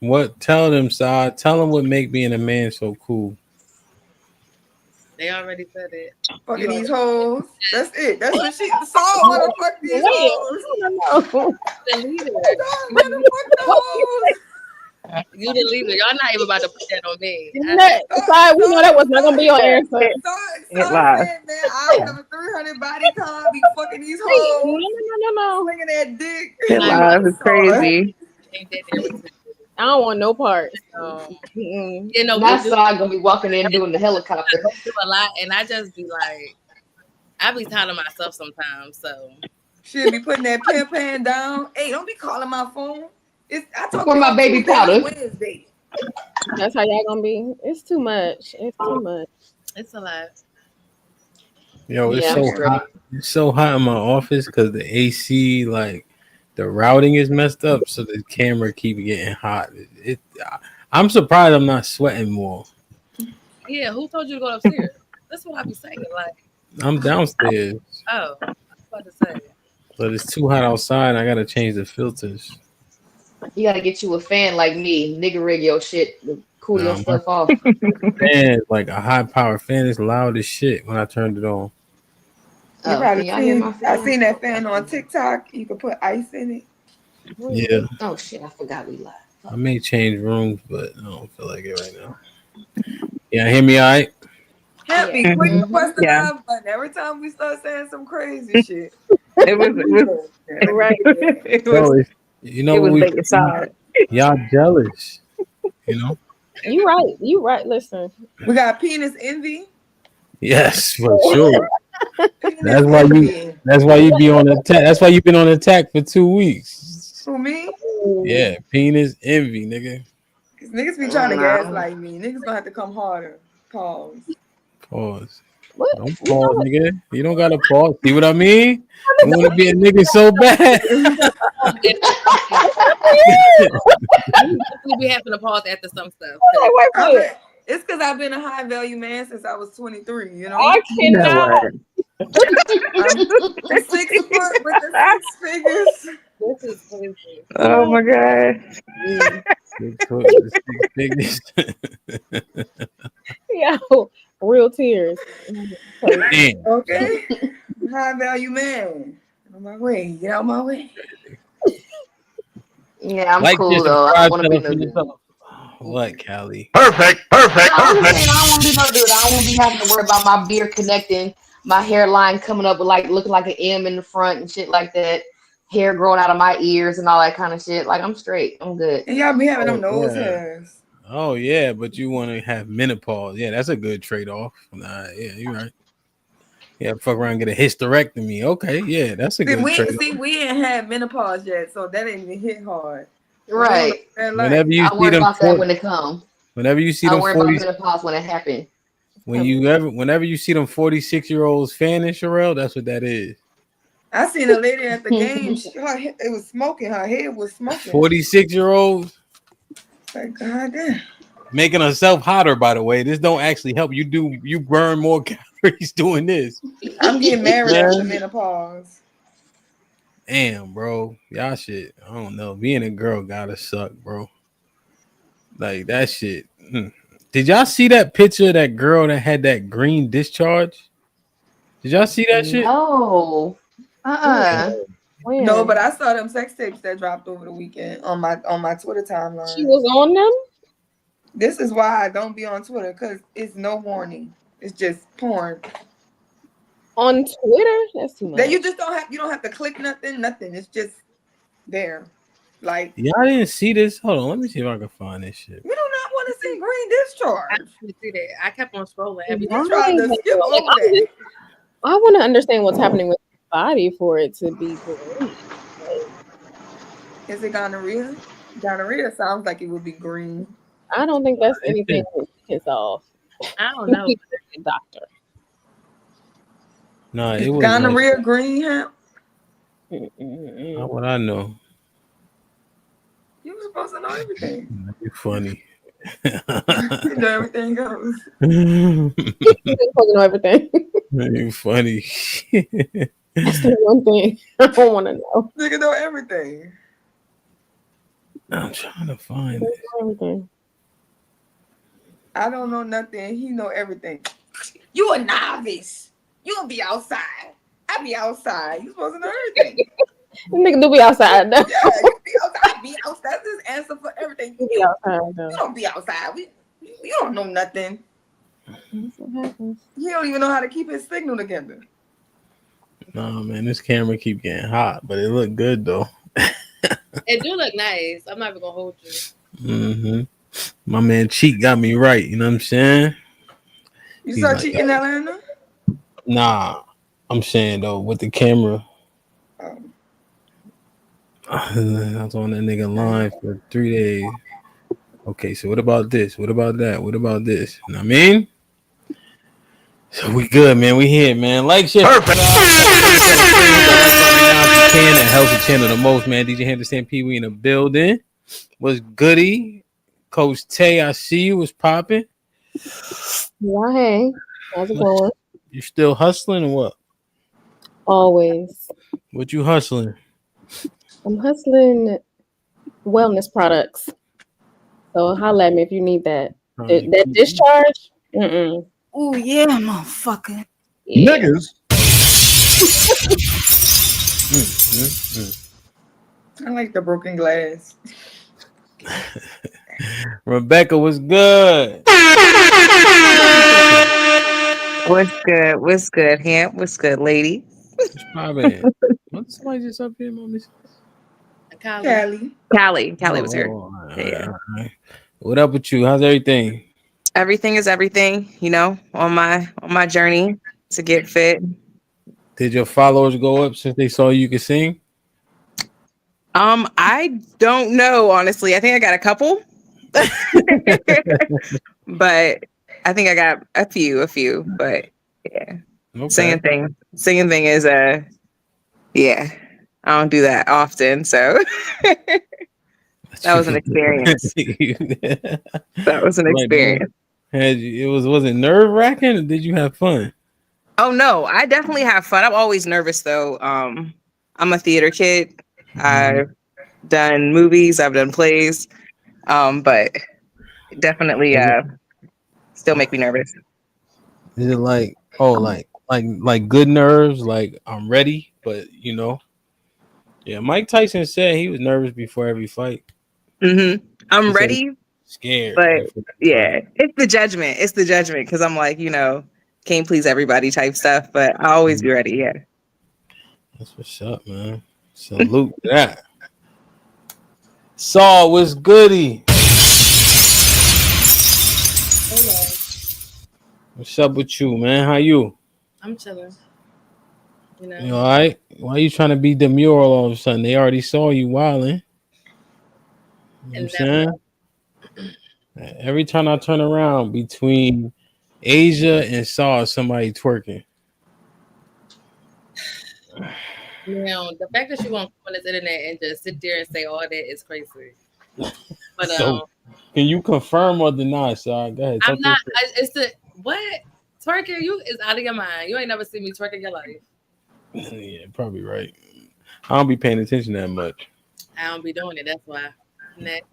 What? Tell them, Side. Tell them what make being a man so cool. They already said it. Fucking You these already hoes. That's it. That's what she saw. Wanna fuck these Wait, hoes. I don't know. the leader. Saw wanna fuck the hoes. You the leader. Y'all not even about to put that on me. Sorry, we know that was not gonna be your answer. So lies. said, man, I'll have a 300 body count, be fucking these Wait, hoes, no. slinging that dick. It lies. It's crazy. Ain't that narrative. I don't want no parts. You know, we That's do, why I'm gonna be walking in doing the helicopter. do a lot, and I just be like, I be tired of myself sometimes. So She'll be putting that pen pan down. Hey, don't be calling my phone. I talk For to my her baby Tuesday, powder. Wednesday. That's how y'all gonna be. It's too much. It's too much. it's a lot. Yo, it's Yeah, so I'm straight. hot. It's so hot in my office because the AC, like the routing is messed up, so the camera keep getting hot. I'm surprised I'm not sweating more. Yeah, who told you to go upstairs? That's what I be saying. Like, I'm downstairs, oh, I was about to say. but it's too hot outside. And I gotta change the filters. You gotta get you a fan like me, nigga rig your shit to cool your Nah, my stuff off. fan, like a high power fan, is loud as shit when I turned it on. You Oh, probably can y'all hear seen. my I fan? seen that fan on TikTok. You could put ice in it. Yeah, Oh shit, I forgot we live. I may change rooms, but I don't feel like it right now. Yeah, hear me all right? Can't be quick to Mm-hmm. press the Yeah. live button every time we start saying some crazy shit. It was Right. it Yo, was you know it what was we big aside. y'all jealous, you know? You right. You right. Listen. We got penis envy. Yes, for sure. Penis That's why you. envy. That's why you be on attack. That's why you've been on attack for 2 weeks. Who me? Yeah, penis envy, nigga. Cause niggas be trying to Nah. gaslight me. Niggas gonna have to come harder. Pause. Pause. What? Don't pause, nigga. You don't gotta pause. See what I mean? You want to be a nigga so bad. We be having to pause after some stuff. Wait for it. It's because I've been a high value man since I was 23. You know, I You know cannot. what? I'm 6 foot with the 6 figures. This is crazy. Oh my god. 6 foot, 6 figures. Yo, real tears. Damn. Okay, high value man. Get on my way. Get out my way. Yeah, I'm Like cool this, though. I subscribe, don't want to tell be us no when dude. it's up. What, Callie? Perfect. I'm just saying I don't want to be no dude. I don't want to be having to worry about my beard connecting, my hairline coming up with like looking like an M in the front and shit like that. Hair growing out of my ears and all that kind of shit. Like I'm straight. I'm good. And y'all be having them Oh, nose yeah. hairs. Oh yeah, but you want to have menopause. Yeah, that's a good trade-off. Nah, yeah, you're right. Yeah, fuck around and get a hysterectomy. Okay, yeah, that's a good trade-off. We ain't had menopause yet, so that ain't even hit hard. Right. Whenever you I see worry them, about that when it comes. whenever you see I them worry about 40, menopause when it happens. whenever you see them 46-year-olds fanning Sherelle, that's what that is. I seen a lady at the game. It was smoking. Her head was smoking. 46-year-olds Like, God damn. making herself hotter. By the way, this don't actually help. You burn more calories doing this. I'm getting married after Man. menopause. Damn, bro, y'all shit. I don't know. Being a girl gotta suck, bro. Like that shit. Did y'all see that picture of that girl that had that green discharge? Did y'all see that shit? No. When? No, but I saw them sex tapes that dropped over the weekend on my Twitter timeline. She was on them. This is why I don't be on Twitter, because it's no warning. It's just porn. On Twitter? That's too much. That you don't have to click nothing. It's just there. Like, Y'all didn't see this? Hold on, let me see if I can find this shit. we do not want to see green I discharge. didn't see that. I kept on scrolling every You time. tried to skip over that. I want to understand what's happening with the body for it to be green. Is it gonorrhea? Gonorrhea sounds like it would be green. I don't think that's anything to piss off. I don't know. Doctor. Nah, it Is was gonorrhea like, green, Hemp? how would I know? You were supposed to know everything. You funny. You know everything goes. You know everything. You funny. That's the one thing I don't want to know. Nigga know everything. I'm trying to find it. everything. I don't know nothing. He know everything. You a novice. You gonna be outside. I be outside. You supposed to know everything. This nigga do be outside though. Yeah, you be outside. I be outside. That's his answer for everything. Do be You outside though. don't be outside. You don't know nothing. That's what happens. He don't even know how to keep his signal together. No, man, this camera keep getting hot, but it look good though. It do look nice. I'm not even gonna hold you. Mm-hmm. My man Cheek got me right. You know what I'm saying? You He's start like, cheating in Atlanta? nah, I'm saying though with the camera. Um, I was on that nigga line for 3 days. Okay, so what about this? What about that? What about this? You know what I mean? So we good, man. We here, man. Like, share, subscribe. That helps the channel the most, man. DJ Henderson P. We in the building. What's goody? Coach Tay, I see you. What's popping? Yeah, hey. How's it going? You still hustling or what? Always. What you hustling? I'm hustling wellness products. So holla at me if you need that. That discharge? Mm-mm. Oh yeah, motherfucker. Yeah. Niggas. I like the broken glass. Rebecca was good. What's good? What's good, Hamp? What's good, lady? What's poppin'? What somebody just up here, mommy? Callie. Callie was here. All right, Yeah. all right. What up with you? How's everything? Everything is everything, you know, on my journey to get fit. Did your followers go up since they saw you could sing? I don't know, honestly. I think I got a couple. But I think I got a few, but yeah. Okay. Singing thing is yeah. I don't do that often, so that was an experience. That was an experience. Was it nerve wracking or did you have fun? Oh no, I definitely have fun. I'm always nervous though. I'm a theater kid. I've done movies, I've done plays, but definitely still make me nervous. Is it like like good nerves? Like I'm ready, but you know, yeah. Mike Tyson said he was nervous before every fight. Mm-hmm. I'm He said ready, scared, but yeah, it's the judgment. It's the judgment because I'm like, you know, can't please everybody type stuff, but I always be ready. Yeah. That's what's up, man. Salute to that. Saul, what's goody? What's up with you, man? How you? I'm chilling. You know. You all right? Why you trying to be demure all of a sudden? They already saw you wilding. You know what I'm saying? Every time I turn around between Asia and Saul, somebody twerking. Now, the fact that you won't come on this internet and just sit there and say all that is crazy. But So, can you confirm or deny, Saul? Go ahead. I'm not. It's the what twerking. You is out of your mind. You ain't never seen me twerk in your life. Yeah, probably right. I don't be paying attention that much. I don't be doing it. That's why. Next.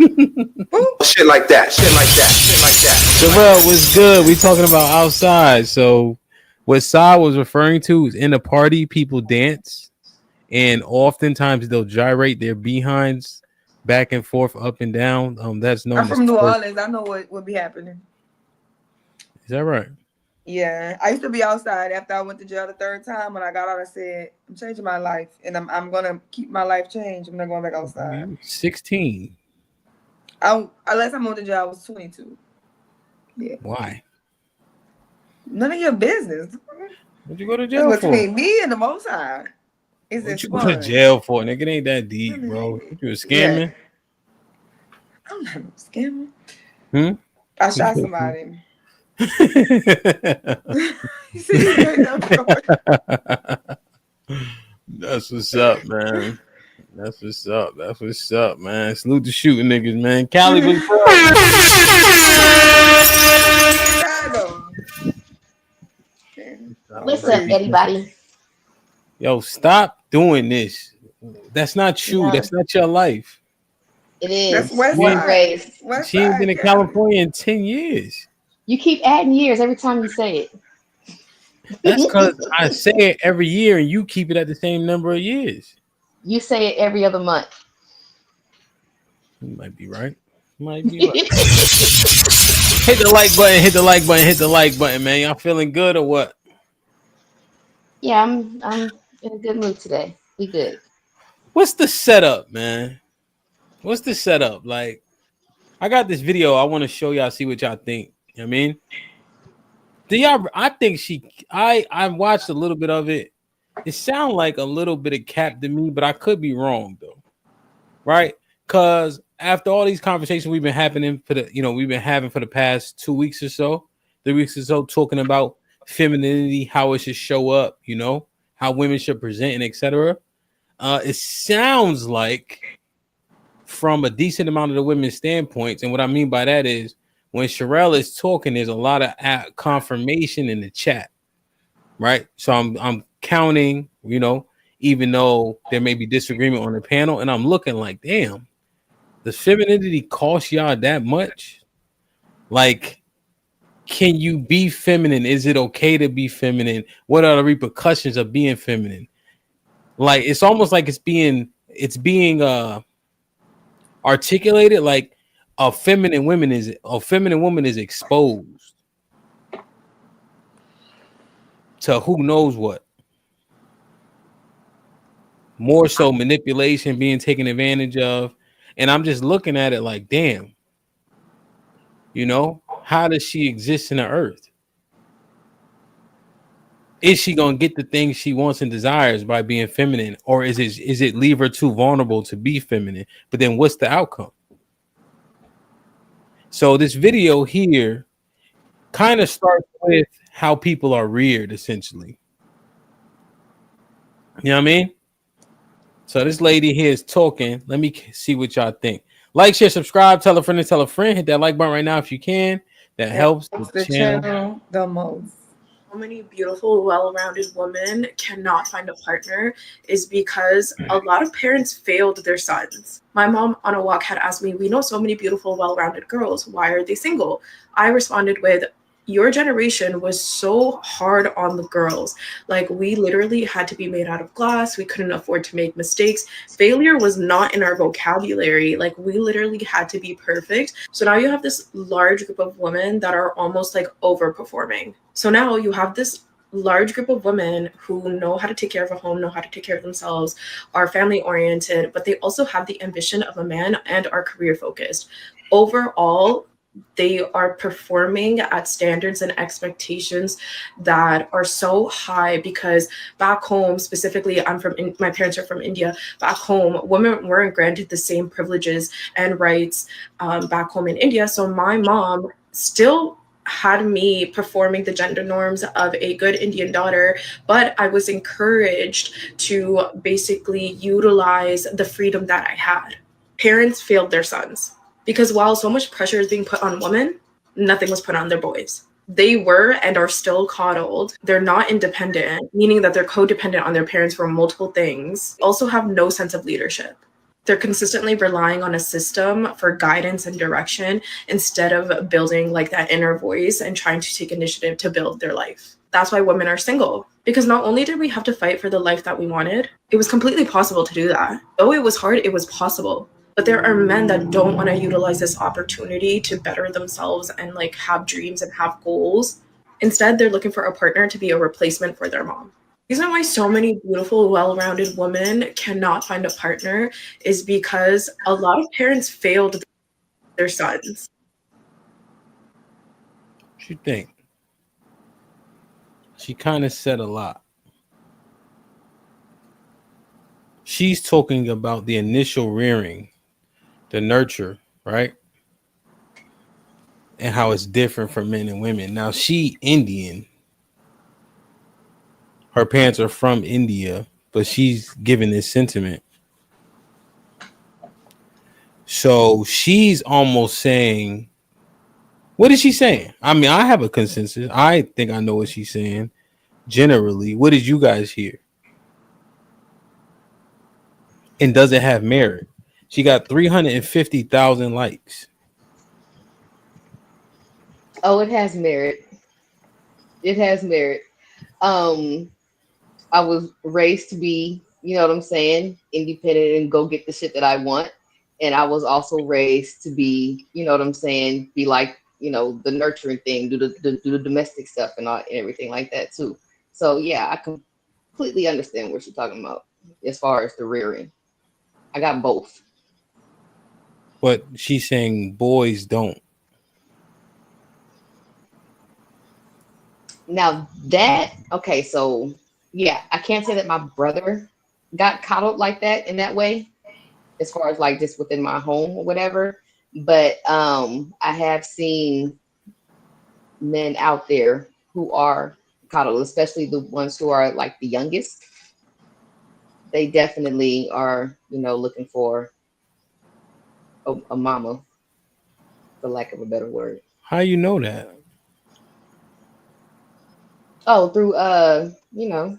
Shit like that. Shit like that. Shit like that. Jarrell, what's good? We talking about outside. So, what Saul was referring to is in a party, people dance, and oftentimes they'll gyrate their behinds back and forth, up and down. That's known I'm as from New twerk. Orleans. I know what would be happening. Is that right? Yeah, I used to be outside after I went to jail the third time. When I got out, I said, I'm changing my life, and I'm gonna keep my life changed. I'm not going back outside. 16. Last time I went to jail, I was 22. Yeah. Why? None of your business. What'd you go to jail It's for? between me and the Most High. Is What it you go to fun? jail for? Nigga, it ain't that deep, bro. What, you was scamming? Yeah. I'm not scamming. Hmm? I shot somebody. That's what's up, man. That's what's up. That's what's up, man. Salute the shooting niggas, man. Cali was Listen, everybody. Yo, stop doing this. That's not you. No. That's not your life. It That's is. West She Born and ain't, Side. raised. West she ain't been Side in Cali. California in 10 years. You keep adding years every time you say That's because it. I say it every year and you keep it at the same number of years. You say it every other month. You might be right. Might be right. Hit the like button, hit the like button, hit the like button, man. Y'all feeling good or what? Yeah, I'm in a good mood today. We good. What's the setup, man? What's the setup? Like, I got this video I want to show y'all, see what y'all think. You know what I mean? Do y'all I think I watched a little bit of it. It sounds like a little bit of cap to me, but I could be wrong though. Right? Cause after all these conversations we've been happening for the we've been having for the past 2 weeks or so, 3 weeks or so, talking about femininity, how it should show up, how women should present and etc. It sounds like from a decent amount of the women's standpoints, and what I mean by that is when Sherelle is talking, there's a lot of confirmation in the chat, right? So I'm counting, even though there may be disagreement on the panel, and I'm looking like, damn, does femininity cost y'all that much? Like, can you be feminine? Is it okay to be feminine? What are the repercussions of being feminine? Like, it's almost like it's being articulated like a feminine woman is exposed to who knows what. More so manipulation, being taken advantage of. And I'm just looking at it like, damn, how does she exist in the earth? Is she gonna get the things she wants and desires by being feminine, or is it leave her too vulnerable to be feminine? But then what's the outcome? So this video here kind of starts with how people are reared, essentially. You know what I mean? So this lady here is talking. Let me see what y'all think. Like, share, subscribe, tell a friend and tell a friend. Hit that like button right now if you can. That helps the channel the most. So many beautiful, well-rounded women cannot find a partner is because a lot of parents failed their sons. My mom on a walk had asked me, we know so many beautiful, well-rounded girls. Why are they single? I responded with, your generation was so hard on the girls. Like, we literally had to be made out of glass. We couldn't afford to make mistakes. Failure was not in our vocabulary. Like, we literally had to be perfect. So now you have this large group of women that are almost like overperforming. So now you have this large group of women who know how to take care of a home, know how to take care of themselves, are family oriented, but they also have the ambition of a man and are career focused. Overall, they are performing at standards and expectations that are so high because back home, specifically, my parents are from India. Back home, women weren't granted the same privileges and rights back home in India. So my mom still had me performing the gender norms of a good Indian daughter, but I was encouraged to basically utilize the freedom that I had. Parents failed their sons. Because while so much pressure is being put on women, nothing was put on their boys. They were and are still coddled. They're not independent, meaning that they're codependent on their parents for multiple things. They also have no sense of leadership. They're consistently relying on a system for guidance and direction instead of building like that inner voice and trying to take initiative to build their life. That's why women are single. Because not only did we have to fight for the life that we wanted, it was completely possible to do that. Though it was hard, it was possible. But there are men that don't want to utilize this opportunity to better themselves and like have dreams and have goals. Instead, they're looking for a partner to be a replacement for their mom. The reason why so many beautiful, well-rounded women cannot find a partner is because a lot of parents failed their sons. What you think? She kind of said a lot. She's talking about the initial rearing, the nurture, right? And how it's different for men and women. Now, she Indian. Her parents are from India, but she's giving this sentiment. So she's almost saying, what is she saying? I mean, I have a consensus. I think I know what she's saying. Generally, what did you guys hear? And does it have merit? She got 350,000 likes. Oh, it has merit. It has merit. Um, I was raised to be, you know what I'm saying, independent and go get the shit that I want. And I was also raised to be, you know what I'm saying, be like, you know, the nurturing thing, do the domestic stuff and all and everything like that too. So yeah, I completely understand what you're talking about as far as the rearing. I got both. But she's saying boys don't. Now that okay, so yeah, I can't say that my brother got coddled like that in that way, as far as like just within my home or whatever. But I have seen men out there who are coddled, especially the ones who are like the youngest. They definitely are, you know, looking for a mama, for lack of a better word. How you know that? Oh, through you know,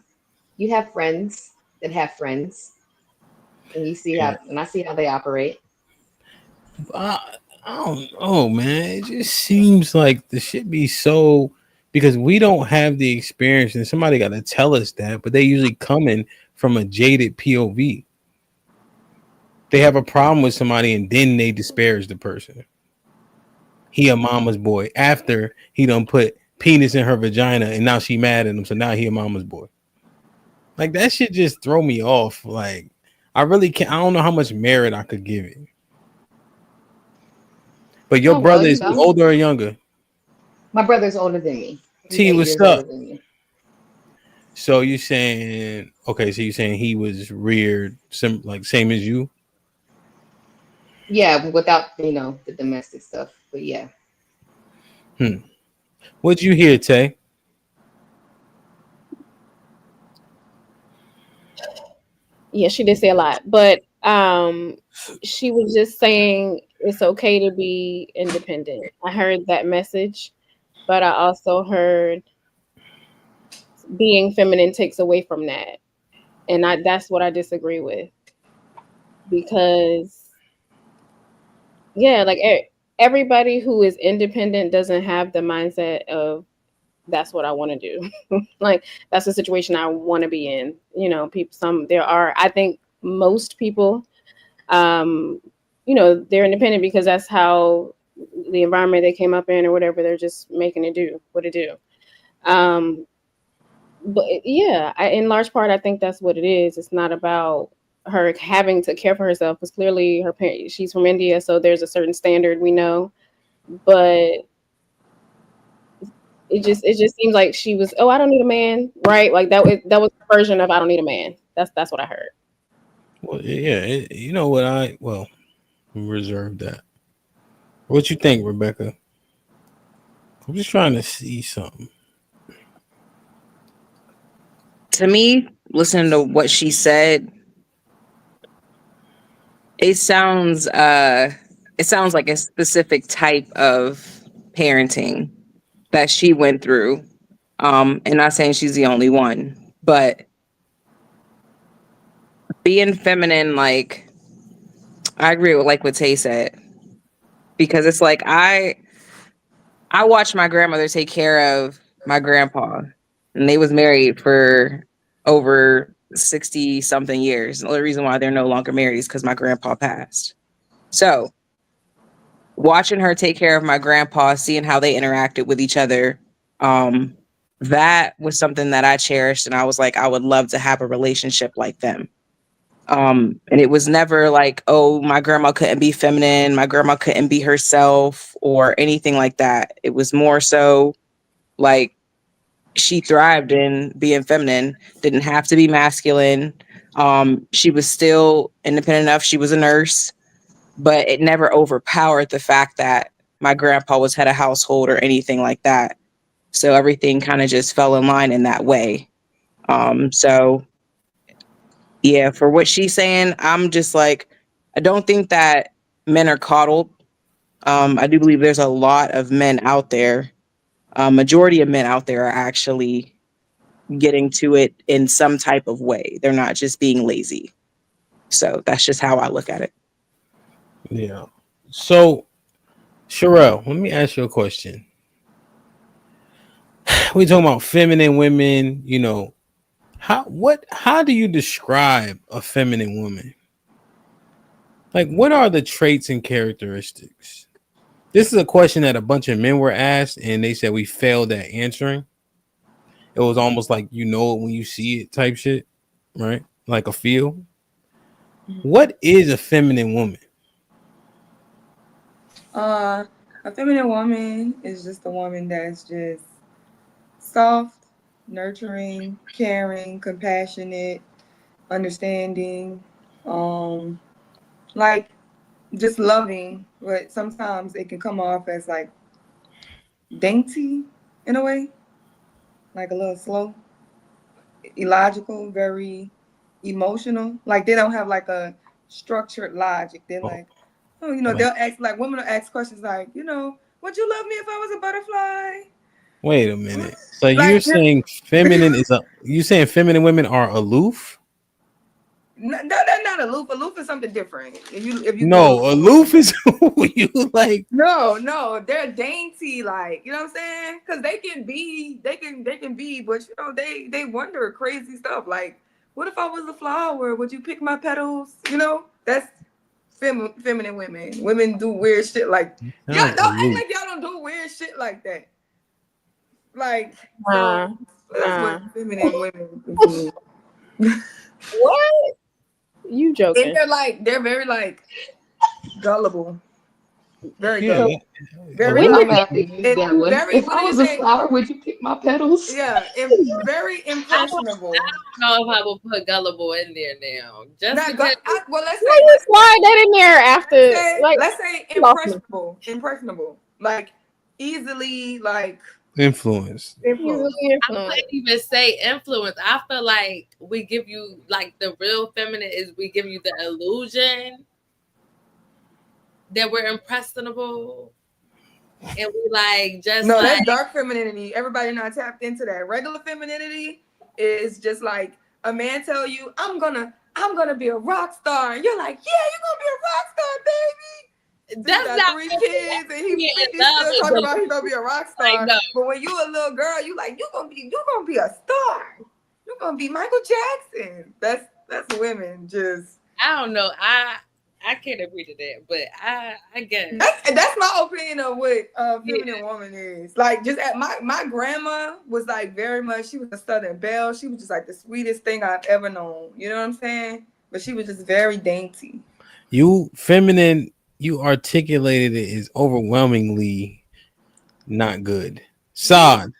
you have friends that have friends, and you see Yeah. how, and I see how they operate. I don't know, man. It just seems like the shit be so because we don't have the experience, and somebody got to tell us that. But they usually coming from a jaded POV. They have a problem with somebody, and then they disparage the person. He a mama's boy after he done put penis in her vagina, and now she mad at him, so now he a mama's boy. Like that shit just throw me off. Like I really can't. I don't know how much merit I could give it. But your Oh well, brother you is he know, older or younger? my brother's older than me. He's T, eight what's years up? older than me. So you saying okay? So you saying he was reared like same as you? Yeah, without, you know, the domestic stuff. But yeah. Hmm. What'd you hear, Tay? Yeah, she did say a lot, but she was just saying it's okay to be independent. I heard that message, but I also heard being feminine takes away from that. And that's what I disagree with because yeah, like everybody who is independent doesn't have the mindset of that's what I want to do. Like that's the situation I want to be in. You know, people some there are I think most people um you know, they're independent because that's how the environment they came up in or whatever, they're just making it do what it do. Um but yeah, in large part, I think that's what it is. It's not about her having to care for herself because clearly her parent, she's from India, so there's a certain standard we know. But it just seems like she was, oh, I don't need a man, right? Like that was the version of I don't need a man. That's what I heard. Well, yeah. You know what? Reserve that. What you think, Rebecca? I'm just trying to see something. To me, listening to what she said, it sounds it sounds like a specific type of parenting that she went through. And not saying she's the only one, but being feminine, like I agree with like what Tay said. Because it's like I watched my grandmother take care of my grandpa, and they was married for over 60 something years. The only reason why they're no longer married is because my grandpa passed. So watching her take care of my grandpa, seeing how they interacted with each other, um, that was something that I cherished, and I was like, I would love to have a relationship like them. And it was never like, oh, my grandma couldn't be feminine, my grandma couldn't be herself, or anything like that. It was more so like she thrived in being feminine, didn't have to be masculine. She was still independent enough. She was a nurse, but it never overpowered the fact that my grandpa was head of household or anything like that. So everything kind of just fell in line in that way. So yeah, for what she's saying, I'm just like, I don't think that men are coddled. I do believe there's a lot of men out there. Majority of men out there are actually getting to it in some type of way. They're not just being lazy. So that's just how I look at it. Yeah. So, Sherelle, let me ask you a question. We talking about feminine women. How do you describe a feminine woman? Like, what are the traits and characteristics? This is a question that a bunch of men were asked, and they said we failed at answering. It was almost like you know it when you see it type shit, right? Like a feel. What is a feminine woman? Uh, a feminine woman is just a woman that's just soft, nurturing, caring, compassionate, understanding, um, like just loving. But sometimes it can come off as like dainty in a way, like a little slow, illogical, very emotional. Like they don't have like a structured logic. They're Oh, like, oh, like, they'll ask like women will ask questions like, would you love me if I was a butterfly? wait a minute. So you're Like, saying you saying feminine women are aloof? no, they're not aloof. Aloof is something different. If you Google No, aloof is who you like. no, they're dainty, like you know what I'm saying? Because they can be, but they wonder crazy stuff like, what if I was a flower? Would you pick my petals? That's feminine women. Women do weird shit like y'all Sound don't act aloof. like y'all don't do weird shit like that. Like Nah, so that's nah. what feminine women do. What? You And joking? they're very like gullible, very Yeah, gullible, So very when aloof. did I'm like gonna have to use and that one. very. If What I do you was a say? flower, would you pick my petals? Yeah, and very impressionable. I don't know if I will put gullible in there now, just Not because. well. Let's why say you slide that in there after like let's say you lost me? impressionable, like easily like Influence. influence. Easily I influenced. wouldn't even say influence. I feel like we give you like the real feminine is we give you the illusion that we're impressionable and we like just No, like that's dark femininity. Everybody not tapped into that. Regular femininity is just like a man tell you, I'm gonna be a rock star, and you're like, yeah, you're gonna be a rock star, baby. So he that's got not 3 kids, and being he in 50 love still is talking about he illusion. gonna be a rock Like star. no, But when you a little girl, you like you gonna be a star. You're gonna be Michael Jackson. That's women just. I don't know. I can't agree to that, but I guess That's my opinion of what a feminine woman is. Like, just at my grandma was like very much. She was a Southern belle. She was just like the sweetest thing I've ever known. You know what I'm saying? But she was just very dainty. You feminine, you articulated it is overwhelmingly not good. Sod,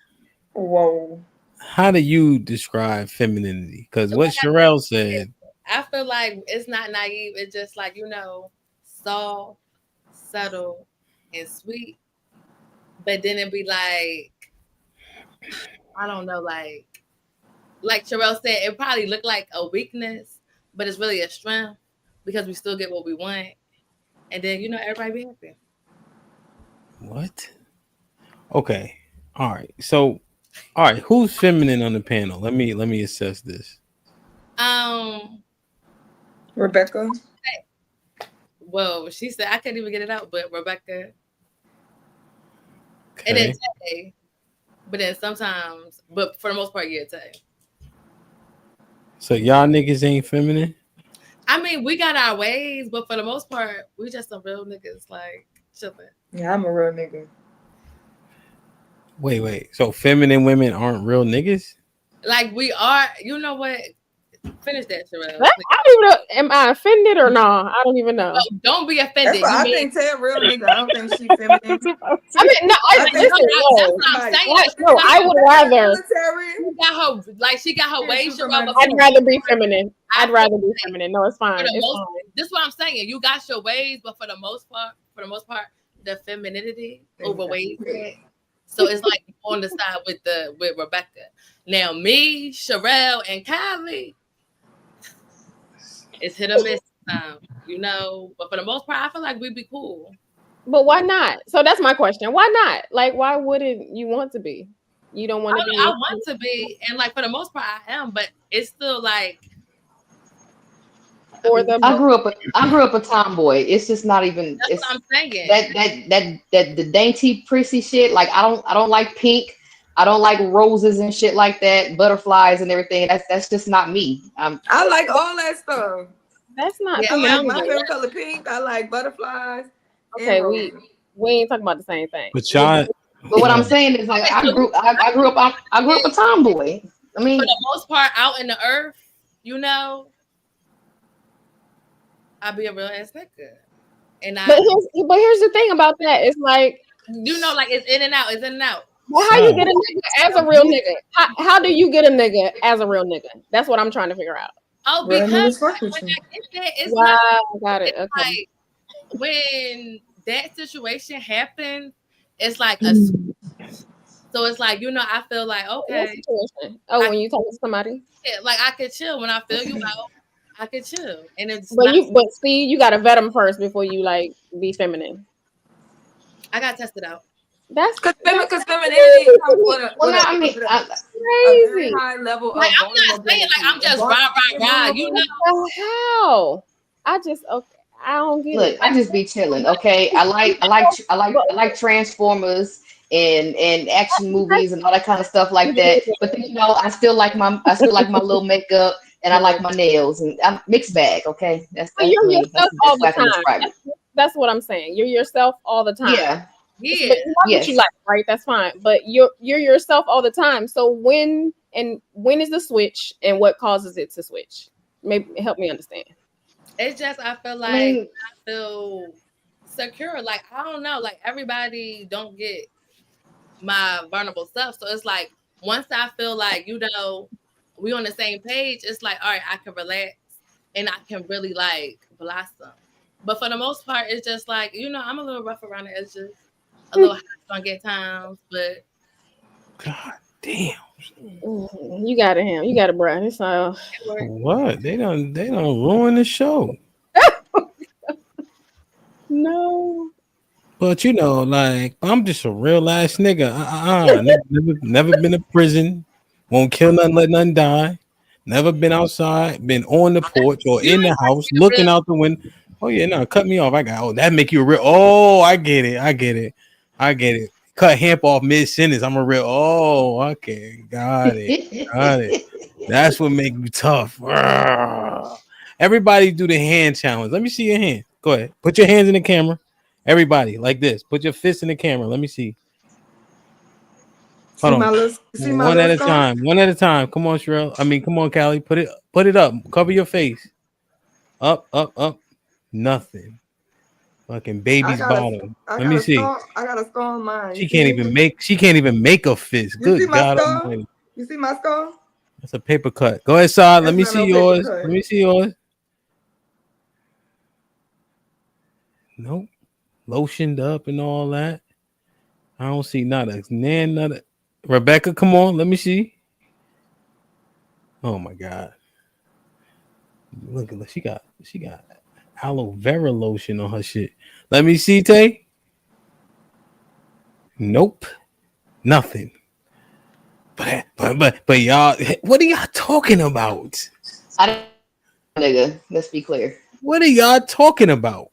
Whoa. how do you describe femininity? Because what like I Sherelle said, said, I feel like it's not naive. It's just like soft, subtle, and sweet. But then it'd be like I don't know, like Sherelle said, it probably looked like a weakness, but it's really a strength because we still get what we want, and then everybody be happy. what? Okay. All right. So, all right, who's feminine on the panel? Let me assess this. Um, Rebecca. well, she said I couldn't even get it out, but Rebecca, and then Okay. Tay, but then sometimes, but for the most part, yeah, Tay. So y'all niggas ain't feminine? I mean, we got our ways, but for the most part, we just some real niggas like chilling. Yeah, I'm a real nigga. Wait. So feminine women aren't real niggas? Like we are, you know what? Finish that, Sherelle. I don't even know. Am I offended or no? I don't even know. Oh, don't be That's offended. why You I mean think Tay a real nigga. I don't think she feminine. I mean, no. I think Listen, that's no. what I'm saying. No, I would rather. military. She got her Yeah, ways, shoot Sherelle. somebody. But I'd rather be feminine. I I'd rather feel be like feminine. No, it's for fine. the It's most, fine. this is what I'm saying. You got your ways, but for the most part, the femininity overweighs it. So it's like on the side with Rebecca. Now me, Sherelle, and Kylie, it's hit or miss time. But for the most part, I feel like we'd be cool. But why not? So that's my question. Why not? Like, why wouldn't you want to be? You don't want to I be. want to be, and like for the most part, I am. But it's still like for the I grew up a tomboy. It's just not even. That's what It's I'm saying. that the dainty prissy shit. Like I don't like pink. I don't like roses and shit like that. Butterflies and everything. That's just not me. I like all that stuff. that's not Yeah, I like my femininity. favorite color pink. I like butterflies and Okay, roses. we ain't talking about the same thing. But y'all, But what I'm oh, saying is like okay, so I grew up a tomboy. I for mean, the most part, out in the earth, I be a real ass nigga, and But here's the thing about that. It's like, like it's in and out. It's in and out. well, how you child. get a nigga as a real nigga? How do you get a nigga as a real nigga? That's what I'm trying to figure out. Oh, Real because niggas fuck like with when you. I get that, it's not. Wow, got it. It's Okay. like when that situation happens, it's like a. Mm. So it's like I feel like What okay, situation? Oh, I when you talk to somebody. like I could chill when I feel you out. I could chill, and it's But not. see, you gotta vet them first before you like be feminine. I got tested out. Because femininity comes with well, now I mean, a very crazy. high level Like of I'm not saying like I'm vulnerability. And just rah. How? I just okay. I don't get look, it. I just be chilling. Okay, I like Transformers and action movies and all that kind of stuff like that. But then I still like my little makeup and I like my nails and I'm mixed bag. Okay, So I you're mean that's yourself the all best way the I can time. describe it. That's what I'm saying. You're yourself all the time. Yeah. Yeah. But you like what you Yes. like, right? That's fine. But you're yourself all the time. So when is the switch and what causes it to switch? Maybe help me understand. It's just I feel I like mean, I feel secure. Like I don't know. Like everybody don't get my vulnerable stuff. So it's like once I feel like we on the same page, it's like all right, I can relax and I can really like blossom. But for the most part, it's just like I'm a little rough around the edges, a little hot on get times, but God damn. You got it, him. You got it, bro. It's all. What? They don't ruin the show. No. But like I'm just a real ass nigga. Never been to prison. Won't kill nothing, let nothing die. Never been outside. Been on the porch or you in the ain't house, the real. looking out the window. Oh yeah, no, cut me off. That make you a real. Oh, I get it. I get it. Cut Hamp off mid sentence. I'm a real. Oh, okay, got it. That's what make you tough. Everybody do the hand challenge. Let me see your hand. Go ahead. Put your hands in the camera. Everybody, like this. Put your fist in the camera. Let me see. Hold on. See my One little at a scar? time. One at a time. Come on, Sherelle. Come on, Callie. Put it up. Cover your face. Up. Nothing. Fucking baby's bottom. Let me see. I got a scar on mine. You She see can't it? even make a fist. You see Good my God scar? Almighty. You see my scar? That's a paper cut. Go ahead, Saad. Let That's me not see no paper yours. cut. Let me see yours. Nope. Lotioned up and all that. I don't see not a nan, not a Rebecca. Come on, let me see. Oh my God! Look at she got aloe vera lotion on her shit. Let me see, Tay. Nope, nothing. But y'all, what are y'all talking about? I don't nigga. Let's be clear. What are y'all talking about?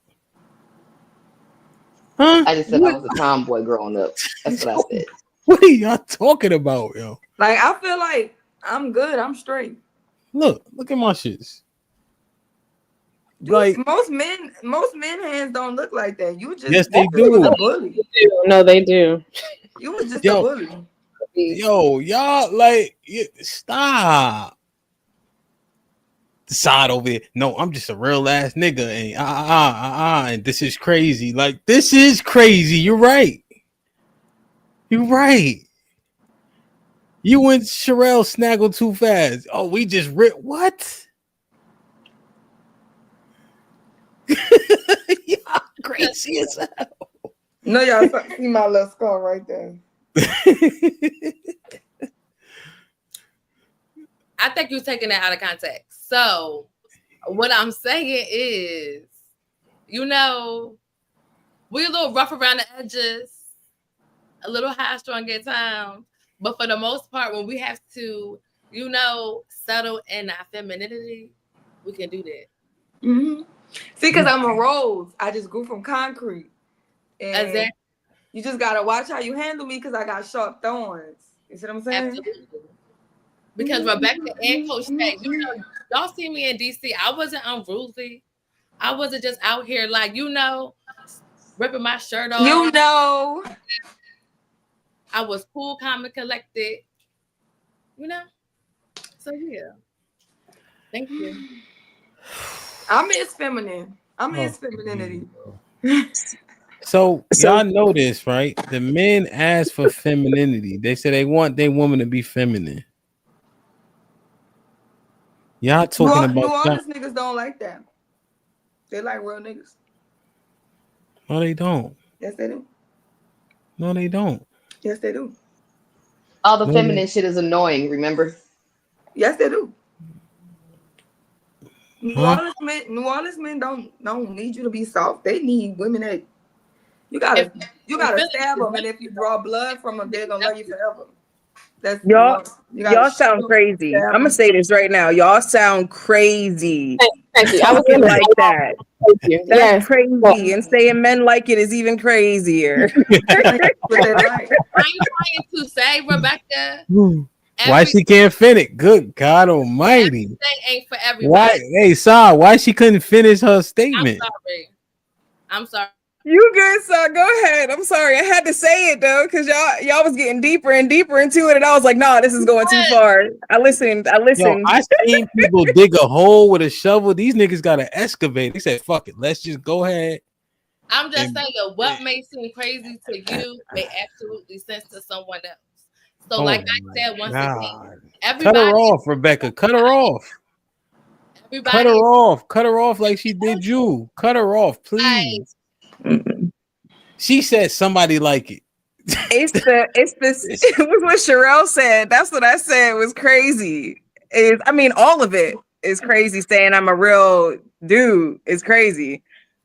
Huh? I just said I was a tomboy growing up. That's what I said. What are y'all talking about, yo? Like I feel like I'm good. I'm straight. Look at my shits. Like Most men hands don't look like that. yes, You they just was do. a bully. No, they do. You was just a Yo, bully. y'all like stop. The side over here. No, I'm just a real ass nigga, and and this is crazy. Like this is crazy. You're right. You're right. You and Sherelle snaggle too fast. Oh, we just ripped what? Y'all crazy as hell. No, y'all see my little scar right there. I think you're taking that out of context. So what I'm saying is, we're a little rough around the edges, a little high strung at times, but for the most part, when we have to, settle in our femininity, we can do that. Mm-hmm. See, because I'm a rose. I just grew from concrete. And Exactly. you just gotta watch how you handle me because I got sharp thorns. You see what I'm saying? Absolutely. Because Rebecca and Coach K, you know, y'all see me in DC. I wasn't unruly. I wasn't just out here like, you know, ripping my shirt off. You know. I was cool, calm, and collected. You know? So yeah. Thank you. I'm Miss Feminine. I'm Miss Femininity. So So y'all know this, right? The men ask for femininity. They say they want their woman to be feminine. Y'all talking New about that? Orleans niggas don't like that. They like real niggas. No, they don't. Yes, they do. No, they don't. Yes, they do. All the No, feminine shit is annoying, remember? Yes, they do. huh? New Orleans men don't need you to be soft. They need women that you gotta stab them, and if you draw blood from them, they're gonna love you forever. That's y'all, you gotta y'all shoot sound 'em, crazy. stab I'm gonna 'em. say this right now. Y'all sound crazy. Thank you. I was Talking gonna like say that. thank you. That's Yes. crazy. And saying men like it is even crazier. That's what they like. I'm trying to say, Rebecca, Why she can't finish? Good God Almighty! everything ain't for Why? everybody. Hey, Saw, why she couldn't finish her I'm statement? sorry. I'm sorry. You good, son. Go ahead. I'm sorry. I had to say it though, because y'all was getting deeper and deeper into it, and I was like, nah, this is going too far. I listened. Yo, I seen people dig a hole with a shovel. These niggas got to excavate. They said, "Fuck it, let's just go ahead." I'm just And- saying what may seem crazy to you may absolutely sense to someone else. So, Oh like I my said, once God! again, Cut her everybody, off, Rebecca. Cut her off. Cut everybody her is off. Cut her off like she did you. Cut her off, like, please. She said somebody like it. It's it was what Sherelle said. That's what I said was crazy. I mean, all of it is crazy. Saying I'm a real dude is crazy.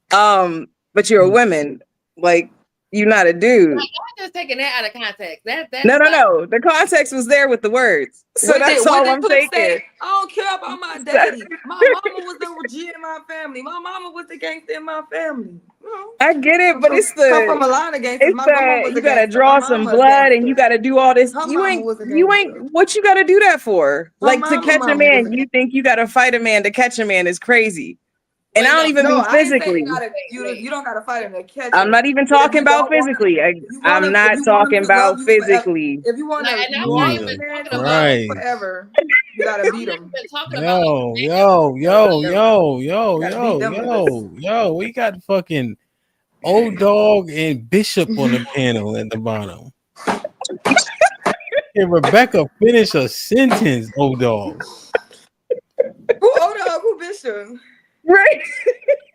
But you're a woman, like you're not a dude. y'all just taking that out of context. That's No. like, The context was there with the words, so that's What all did I'm Clip taking. say? I don't care about my daddy. My mama was the G in my family. My mama was the gangster in my family. You know, I get it, but come from a line of gangsters. it's My grandma was you a gotta gangster. My draw some mama a blood and you gangster. gotta do all this. Her You mama was a ain't gangster. what you gotta do that for? Her Like to mama catch a was a man, you think you gotta fight a man to catch a man is crazy. And wait, I don't even No, mean I ain't saying physically. you don't gotta fight him to catch I'm him. not even But if talking you about don't want him, physically. I'm not if you want him talking to love about you forever, physically. if you want like, to and I'm not a even man talking to about. love you Christ. forever, you gotta I'm beat not him. even talking about. Yo, man. yo, yo, You yo, yo, gotta beat yo, them niggas. yo. We got fucking Old Dog and Bishop on the panel at the bottom. Can Rebecca finish a sentence, Old Dog? Who old dog? Who Bishop? Right.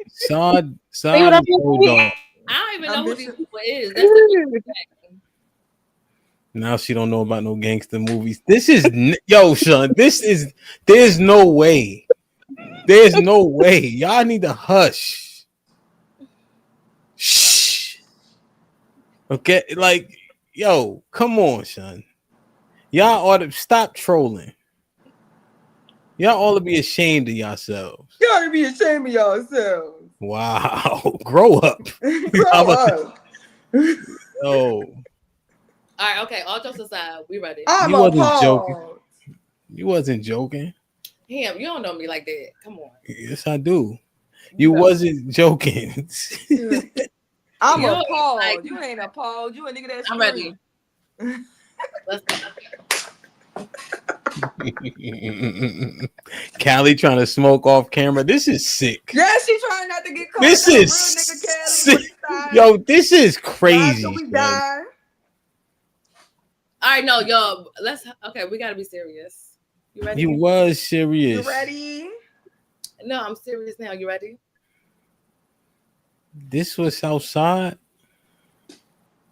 Sod See what I'm is Old saying? Dog. I don't even I'm know who these Bishop. people is. That's the thing. Now she don't know about no gangster movies. This is yo, son. There's no way. There's no way. Y'all need to hush. Shh. Okay, like, yo, come on, son. Y'all ought to stop trolling. Y'all ought to be ashamed of yourselves. You ought to be ashamed of yourselves. Wow. Grow up. Grow up. Oh, All right, okay. All jokes aside, we ready. I'm you wasn't joking. appalled. You wasn't joking. Him, you don't know me like that. Come on. Yes, I do. You wasn't joking. I'm You appalled. like, You ain't appalled. You a nigga that I'm scream. ready. Let's go. Callie trying to smoke off camera. This is sick. Yeah, she trying not to get caught. This Got a real is nigga Cali sick. with the side. Yo, this is Ride crazy. till we Son. die. All right, no, y'all. Okay, we gotta be serious. You ready? You was serious. You ready? No, I'm serious now. You ready? This was outside.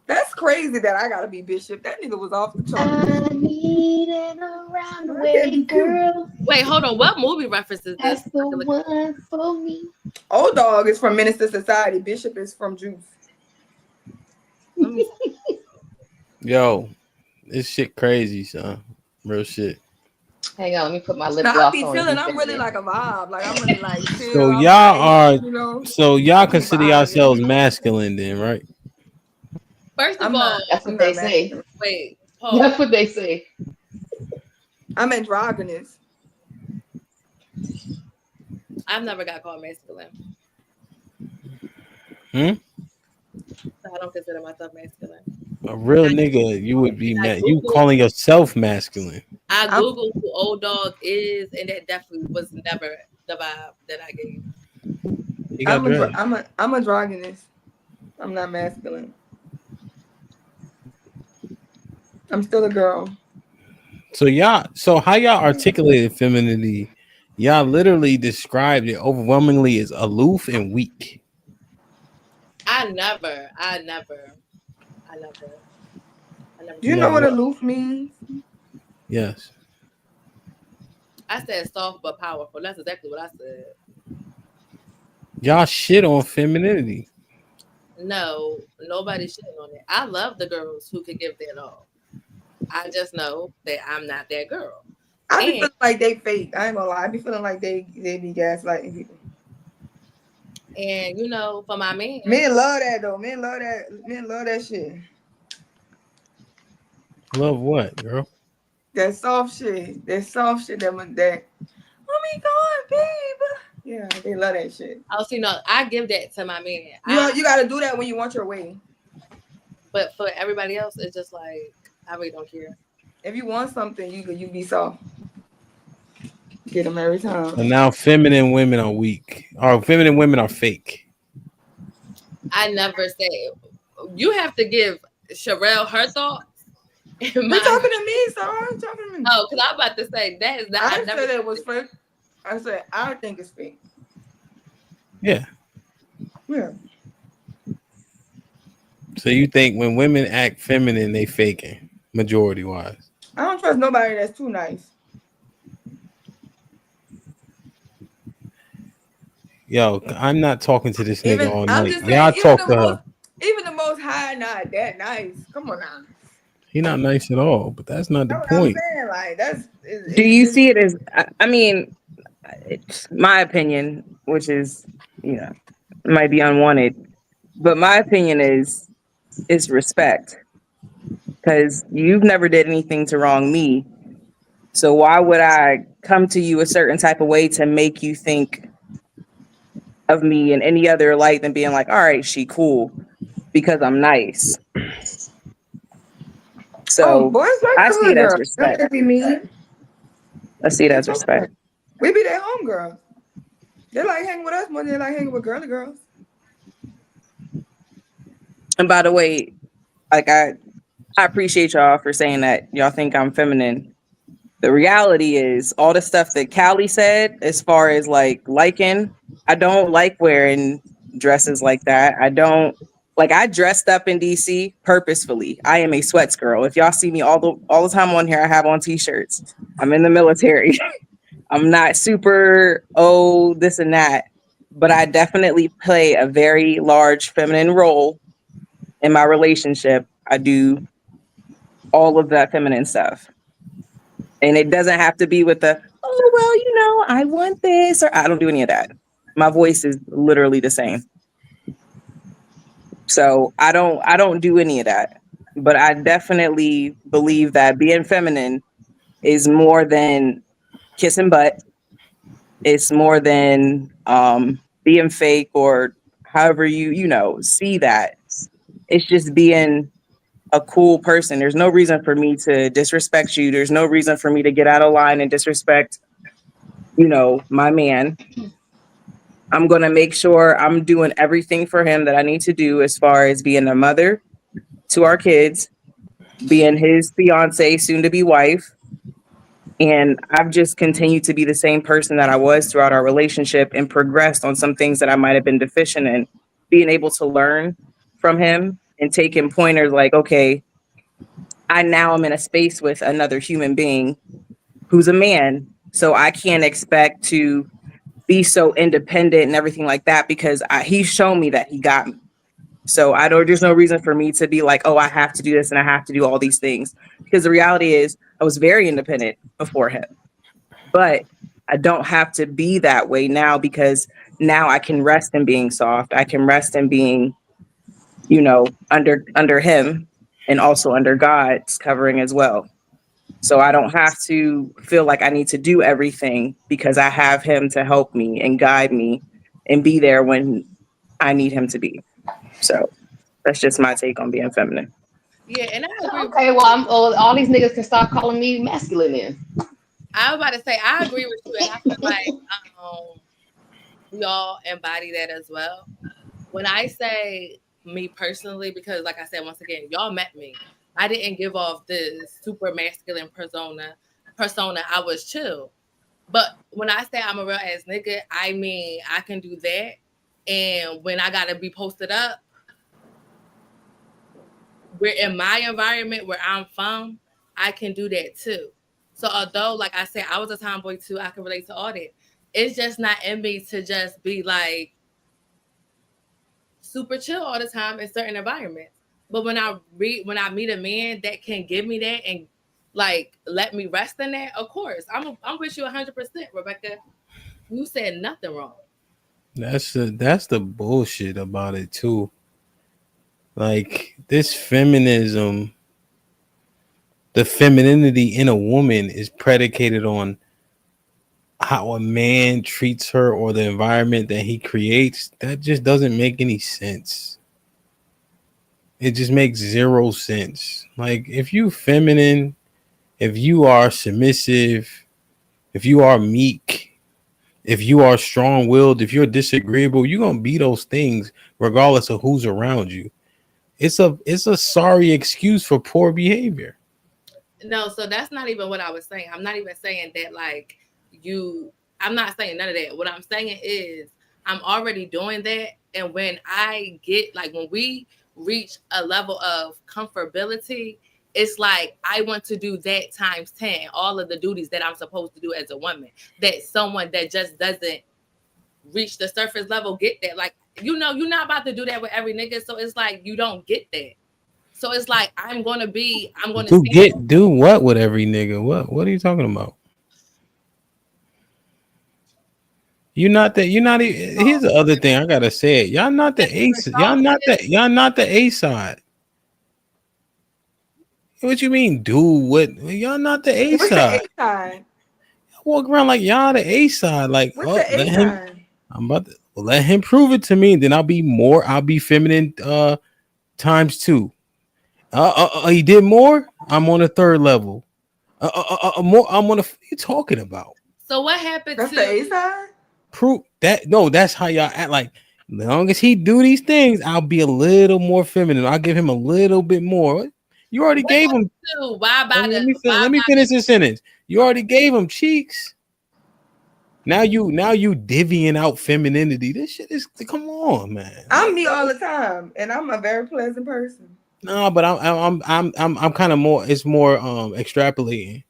That's crazy that I gotta be Bishop. That nigga was off the chart. I need an around the I can't be way girl. Wait, hold on. What movie reference is this? That's the one for me. Old Dog is from Minister Society. Bishop is from Juice. Let me Yo, this shit crazy, son. Real shit. Hang on, let me put my lip Now I gloss be on and feeling be I'm really feminine. like a vibe. Like I'm really like So chill. I'm y'all nice, are you know. so I y'all be consider vibing. yourselves masculine then, right? First of I'm not. all, That's I'm what not they say. masculine. wait, That's pause. what they say. I'm androgynous. I've never got called masculine, Hmm? so I don't consider myself masculine. A real And nigga, you would be I you googled, calling yourself masculine. I I'm googled who old dog is, and that definitely was never the vibe that I gave. He got dread. I'm androgynous. I'm not masculine. I'm still a girl. So how y'all articulated femininity? Y'all literally described it overwhelmingly as aloof and weak. I never, I never Do you said know No, that. what what? aloof means? Yes. I said soft but powerful. That's exactly what I said. Y'all shit on femininity. No, nobody's shitting on it. I love the girls who could give their all. I just know that I'm not that girl. I be And feeling like they fake. I ain't gonna lie. I be feeling like they be gaslighting people. for my man, Men love that though. Men love that. Men love that shit. Love what, girl? That soft shit. That soft shit. That. Oh my god, babe. Yeah, they love that shit. I'll see. No, I give that to my man. You gotta do that when you want your way. But for everybody else, it's just like I really don't care. If you want something, you be soft. Get them every So time. now feminine women are weak. Or feminine women are fake. I never say you have to give Sherelle her thoughts and They mine. talking to me, so I'm talking to me. Oh, because I'm about to say that is not. I I didn't never. say that it was fake. I said I think it's fake. Yeah. Yeah. So you think when women act feminine, they faking, majority wise. I don't trust nobody that's too nice. Yo, I'm not talking to this nigga Even all I'm night. just saying, Y'all talk to her. even the most high not that nice. Come on now. He not nice at all, but that's not the That's what I'm point. saying. Like Do it's you just see it as? I mean, it's my opinion, which is, you know, might be unwanted, but my opinion is respect, because you've never did anything to wrong me. So why would I come to you a certain type of way to make you think of me in any other light than being like, all right, she cool because I'm nice. oh So boys like I see good it as girl. Don't respect. let me mean. I see it as It's okay. respect. We be their home girls. They like hanging with us more than they like hanging with girly girls. And by the way, like I appreciate y'all for saying that y'all think I'm feminine. The reality is all the stuff that Callie said as far as like liking, I don't like wearing dresses like that. I don't like I dressed up in DC purposefully. I am a sweats girl. If y'all see me all the time on here, I have on t-shirts. I'm in the military. I'm not super this and that, but I definitely play a very large feminine role in my relationship. I do all of that feminine stuff. And it doesn't have to be with the, oh, well, I want this, or I don't do any of that. My voice is literally the same. So I don't do any of that. But I definitely believe that being feminine is more than kissing butt. It's more than being fake or however you see that. It's just being a cool person. There's no reason for me to disrespect you. There's no reason for me to get out of line and disrespect, my man. I'm going to make sure I'm doing everything for him that I need to do as far as being a mother to our kids, being his fiance, soon to be wife. And I've just continued to be the same person that I was throughout our relationship and progressed on some things that I might have been deficient in, being able to learn from him and taking pointers like, okay, I now am in a space with another human being who's a man. So I can't expect to be so independent and everything like that because he's shown me that he got me. So there's no reason for me to be like, oh, I have to do this and I have to do all these things. Because the reality is I was very independent before him. But I don't have to be that way now because now I can rest in being soft. I can rest in being, under him and also under God's covering as well. So I don't have to feel like I need to do everything because I have him to help me and guide me and be there when I need him to be. So that's just my take on being feminine. Yeah, and I agree. Okay, well, all these niggas can start calling me masculine then. I was about to say I agree with you, and I feel like we all embody that as well. When I say me personally, because like I said, once again, y'all met me. I didn't give off this super masculine persona. I was chill. But when I say I'm a real ass nigga, I mean I can do that. And when I gotta be posted up, we're in my environment where I'm from, I can do that too. So although, like I said, I was a tomboy too, I can relate to all that. It's just not in me to just be like super chill all the time in certain environments. But when I meet a man that can give me that and like let me rest in that, of course, I'm with you 100%, Rebecca. You said nothing wrong. That's the bullshit about it too. Like this feminism, the femininity in a woman is predicated on how a man treats her or the environment that he creates. That just doesn't make any sense. It just makes zero sense. Like if you feminine, if you are submissive, if you are meek, if you are strong-willed, if you're disagreeable, you're gonna be those things regardless of who's around you. It's a sorry excuse for poor behavior. No, so that's not even what I was saying. I'm not even saying that like you I'm not saying none of that. What I'm saying is I'm already doing that, and when I get like when we reach a level of comfortability, it's like I want to do that times 10, all of the duties that I'm supposed to do as a woman. That someone that just doesn't reach the surface level get that. Like, you're not about to do that with every nigga, so it's like you don't get that. So it's like I'm gonna stand on. Do what with every nigga? What are you talking about? You're not that. You're not. Here's the other thing I gotta say. It. Y'all not the ace. Y'all not that. Y'all not the A side. What you mean? Do what? Y'all not the A What's the A side. side? Walk around like y'all the A side. Like, What's oh, the A let him. side? I'm about to let him prove it to me. Then I'll be more. I'll be feminine. Times two. He did more. I'm on a third level. More. I'm on a. What are you talking about? So what happened That's the to A side? Prove that. No, that's how y'all act. Like, as long as he do these things, I'll be a little more feminine. I'll give him a little bit more. You already what gave him. happened to why by the Let me finish this sentence. You already gave him cheeks. Now you divvying out femininity. This shit is come on, man. I'm Like, me all the time, and I'm a very pleasant person. no, but I'm kind of more. It's more extrapolating.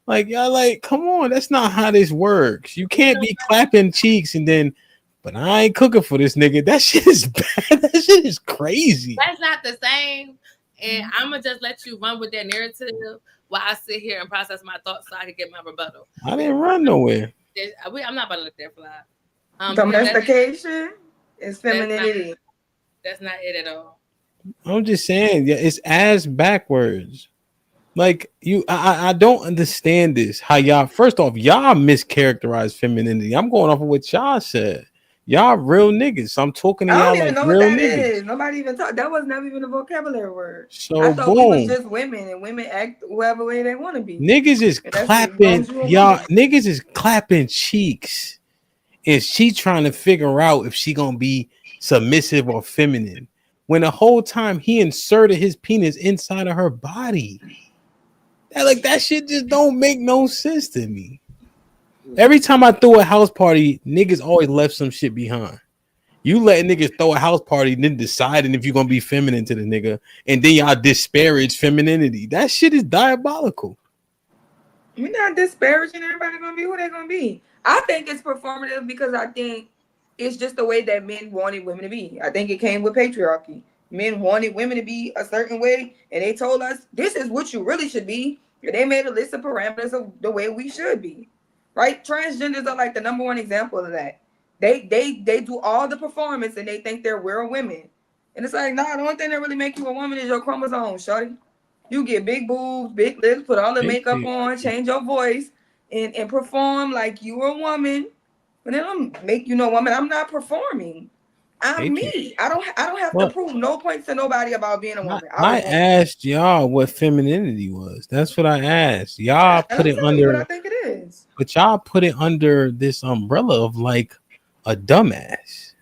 Like y'all, like come on. That's not how this works. You you can't know be clapping cheeks and then. But I ain't cooking for this nigga. That shit is bad. That shit is crazy. that's not the same. And I'm gonna just let you run with that narrative while I sit here and process my thoughts so I can get my rebuttal. I didn't run nowhere. I'm not about to let that fly. Because Domestication is that's not femininity. that's not it at all. I'm just saying, yeah, it's ass backwards. Like I don't understand this. How y'all? First off, y'all mischaracterize femininity. I'm going off of what y'all said. Y'all real niggas. So I'm talking to I don't y'all even like know what real that niggas. is. Nobody even talked. That was never even a vocabulary word. I So thought we was boom, just women, and women act whatever way they want to be. niggas is And that's as long clapping. as you a Y'all woman. niggas is clapping cheeks. And she trying to figure out if she gonna be submissive or feminine. When the whole time he inserted his penis inside of her body. That shit just don't make no sense to me. Every time I throw a house party, niggas always left some shit behind. You let niggas throw a house party, then deciding if you're gonna be feminine to the nigga, and then y'all disparage femininity. That shit is diabolical. We're not disparaging everybody gonna be who they're gonna be. I think it's performative because I think it's just the way that men wanted women to be. I think it came with patriarchy. Men wanted women to be a certain way, and they told us this is what you really should be. And they made a list of parameters of the way we should be. right? Transgenders are like the number one example of that. They do all the performance and they think they're real women. And it's like, nah, the only thing that really make you a woman is your chromosomes, shorty. You get big boobs, big lips, put all the makeup on, change your voice, and perform like you a woman. But they don't make you no woman. I'm not performing. I'm me. I don't have to What? prove no points to nobody about being a woman. I I was born. asked y'all what femininity was. That's what I asked. Y'all Yeah, and put I'm it telling you what I under, think it is. but y'all put it under this umbrella of like a dumbass.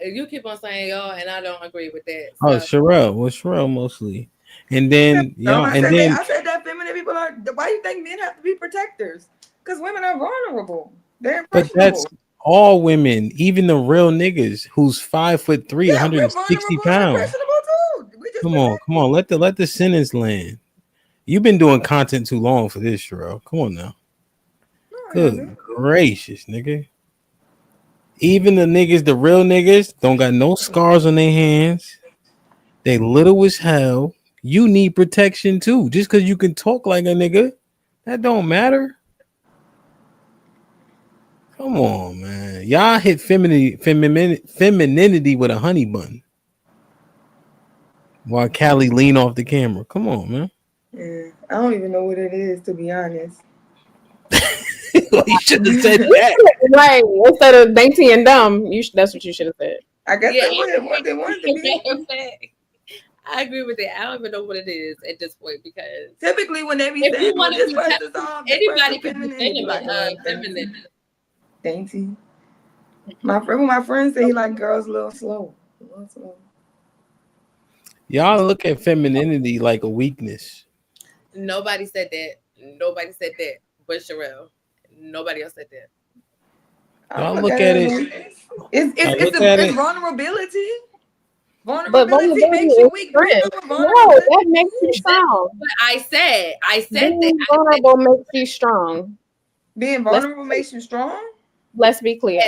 You keep on saying y'all, and I don't agree with that. Oh, So Sherelle. Well, Sherelle mostly. And Yeah, then dumb. y'all, and then, I said that feminine people are. Why do you think men have to be protectors? Because women are vulnerable. They're but that's impressionable. all women, even the real niggas who's 5'3", Yeah, we're 160 vulnerable and pounds. impressionable too. We just protect. Come on. Let the sentence land. You've been doing content too long for this, Sherelle. Come on now. No, I haven't. Good gracious, nigga. Even the niggas, the real niggas, don't got no scars on their hands. They little as hell. You need protection too. Just because you can talk like a nigga, that don't matter. Come on, man. Y'all hit femininity with a honey bun while Callie lean off the camera. Come on, man. Yeah, I don't even know what it is to be honest. You should have said I that. Right. Instead of dainty and dumb, that's what you should have said. guess yeah, that's what they wanted to be. I agree with that. I don't even know what it is at this point because Typically, when they be if you saying, "Well, want to this be person's off, this anybody person's can be feminine," you like, feminine. dainty. My friend say he like girls a little slow. A little slow. Y'all look at femininity like a weakness. Nobody said that. Nobody said that. But Sherelle. Nobody else said that. I Y'all don't look look at at it as a it. weakness. I look at It's it. vulnerability. But Vulnerability vulnerability makes you is weak. Do you know strength. what No, vulnerability that makes you is? strong. But I said that. Being vulnerable makes you strong. Being Let's vulnerable makes you strong. let's be clear.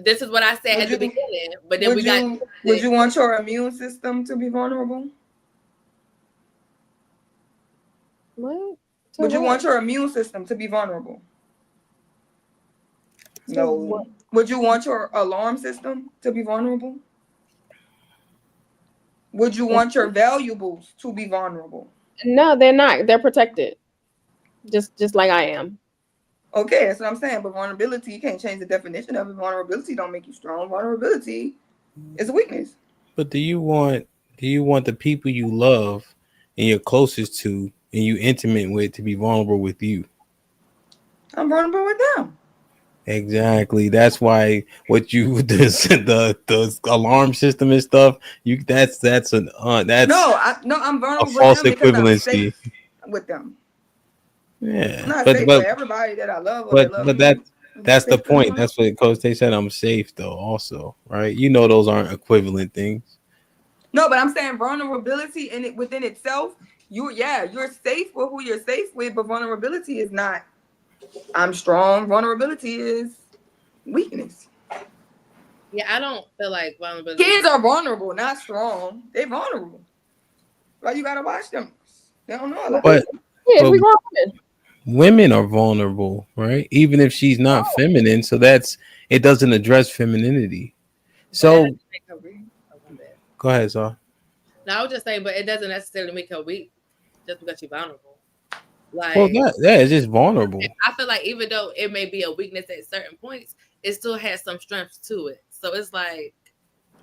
This is what I said Would at the you beginning. But then we got would you want your immune system to be vulnerable? What? To Would you want what? your immune system to be vulnerable? To No. what? Would you want your alarm system to be vulnerable? Would you want your valuables to be vulnerable? No, they're not. They're protected. Just like I am. Okay, that's what I'm saying. But vulnerability, you can't change the definition of it. Vulnerability don't make you strong. Vulnerability is a weakness. But do you want the people you love and you're closest to and you intimate with to be vulnerable with you? I'm vulnerable with them. Exactly. That's why what you the alarm system and stuff. You that's an that's I'm a vulnerable with false them because I'm equivalency. safe with them. I'm Yeah, not but safe with everybody that I love or that love but me. I'm just that's the safe with point. them. That's what Coach Tay said. I'm safe though. Also, right? You know those aren't equivalent things. No, but I'm saying vulnerability in it within itself. You're safe with who you're safe with, but vulnerability is not. I'm strong. Vulnerability is weakness. yeah, I don't feel like vulnerability. Kids are vulnerable, not strong. They're vulnerable. But you gotta watch them. They don't know a lot. But Kids, but we grown women. women are vulnerable, right? Even if she's not feminine. So that's it doesn't address femininity. But that So doesn't make her weak. Oh, my bad. go ahead, Zah. No, I was just saying, but it doesn't necessarily make her weak just because she's vulnerable. Well, Like that is just vulnerable. I feel like even though it may be a weakness at certain points, it still has some strength to it. So it's like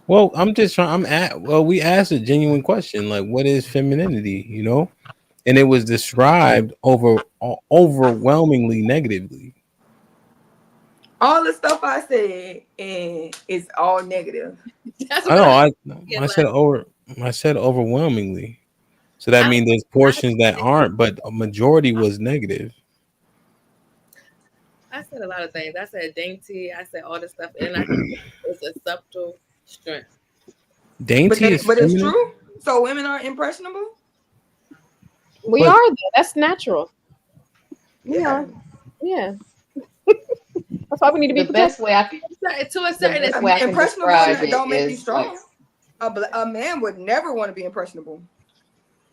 Well, I'm just trying. We asked a genuine question, like, what is femininity? You know, and it was described overwhelmingly negatively. All the stuff I said is all negative. that's I what know. I I get. I Like said overwhelmingly. So that means there's portions that aren't, but a majority was negative. I said a lot of things. I said dainty. I said all this stuff, and I think it's a subtle strength. Dainty is But it's feminine. true. So women are impressionable. We But are though. That's natural. We Yeah. are. Yeah. That's why we need to be The best protected. way I can, To a the certain best extent, way I can Impressionable describe it don't make you is like strong. A man would never want to be impressionable.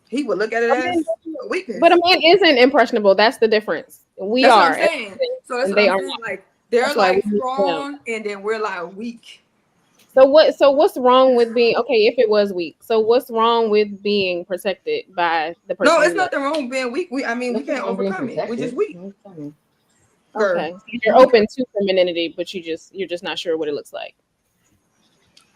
He would look at it A as man- a weakness. But a man isn't impressionable. That's the difference. We That's what are, I'm saying. So that's and what they I'm are saying. not. Like they're That's why we like need them. strong, and then we're like weak. So what? So what's wrong with being okay? If it was weak, so what's wrong with being protected by the person No, it's you love? nothing wrong with being weak. I mean, we Nothing can't wrong being overcome it. We're just protected. weak. What are you talking Girl. Okay, so you're open to femininity, but you're just not sure what it looks like.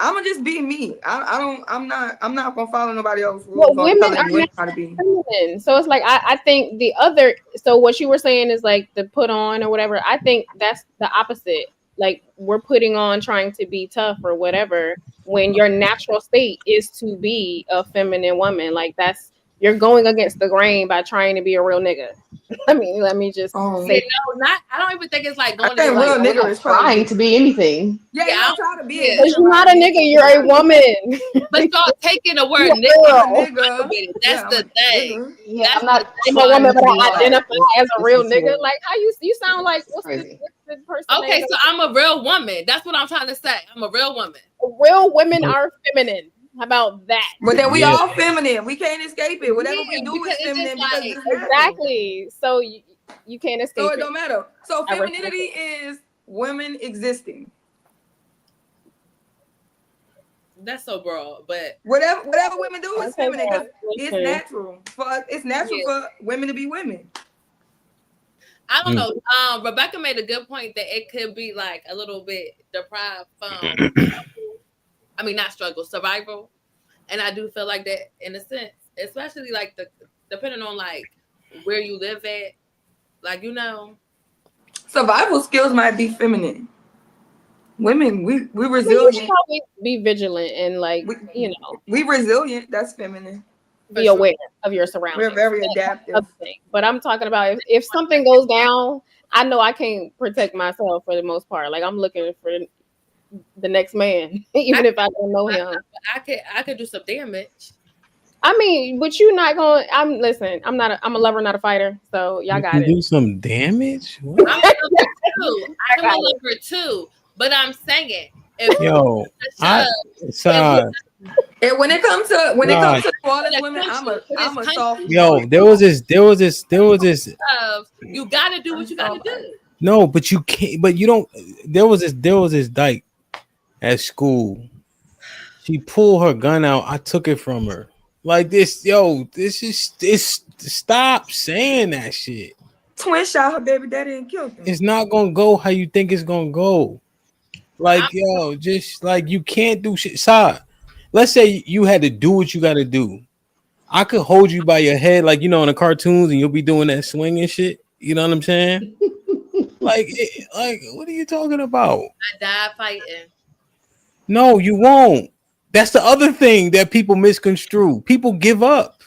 I'm gonna just be me. I'm not gonna follow nobody else's Well, rules on women telling are me what not how to be. feminine, so it's like I think the other. So what you were saying is like the put on or whatever. I think that's the opposite. Like we're putting on trying to be tough or whatever when your natural state is to be a feminine woman. Like that's you're going against the grain by trying to be a real nigga. Let me just Oh, Yeah, say no, not. I don't even think it's like I going think to real like. We're nigga not is probably trying to be anything. yeah. Yeah, You I don't don't, try to be yeah. a because nigga. you're not a nigga, you're a woman. But y'all taking the word You're a nigga. I'm a girl. nigga. With it. That's Yeah, I'm the a thing. nigga. Yeah, That's I'm not I'm a trying woman, to but be I that. identify as a This real is nigga. here. Like how you sound like It's crazy. what's the person okay. name? So I'm a real woman. That's what I'm trying to say. I'm a real woman. Real women are feminine. How about that? But then we Yeah. all feminine. We can't escape it. Whatever we Yeah, do because is it's just feminine because like it's natural. Exactly. So you can't So escape it it. don't matter. So I respect femininity is women existing. that's so broad, but Whatever women do is Okay, feminine girl. because it's Listen. natural for us. It's natural yeah. for women to be women. I don't Mm. know. Rebecca made a good point that it could be like a little bit deprived from. I mean, not struggle, survival, and I do feel like that in a sense, especially like depending on like where you live at, like Survival skills might be feminine. Women, we I mean, you should resilient. always be vigilant and like, We we resilient. That's feminine. be aware of your surroundings. We're very That's adaptive. the other thing. But I'm talking about if something goes down, I know I can't protect myself for the most part. Like I'm looking for the next man, even if I don't know him. I could do some damage. I mean, but you're not going. Listen. I'm a lover, not a fighter. So y'all You got can it. do some damage. What? I'm a lover too. I'm a lover too. But I'm saying if Yo, I shove, And when it comes to God, flawless women, I'm a soft. yo, there was this. you got to do what I'm you got to soft. do. No, but you can't. But you don't. There was this dyke at school. She pulled her gun out. I took it from her. Like this, yo. This is this. Stop saying that shit. Twin shot her baby daddy and killed him. It's not gonna go how you think it's gonna go. Like yo, just like you can't do shit. Side. Let's say you had to do what you got to do. I could hold you by your head, like in the cartoons, and you'll be doing that swing and shit. You know what I'm saying? like, what are you talking about? I died fighting. No, you won't. That's the other thing that people misconstrue. People give up.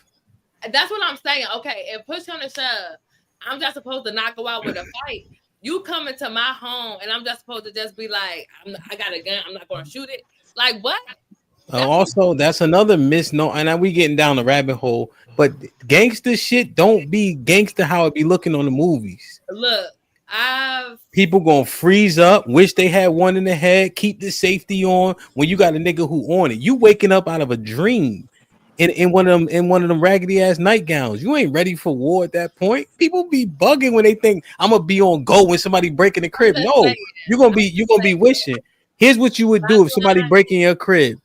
That's what I'm saying. Okay, if push on the shove, I'm just supposed to knock her out with a fight. You come into my home and I'm just supposed to just be like, I got a gun. I'm not going to shoot it. Like what? Also, that's another misnomer. And now we getting down the rabbit hole. But gangster shit don't be gangster how it be looking on the movies. Look, people gonna freeze up, wish they had one in the head, keep the safety on when you got a nigga who on it. You waking up out of a dream in one of them raggedy ass nightgowns. You ain't ready for war at that point. People be bugging when they think I'm gonna be on go when somebody breaking the crib. No, you're gonna be wishing. Here's what you would do if somebody breaking your crib.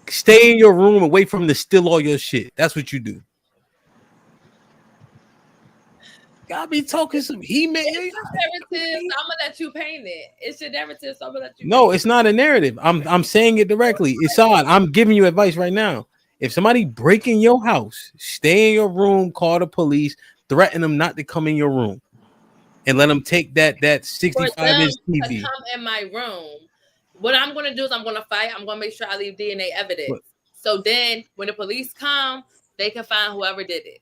Stay in your room and wait for them to steal all your shit. That's what you do. Y'all be talking some email. It's your narrative, so I'm gonna let you paint it. It's your narrative, so I'm gonna let you. No, it's not a narrative. I'm saying it directly. It's odd. I'm giving you advice right now. If somebody break in your house, stay in your room, call the police, threaten them not to come in your room, and let them take that 65-inch TV. Come in my room. What I'm gonna do is I'm gonna fight. I'm gonna make sure I leave DNA evidence. What? So then, when the police come, they can find whoever did it.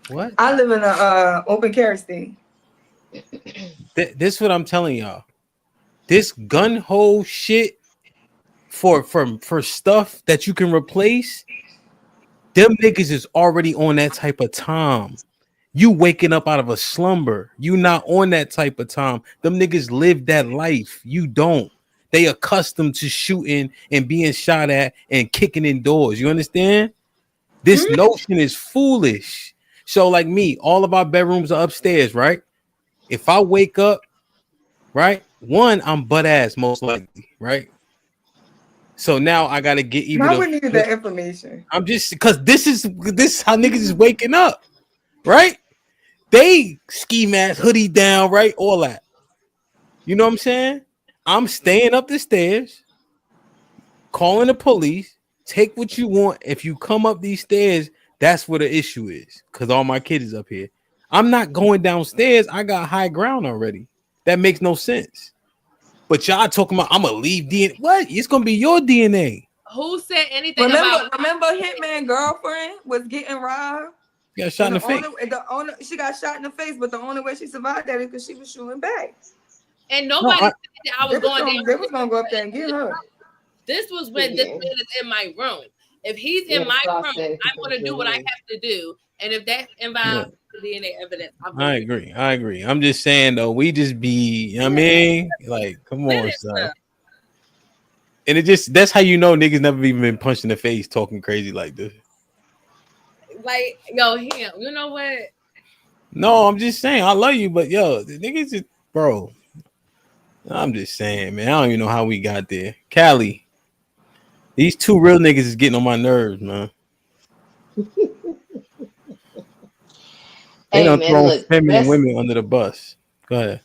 What? I live in a open carry state. This is what I'm telling y'all. This gun hole shit for stuff that you can replace. Them niggas is already on that type of time. You waking up out of a slumber. You not on that type of time. Them niggas live that life. You don't. They accustomed to shooting and being shot at and kicking in doors. You understand? This notion is foolish. So, like me, all of our bedrooms are upstairs, right? If I wake up, right, one, I'm butt ass most likely, right? So now I gotta get even Why a. we needed that information? I'm just because this is how niggas is waking up, right? They ski mask, hoodie down, right? All that. You know what I'm saying? I'm staying up the stairs, calling the police. Take what you want. If you come up these stairs, that's where the issue is. Cause all my kids is up here. I'm not going downstairs. I got high ground already. That makes no sense. But y'all talking about I'm gonna leave DNA. What? It's gonna be your DNA. Who said anything about? Remember, Hitman girlfriend was getting robbed. You got shot in the face. She got shot in the face, but the only way she survived that is because she was shooting back. And nobody said that I was going down. They was gonna go up there and get her. This was when this man is in my room. If he's in my room, I'm gonna do what I have to do. And if that involves DNA evidence, I agree. I'm just saying though, we just be, you know what I mean? Like, come on, son. And that's how you know niggas never even been punched in the face talking crazy like this. Like, yo, him, you know what? No, I'm just saying, I love you, but yo, the niggas just, bro. I'm just saying, man. I don't even know how we got there. Callie, these two real niggas is getting on my nerves, man. They don't throw feminine women under the bus. Go ahead.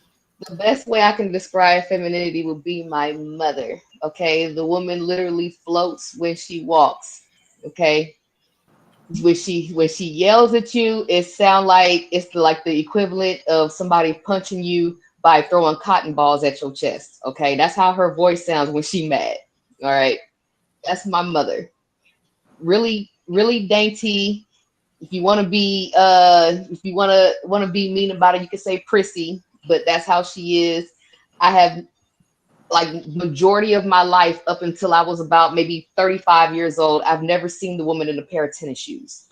The best way I can describe femininity would be my mother. Okay, the woman literally floats when she walks. Okay, when she yells at you, it sounds like it's like the equivalent of somebody punching you by throwing cotton balls at your chest. Okay, that's how her voice sounds when she mad. All right, that's my mother. Really, really dainty. If you want to be, if you want to be mean about it, you can say prissy. But that's how she is. I have, like, majority of my life up until I was about maybe 35 years old, I've never seen the woman in a pair of tennis shoes.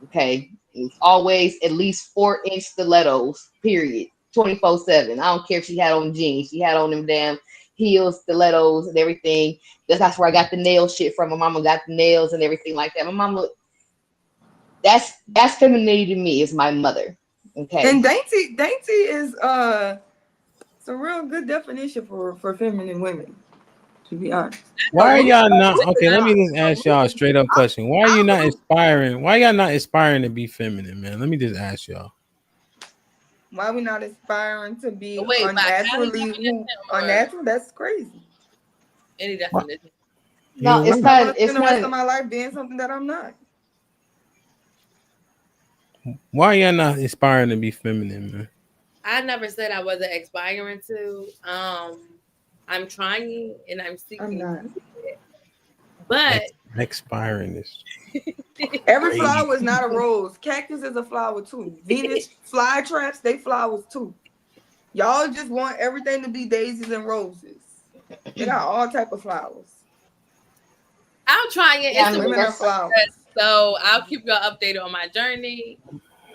Okay, it's always at least 4-inch stilettos. Period. 24/7. I don't care if she had on jeans. She had on them damn heels, stilettos, and everything. That's where I got the nail shit from. My mama got the nails and everything like that. My mama. That's femininity to me. Is my mother. Okay. And dainty is it's a real good definition for feminine women, to be honest. Why are y'all not okay? Let me just ask y'all a straight up question. Why are you not inspiring? Why y'all not aspiring to be feminine, man? Let me just ask y'all. Why we not aspiring to be unnatural? That's crazy. Any definition? No, it's not. It's the rest of my life being something that I'm not. Why are y'all not aspiring to be feminine, man? I never said I wasn't aspiring to. I'm trying and I'm seeking. I'm not. But expiring is every flower is not a rose. Cactus is a flower too. Venus fly traps, they flowers too. Y'all just want everything to be daisies and roses. They got all type of flowers. I'm trying. Yeah, women are flowers. So I'll keep y'all updated on my journey,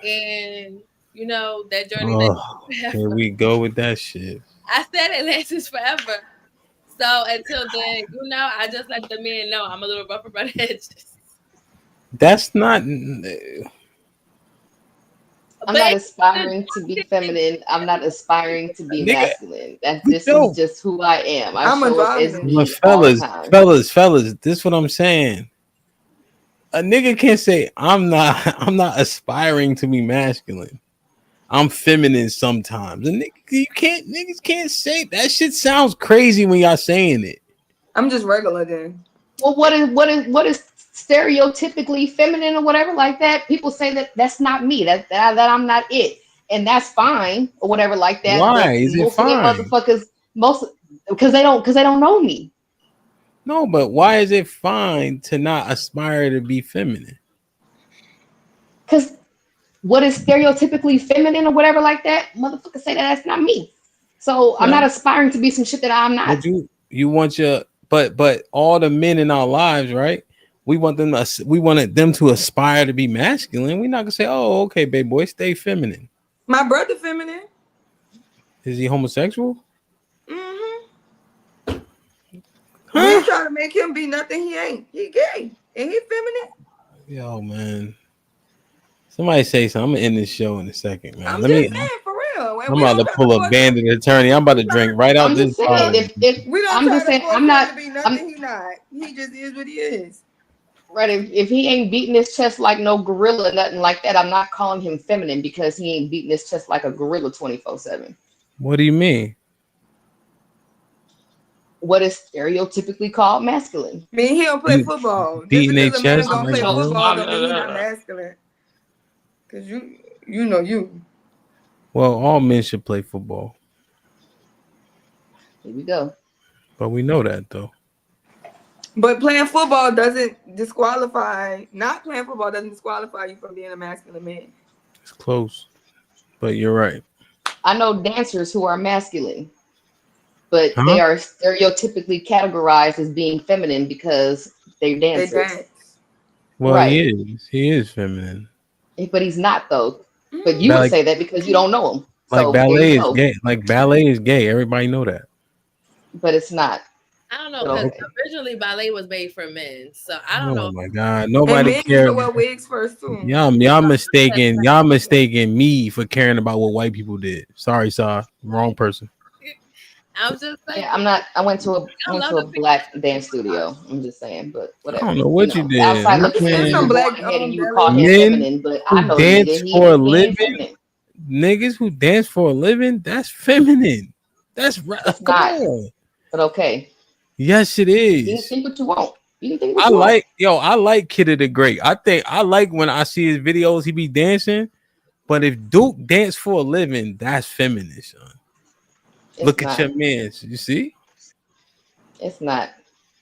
and you know that journey. Here we go with that shit. I said it lasts forever. So until then, you know, I just let the men know I'm a little rough around the edges. That's not. I'm not aspiring to be feminine. I'm not aspiring to be masculine. This is just who I am. I'm show up as me fellas. This is what I'm saying. A nigga can't say I'm not aspiring to be masculine. I'm feminine sometimes. And niggas can't say that shit. Sounds crazy when y'all saying it. I'm just regular then. Well, what is stereotypically feminine or whatever like that? People say that's not me. That I'm not it, and that's fine or whatever like that. Why is it fine? Motherfuckers, because they don't know me. No, but why is it fine to not aspire to be feminine? Because what is stereotypically feminine or whatever like that, motherfuckers say that's not me. So I'm not aspiring to be some shit that I'm not. But you want your but all the men in our lives, right? We wanted them to aspire to be masculine. We're not gonna say, oh, okay, babe boy, stay feminine. My brother feminine. Is he homosexual? We try to make him be nothing he ain't. He gay. And he feminine. Yo, man. Somebody say something. I'm gonna end this show in a second, man. I'm Let me. just saying for real. I'm We about don't to try pull to a force him. bandit attorney. I'm about to drink right out I'm this just saying, bottle. if We don't I'm try just to saying, force I'm him not. to be I'm nothing. He not. He just is what he is. right. If he ain't beating his chest like no gorilla, nothing like that, I'm not calling him feminine because he ain't beating his chest like a gorilla 24/7. What do you mean? What is stereotypically called masculine? I mean, he don't play You football. Just beating their because a man chest don't like play So gorilla? football don't mean he not masculine. Cause you know you. Well, all men should play football, here we go. but we know that though. But playing football doesn't disqualify. Not playing football doesn't disqualify you from being a masculine man. It's close, but you're right. I know dancers who are masculine, but Huh? they are stereotypically categorized as being feminine because they're They dancers. dance. Well, he Right. is. He is feminine. But he's not though. But you would Like say that because you don't know him. like So there you ballet is go. gay. Like ballet is gay. Everybody know that. But it's not. I don't know But because okay. originally ballet was made for men, so I don't Oh know. my god. And Nobody men used care. to wear wigs first too. Y'all mistaken. Y'all mistaken me for caring about what white people did. Sorry, Saw. Wrong person. I'm just saying. Yeah, I'm not. I I went love to a the black dance studio. I'm just saying, but I don't whatever. know You what you know, did. outside I'm looking in, There's you some would saying go black ahead and you would ballet call him dancers. men feminine. But I who know the nigga. dance He for a he ain't living, feminine. niggas who dance for a living, that's feminine. That's right. It's Come not. on. But okay. Yes, it You can is. think what you want. You can think what I you want. like I like Kid of the Great. I think I like when I see his videos, he be dancing. But if Duke dance for a living, that's feminine, son. It's Look at not. your mans. You see? It's not.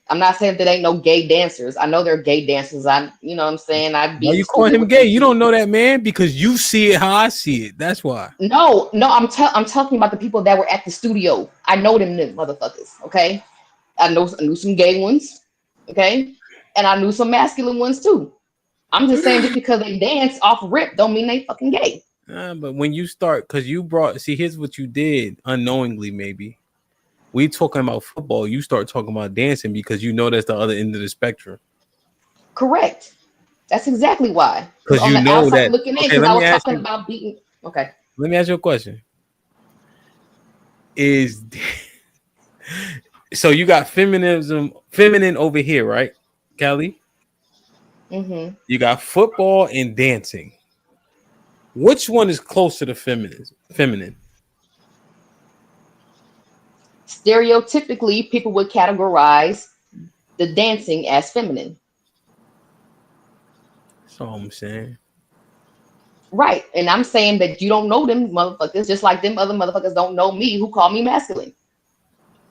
I'm not saying that ain't no gay dancers. I know there are gay dancers. You know what I'm saying? I'd be Why in the you calling studio him with gay? them You too. don't know that man because you see it how I see it. That's why. No, no, I'm talking about the people that were at the studio. I know them motherfuckers. Okay, I knew some gay ones. Okay, and I knew some masculine ones too. I'm just saying, just because they dance off rip, don't mean they fucking gay. But when you start, because you brought, see, here's what you did unknowingly, maybe. We talking about football. You start talking about dancing because you know that's the other end of the spectrum. Correct. That's exactly why. Because Because on you the know outside that. looking in, Okay, because I was talking about beating. Okay. let me ask you a question. Is so you got feminine over here, right, Kelly? Mm-hmm. You got football and dancing. Which one is closer to feminine? Feminine. Stereotypically, people would categorize the dancing as feminine. That's all I'm saying. Right. And I'm saying that you don't know them motherfuckers, just like them other motherfuckers don't know me who call me masculine.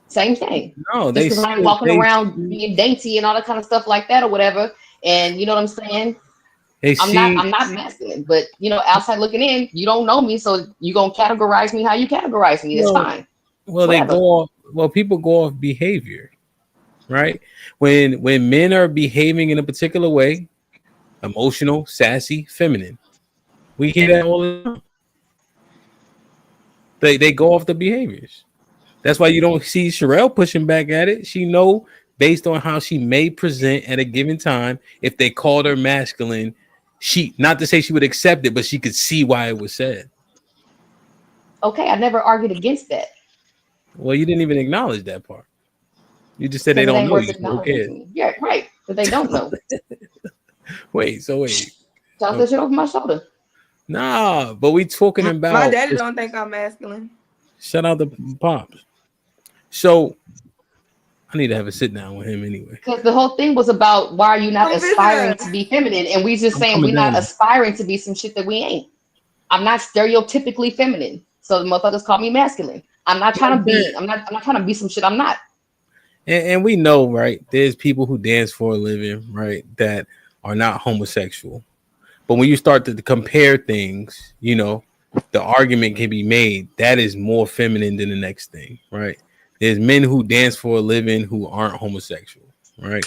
Same thing. No, Just they because see I ain't it. walking around being dainty and all that kind of stuff like that or whatever. And you know what I'm saying? They see. I'm not masculine, but you know, outside looking in, you don't know me, so you gonna categorize me how you categorize me. It's Well, fine. It's well, they go whatever. off. Well, people go off behavior, right? When men are behaving in a particular way, emotional, sassy, feminine. We hear that all the time. They go off the behaviors. That's why you don't see Sherelle pushing back at it. She know based on how she may present at a given time. If they called her masculine, she not to say she would accept it, but she could see why it was said. Okay, I never argued against that Well, you didn't even acknowledge that part. You just said they because it don't ain't know worth you. So who acknowledging to cares? me. Yeah, right. But they don't know. Wait. Toss Oh, that shit over my shoulder. nah, but we talking My about daddy don't think I'm masculine. shout out the pops. So I need to have a sit down with him anyway. Because the whole thing was about why are you not Come visit aspiring to us. be feminine? And we just I'm saying coming we're down not there. aspiring to be some shit that we ain't. I'm not stereotypically feminine. So the motherfuckers call me masculine. I'm not trying to be, I'm not trying to be some shit I'm not. And we know, right? There's people who dance for a living, right? That are not homosexual. But when you start to compare things, the argument can be made that is more feminine than the next thing, right? There's men who dance for a living who aren't homosexual, right?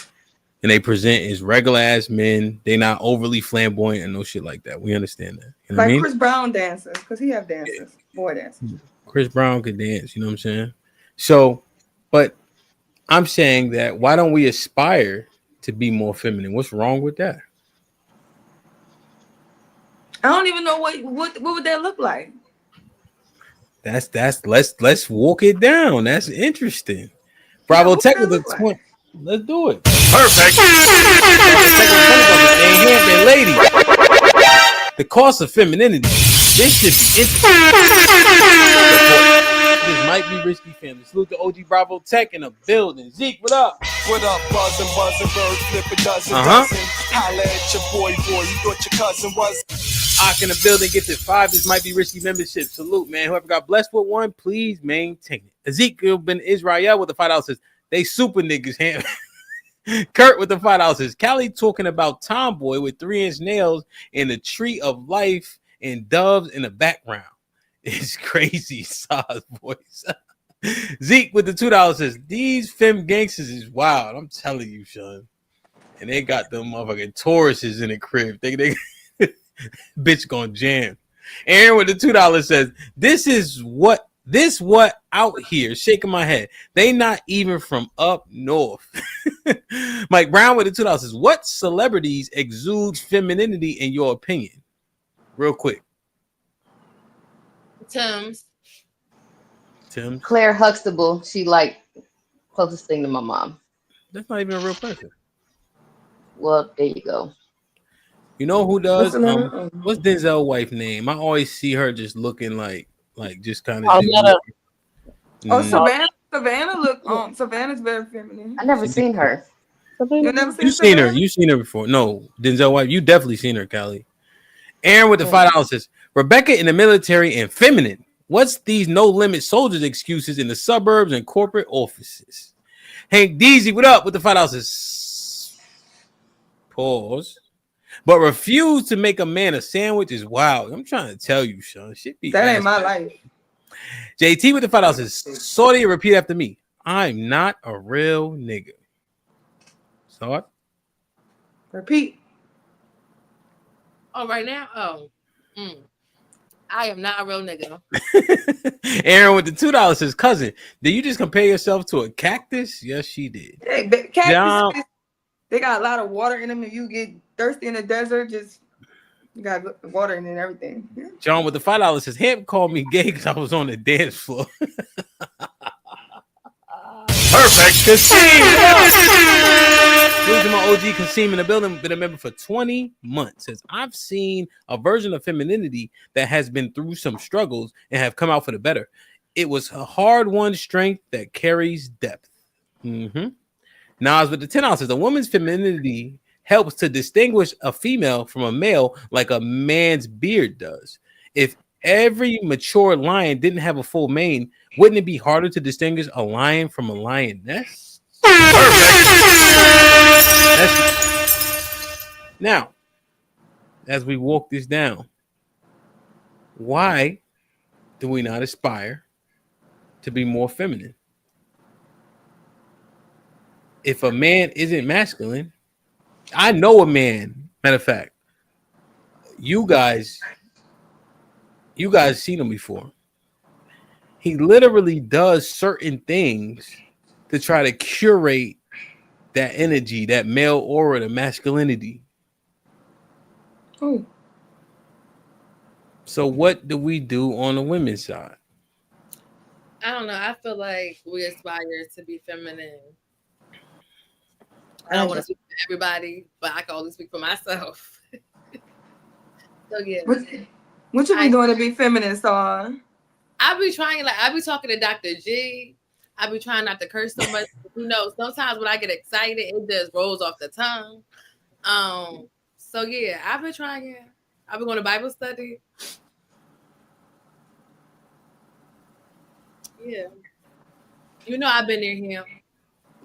And they present as regular ass men. They not overly flamboyant and no shit like that. We understand that. You know what I Like mean? Chris Brown dancers, because he have dancers, boy dancers. Chris Brown could dance, you know what I'm saying? So, but I'm saying that why don't we aspire to be more feminine? What's wrong with that? I don't even know what would that look like. That's let's walk it down. That's interesting. Yeah, Bravo what would Tech that with the look like? 20. Let's do it. Perfect. Bravo Tech with the 20 bucks. And Hamp and ladies, the cost of femininity. This should be interesting. This might be risky, family. Salute to OG Bravo Tech in the building. Zeke, what up? What up, buzzing, bird, flip a dozen, Uh-huh. Holla at your boy, you thought your cousin was. Ock in the building, get to 5. This might be risky membership. Salute, man. Whoever got blessed with one, please maintain it. Ezekiel Ben Israel with the $5 says, they super niggas. Ham. Kurt with the $5 says, Callie talking about Tomboy with 3-inch nails and the tree of life and doves in the background. It's crazy sauce voice. Zeke with the $2 says, these femme gangsters is wild. I'm telling you, son. And they got them motherfucking Tauruses in the crib. They bitch gonna jam. Aaron with the $2 says, this what out here, shaking my head. They not even from up north. Mike Brown with the $2 says, what celebrities exudes femininity in your opinion? Real quick. Tim's. Claire Huxtable. She like closest thing to my mom. That's not even a real person. Well, there you go. You know who does? What's What's Denzel's wife name? I always see her just looking like just kind of. Oh, Savannah look. Savannah's very feminine. I never seen her. You never seen You seen her? Savannah? You seen her before? No, Denzel wife. You definitely seen her, Callie. Aaron with the $5 says, Rebecca in the military and feminine. What's these no limit soldiers excuses in the suburbs and corporate offices? Hank Deasy, what up with the $5 says, pause. But refuse to make a man a sandwich is wild. I'm trying to tell you, Sean. Shit be That ass. ain't my life. JT with the $5 says, Sorry, repeat after me. I'm not a real nigga. Sorry. Repeat. Oh, right now? Oh. I am not a real nigga. Aaron with the $2 says, cousin, did you just compare yourself to a cactus? Yes, she did. Hey, cactus, they got a lot of water in them. If you get thirsty in the desert, just you got water in it and everything. Yeah. John with the $5 says, Hamp called me gay because I was on the dance floor. Perfect. Kasim, my OG Kasim in the building, been a member for 20 months. Says, I've seen a version of femininity that has been through some struggles and have come out for the better. It was a hard-won strength that carries depth. Nas with the $10 says, a woman's femininity helps to distinguish a female from a male like a man's beard does. If every mature lion didn't have a full mane, wouldn't it be harder to distinguish a lion from a lioness? Now, as we walk this down, why do we not aspire to be more feminine? If a man isn't masculine, I know a man. Matter of fact, you guys seen him before. He literally does certain things to try to curate that energy, that male aura, the masculinity. Oh. So what do we do on the women's side? I don't know. I feel like we aspire to be feminine. I don't want to speak for everybody, but I can only speak for myself. So yeah. What you be doing to be feminine, son? I be trying, I be talking to Dr. G. I be trying not to curse so much. You know, sometimes when I get excited, it just rolls off the tongue. So yeah, I've been trying. I've been going to Bible study. Yeah. You know I've been there here.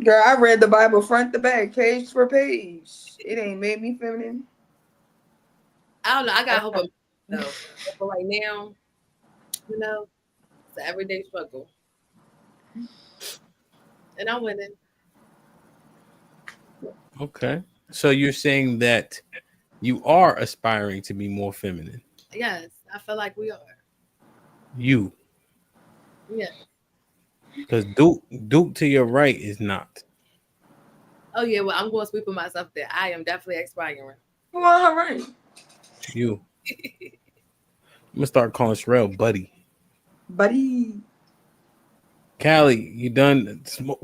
Girl, I read the Bible front to back, page for page. It ain't made me feminine. I don't know. I got hope of though. But right now, you know, it's an everyday struggle. And I'm winning. Okay. So you're saying that you are aspiring to be more feminine. Yes, I feel like we are. You. Yeah. Because Duke to your right is not. Oh yeah, well I'm going to speak for myself there. I am definitely aspiring. Well, all right. You. I'm gonna start calling Sherelle buddy. Buddy. Callie, you done smoke?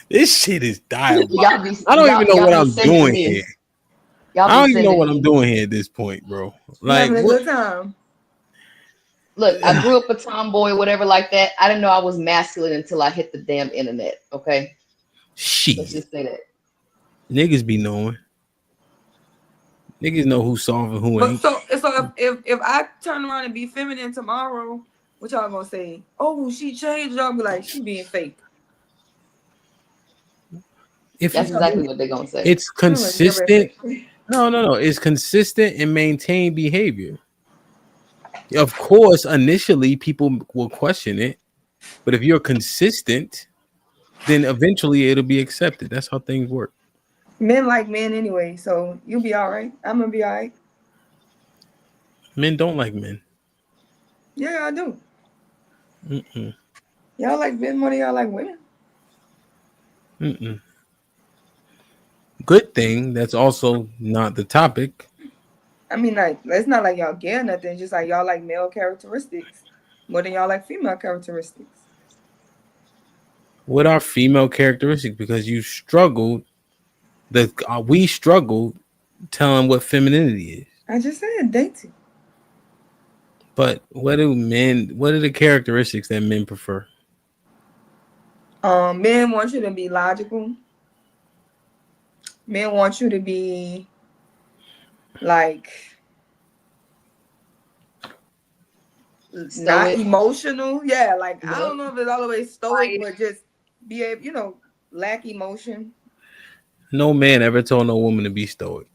This shit is diabolical. Y'all be I don't even know y'all what be I'm sending doing here. me. Y'all I be don't even know sending what I'm me. doing here at this point, bro. You Like, having a what? good time. Look, I grew up a tomboy, whatever like that. I didn't know I was masculine until I hit the damn internet. Okay, let's Shit, just say that. niggas be knowing. Niggas know who's soft and who But ain't. so if I turn around and be feminine tomorrow, what y'all gonna say? Oh, she changed. Y'all be like, she being fake. If That's exactly what they're gonna say. it's No, it's never consistent, fake. no, it's consistent and maintained behavior. Of course, initially people will question it, but if you're consistent, then eventually it'll be accepted. That's how things work. Men like men anyway, so you'll be all right. I'm gonna be all right. Men don't like men. Yeah, I do. Mm-mm. Y'all like men more than y'all like women. Mm-mm. Good thing that's also not the topic. I mean, like, it's not like y'all gay or nothing. It's just like y'all like male characteristics more than y'all like female characteristics. What are female characteristics? Because you struggled, we struggled telling what femininity is. I just said dating. But what are the characteristics that men prefer? Men want you to be logical. Men want you to be like not Stoic. emotional. Yeah, like I Yep. don't know if it's always stoic, but just be able, lack emotion. No man ever told no woman to be stoic.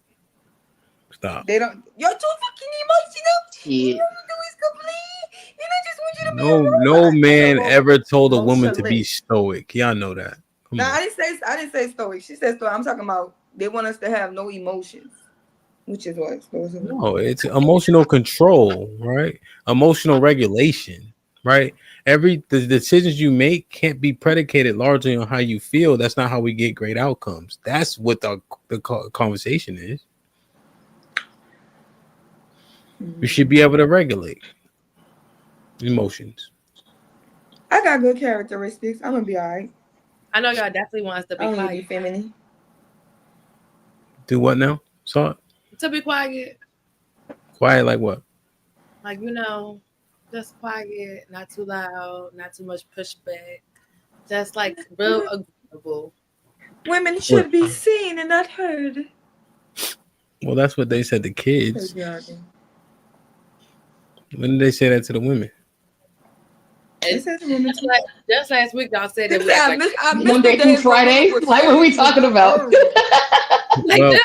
Stop. They don't. You're too fucking emotional. You Shit. want to do is complain. And I just want you to be a No robot. man So ever told a woman to be emotionless. stoic. Y'all know that. Come No, on. I didn't say stoic. She said stoic. I'm talking about they want us to have no emotions, which is what stoicism. No, it's emotional control, right? Emotional regulation, right? The decisions you make can't be predicated largely on how you feel. That's not how we get great outcomes. That's what the conversation is. You should be able to regulate emotions. I got good characteristics. I'm gonna be all right. I know y'all definitely want us to be I don't need to be quiet. feminine. Do what now? So To be quiet, quiet like what? like just quiet, not too loud, not too much pushback, just like real agreeable. Women should be seen and not heard. Well, that's what they said to kids. When did they say that to the women? They said to women too. Just last week, y'all said that we act like Monday through Friday? Like, what are we talking about? Well,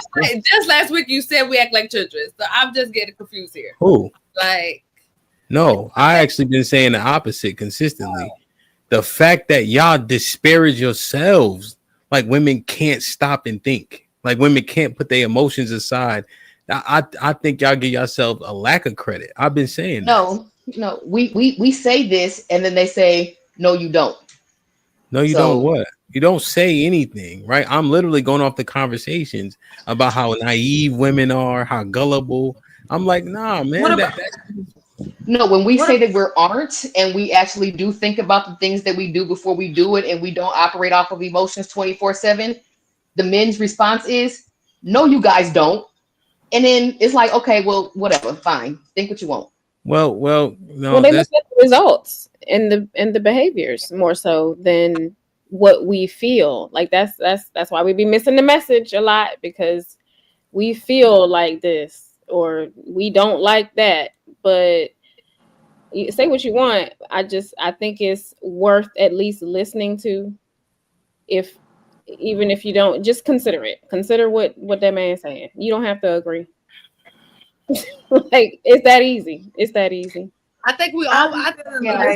just last week you said we act like children, so I'm just getting confused here. Who? Like, No, I actually been saying the opposite consistently. The fact that y'all disparage yourselves, like women can't stop and think, like women can't put their emotions aside. I think y'all give yourself a lack of credit. I've been saying No, we say this, and then they say, no, you don't. No, you don't what? You don't say anything, right? I'm literally going off the conversations about how naive women are, how gullible. I'm like, nah, man. No, when we say that we're aren't, and we actually do think about the things that we do before we do it, and we don't operate off of emotions 24/7, the men's response is, no, you guys don't. And then it's like, okay, well, whatever, fine. Think what you want. Well, no, they look at the results and the behaviors more so than what we feel. Like that's why we be missing the message a lot, because we feel like this or we don't like that. But you say what you want. I think it's worth at least listening to, even if you don't, just consider it. Consider what that man's saying. You don't have to agree. Like, it's that easy. It's that easy. I think we all. I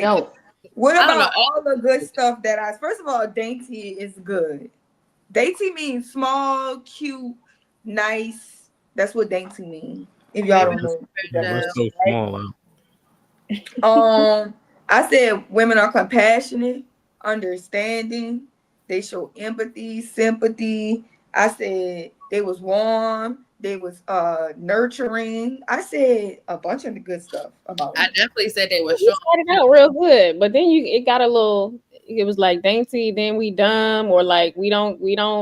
don't. What I don't about know. all the good stuff that first of all, dainty is good. Dainty means small, cute, nice. That's what dainty means. If y'all don't know. We're so small. I said women are compassionate, understanding. They show empathy, sympathy. I said They was warm. They was nurturing. I said a bunch of the good stuff about I them. definitely said they were We strong. started out real good, but then it got a little. It was like dainty. Then we dumb, or like we don't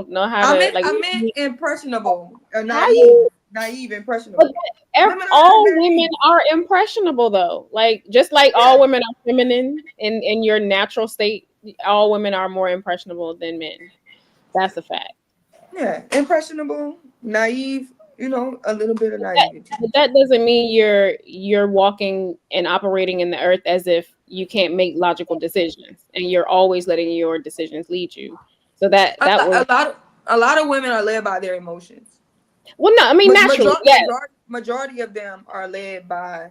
know how to like. I meant impressionable or How you? naive, But impressionable. Women are not all women naive. are impressionable though. Like just like all Yeah, women are feminine in your natural state, all women are more impressionable than men. That's a fact. yeah, impressionable, naive. You know, a little bit of That, naivety. but that doesn't mean you're walking and operating in the earth as if you can't make logical decisions and you're always letting your decisions lead you. So I that thought was a lot of women are led by their emotions. well, no, I mean naturally, yeah, Majority of them are led by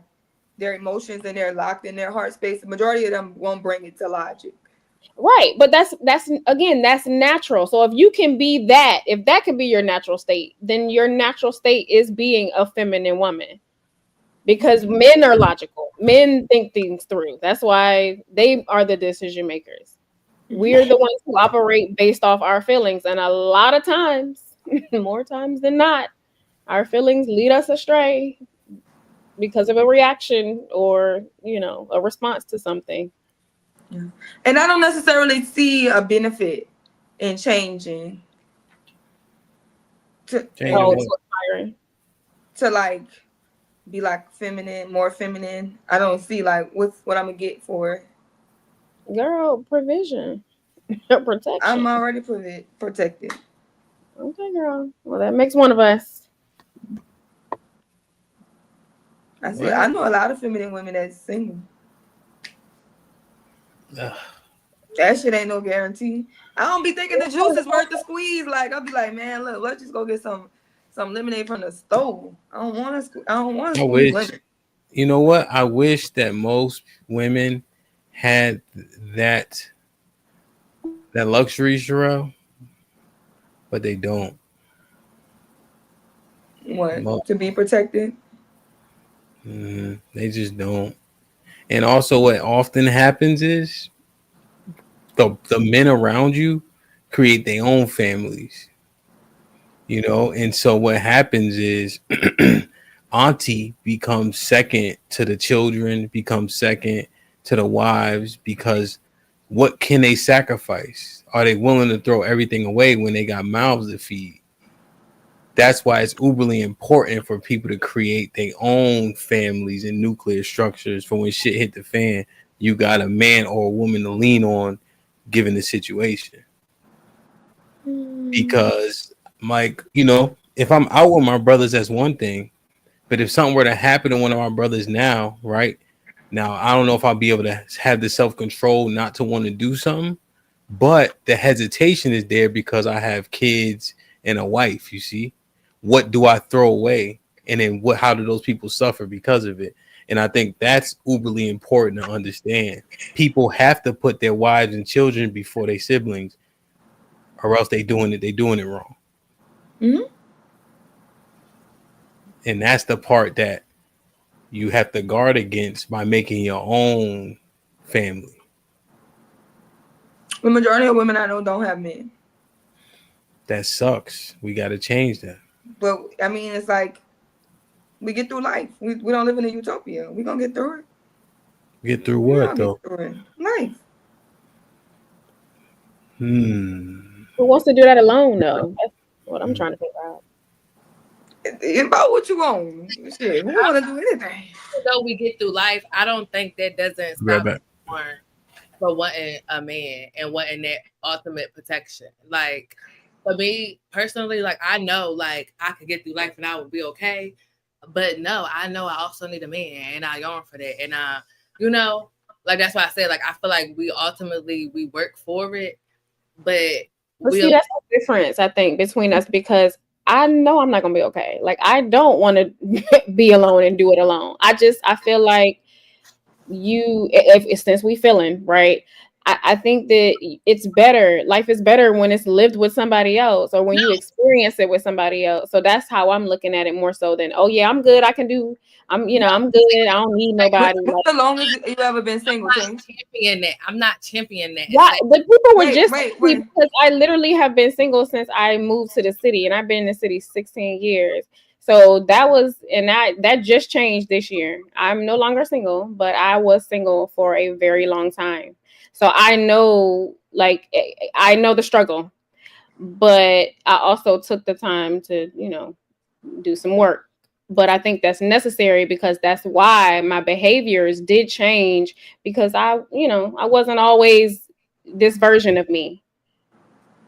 their emotions and they're locked in their heart space. The majority of them won't bring it to logic. right. But that's again, that's natural. So if you can be that, if that can be your natural state, then your natural state is being a feminine woman. Because men are logical. Men think things through. That's why they are the decision makers. We're the ones who operate based off our feelings. And a lot of times, more times than not, our feelings lead us astray because of a reaction or, a response to something. Yeah. And I don't necessarily see a benefit in changing to Changing Oh, and what? to aspiring. to like be like feminine, more feminine. I don't see like what I'm gonna get for it. Girl, provision, I'm protection. already protected. Okay, girl. Well, that makes one of us. I What? know a lot of feminine women that's single. Ugh. That shit ain't no guarantee. I don't be thinking the juice is worth the squeeze. Like I'll be like, man, look, let's just go get some lemonade from the stove. I don't want to I squeeze wish. lemon. You know what? I wish that most women had that that luxury, Sherelle, but they don't. What Mo- to be protected? They just don't. And also, what often happens is the men around you create their own families, and so what happens is auntie becomes second to the children, becomes second to the wives, because what can they sacrifice? Are they willing to throw everything away when they got mouths to feed? That's why it's uberly important for people to create their own families and nuclear structures for when shit hit the fan. You got a man or a woman to lean on given the situation. Hmm. Because, like, if I'm out with my brothers, that's one thing. But if something were to happen to one of my brothers now, right? Now, I don't know if I'll be able to have the self control not to want to do something, but the hesitation is there because I have kids and a wife, you see. What do I throw away? And then how do those people suffer because of it? And I think that's uberly important to understand. People have to put their wives and children before their siblings, or else they doing it wrong. Mm-hmm. And that's the part that you have to guard against by making your own family. The majority of women I know don't have men, That sucks. We got to change that. but I mean, it's like we get through life. We don't live in a utopia. We gonna get through it. Get through We what all get though? through it. Life. Who wants to do that alone though? That's what I'm trying to figure out. It's about what you want. Shit, who want to do anything? Though we get through life, I don't think that doesn't Right stop back. someone for wanting a man and wanting that ultimate protection. Like for me personally, like I know like I could get through life and I would be okay. But no, I know I also need a man and I yearn for that. And you know, like that's why I said like I feel like we work for it, but But we see, that's the difference I think between us because I know I'm not gonna be okay. Like I don't want to be alone and do it alone. I feel like since we feeling right, I think that it's better. Life is better when it's lived with somebody else or when you experience it with somebody else. So that's how I'm looking at it more so than, oh yeah, I'm good. I can do. I'm good. I don't need nobody. What's the longest you ever been single, I'm not Ting? championing that. I'm not championing that. Yeah, It's like, the people were Wait, just wait, asking me wait. because I literally have been single since I moved to the city, and I've been in the city 16 years. So that was, and that just changed this year. I'm no longer single, but I was single for a very long time. So I know, like, I know the struggle, but I also took the time to, do some work. But I think that's necessary because that's why my behaviors did change because I wasn't always this version of me.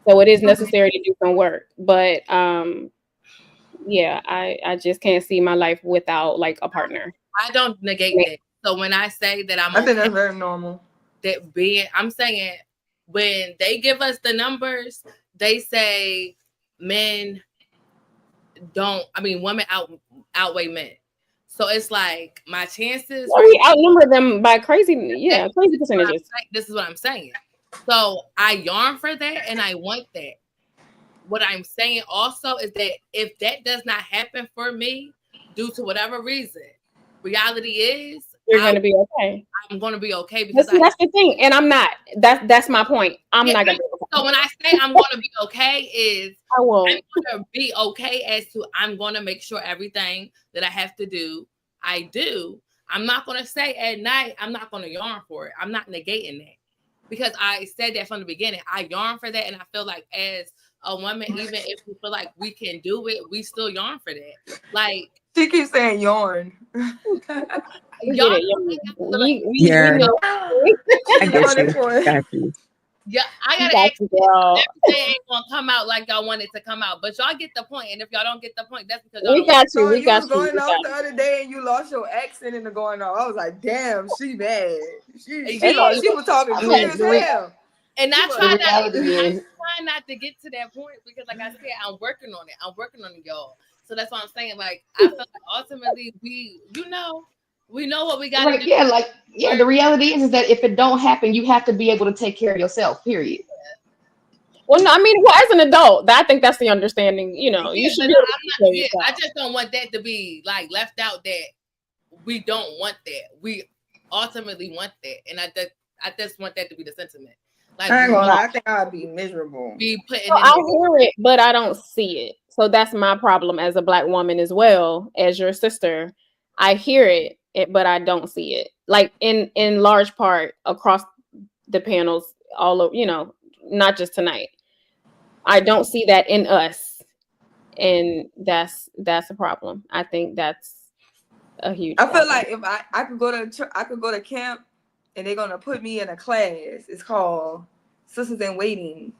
So it is necessary to do some work. But yeah, I just can't see my life without like a partner. I don't negate that. So when I say that I'm I think okay, that's very normal. I'm saying when they give us the numbers, they say men women outweigh men. So it's like my chances. Well, we outnumber them by crazy percentages. This is what I'm saying. So I yearn for that and I want that. What I'm saying also is that if that does not happen for me due to whatever reason, reality is You're going to be okay. I'm going to be okay because that's the thing, and I'm not. That's my point. I'm not going to be okay. So when I say I'm going to be okay, is I won't. I'm going to be okay as to I'm going to make sure everything that I have to do, I do. I'm not going to say at night I'm not going to yearn for it. I'm not negating that because I said that from the beginning. I yearn for that, and I feel like as a woman, even if we feel like we can do it, we still yearn for that. Like she keeps saying yarn. Y'all, Yeah. I Got you. Yeah, I gotta ask you, everything ain't gonna come out like y'all want it to come out, but y'all get the point. And if y'all don't get the point, that's because y'all we got you. We got you. Was going off the other day and you lost your accent in the going off. I was like, damn, she mad. She was talking clear as hell. And I try not to get to that point because, like I said, I'm working on it. I'm working on it, y'all. So that's what I'm saying. Like I feel like ultimately we know what we got to do. Yeah, the reality is that if it don't happen, you have to be able to take care of yourself, period. Well, no, I mean, as an adult, I think that's the understanding. You should be I just don't want that to be like left out that we don't want that. We ultimately want that. And I just want that to be the sentiment. Like I ain't gonna lie, I think I'd be miserable. I hear it, but I don't see it. So that's my problem as a Black woman as well as your sister. I hear it, but I don't see it. Like in large part across the panels, all of not just tonight. I don't see that in us, and that's a problem. I think that's a huge. I feel like if I could go to camp, and they're gonna put me in a class. It's called Sisters in Waiting,